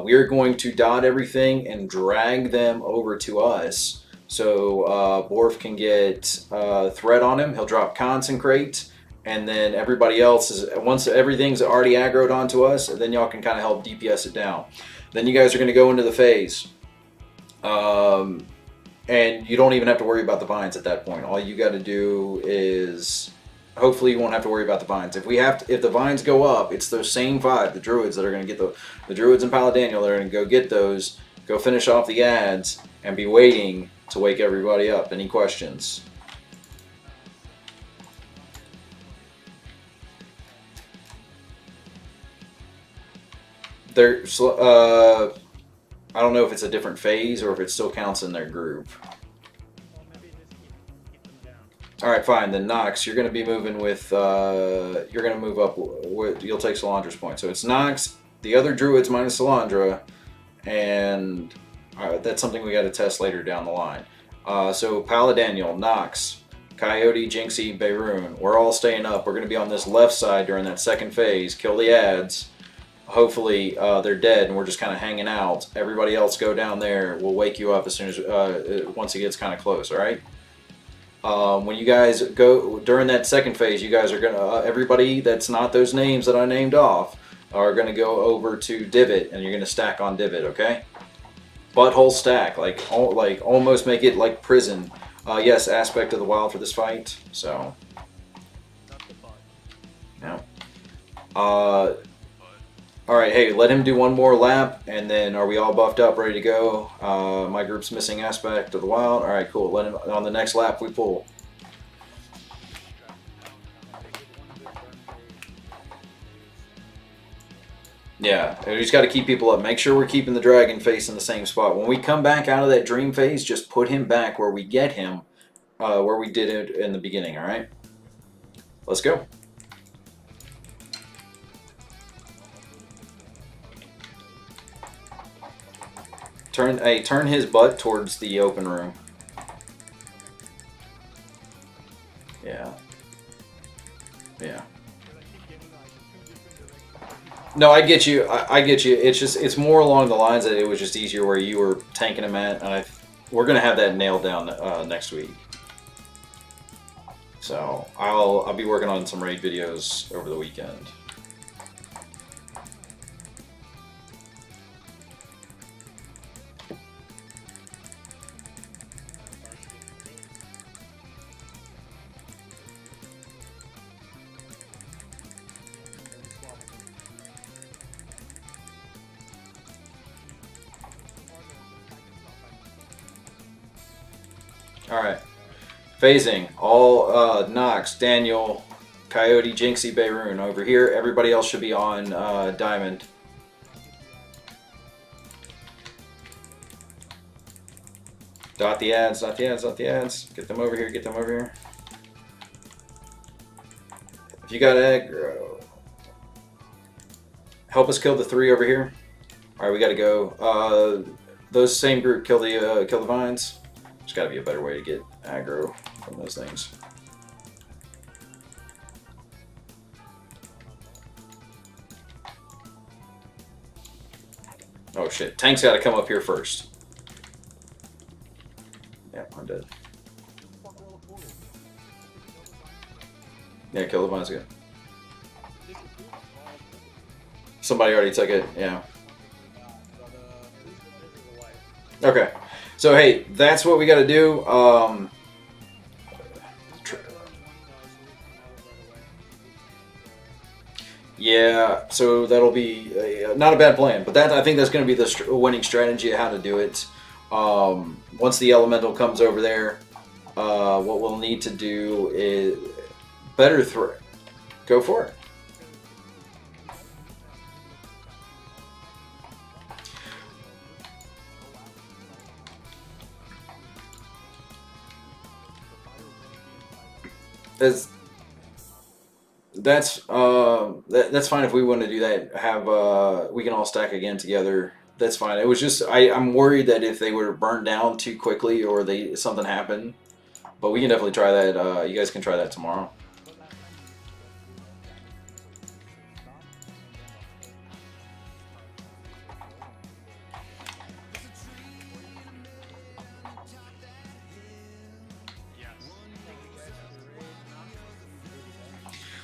We are going to dot everything and drag them over to us. So Borf can get threat on him. He'll drop Consecrate. And then everybody else is, once everything's already aggroed onto us, then y'all can kind of help DPS it down. Then you guys are going to go into the phase. And you don't even have to worry about the vines at that point. All you got to do is, hopefully you won't have to worry about the vines. If the vines go up, it's those same 5, the druids that are going to get the druids and Paladaniel that are going to go get those, go finish off the ads, and be waiting to wake everybody up. Any questions? I don't know if it's a different phase or if it still counts in their group. Well, maybe just keep them down. All right, fine. Then Nox, you're going to be moving with. You're going to move up. You'll take Solandra's point. So it's Nox, the other druids minus Solandra, and that's something we got to test later down the line. So Paladaniel, Nox, Coyote, Jinxie, Beirun, we're all staying up. We're going to be on this left side during that second phase. Kill the ads. Hopefully they're dead and we're just kind of hanging out. Everybody else go down there. We'll wake you up as soon as once it gets kind of close. All right. When you guys go during that second phase, you guys are gonna everybody that's not those names that I named off are gonna go over to Divot and you're gonna stack on Divot. Okay. Butthole stack, like almost make it like prison. Yes, aspect of the wild for this fight. So. Not the butt. Yeah. All right, hey, let him do one more lap, and then are we all buffed up, ready to go? My group's missing aspect of the wild. All right, cool. Let him on the next lap. We pull. Yeah, we just got to keep people up. Make sure we're keeping the dragon face in the same spot. When we come back out of that dream phase, just put him back where we get him, where we did it in the beginning. All right, let's go. Turn his butt towards the open room. Yeah. Yeah. No, I get you. I get you. It's more along the lines that it was just easier where you were tanking him at, and we're gonna have that nailed down next week. So I'll be working on some raid videos over the weekend. Alright. Phasing. All Nox, Daniel, Coyote, Jinxie, Beirun over here. Everybody else should be on Diamond. Dot the ads, dot the ads, dot the ads. Get them over here, get them over here. If you got aggro, help us kill the 3 over here. Alright, we gotta go. Those same group kill the vines. There's got to be a better way to get aggro from those things. Oh shit, Tank's got to come up here first. Yeah, I'm dead. Yeah, kill the vines again. Somebody already took it, yeah. Okay. So hey, that's what we got to do. Yeah, so that'll be not a bad plan, but I think that's going to be the winning strategy of how to do it. Once the elemental comes over there, what we'll need to do is better throw. Go for it. That's fine if we want to do that. Have we can all stack again together. That's fine. It was just I'm worried that if they were burned down too quickly or something happened, but we can definitely try that. You guys can try that tomorrow.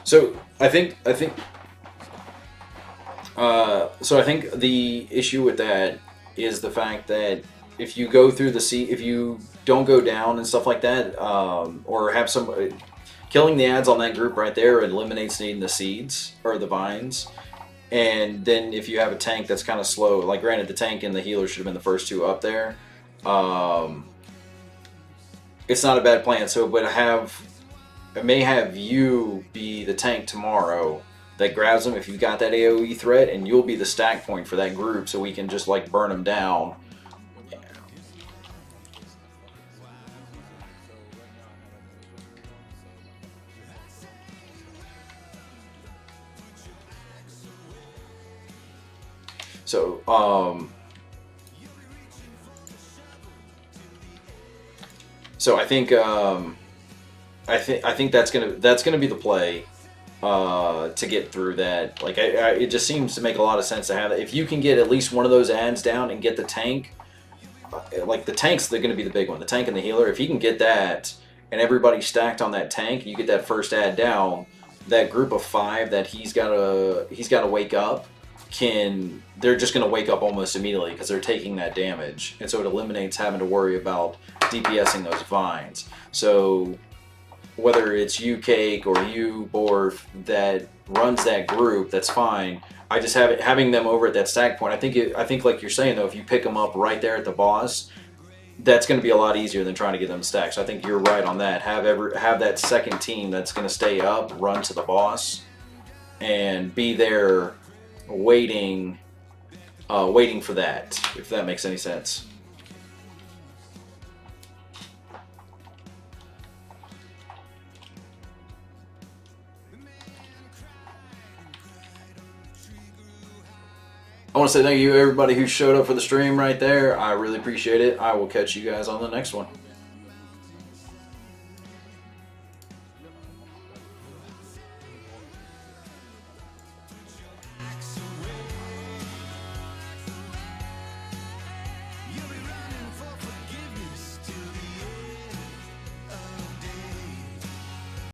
So I think the issue with that is the fact that if you go through the sea, if you don't go down and stuff like that, or have some killing the ads on that group right there eliminates needing the seeds or the vines. And then if you have a tank that's kind of slow, like granted the tank and the healer should have been the first two up there. It's not a bad plan. So, but I may have you be the tank tomorrow that grabs them if you've got that AoE threat, and you'll be the stack point for that group, so we can just like burn them down. So, I think I think that's gonna be the play to get through that. Like it just seems to make a lot of sense to have that. If you can get at least one of those ads down and get the tank, like the tank's they're gonna be the big one. The tank and the healer. If you can get that and everybody's stacked on that tank, and you get that first ad down, that group of 5 that he's gotta wake up. They're just going to wake up almost immediately because they're taking that damage, and so it eliminates having to worry about DPSing those vines. So whether it's you Cake or you Borf that runs that group, that's fine. I just having them over at that stack point. I think like you're saying though, if you pick them up right there at the boss, that's going to be a lot easier than trying to get them stacked. So I think you're right on that. Have that second team that's going to stay up, run to the boss, and be there waiting for that, if that makes any sense. I want to say thank you everybody who showed up for the stream right there. I really appreciate it. I will catch you guys on the next one.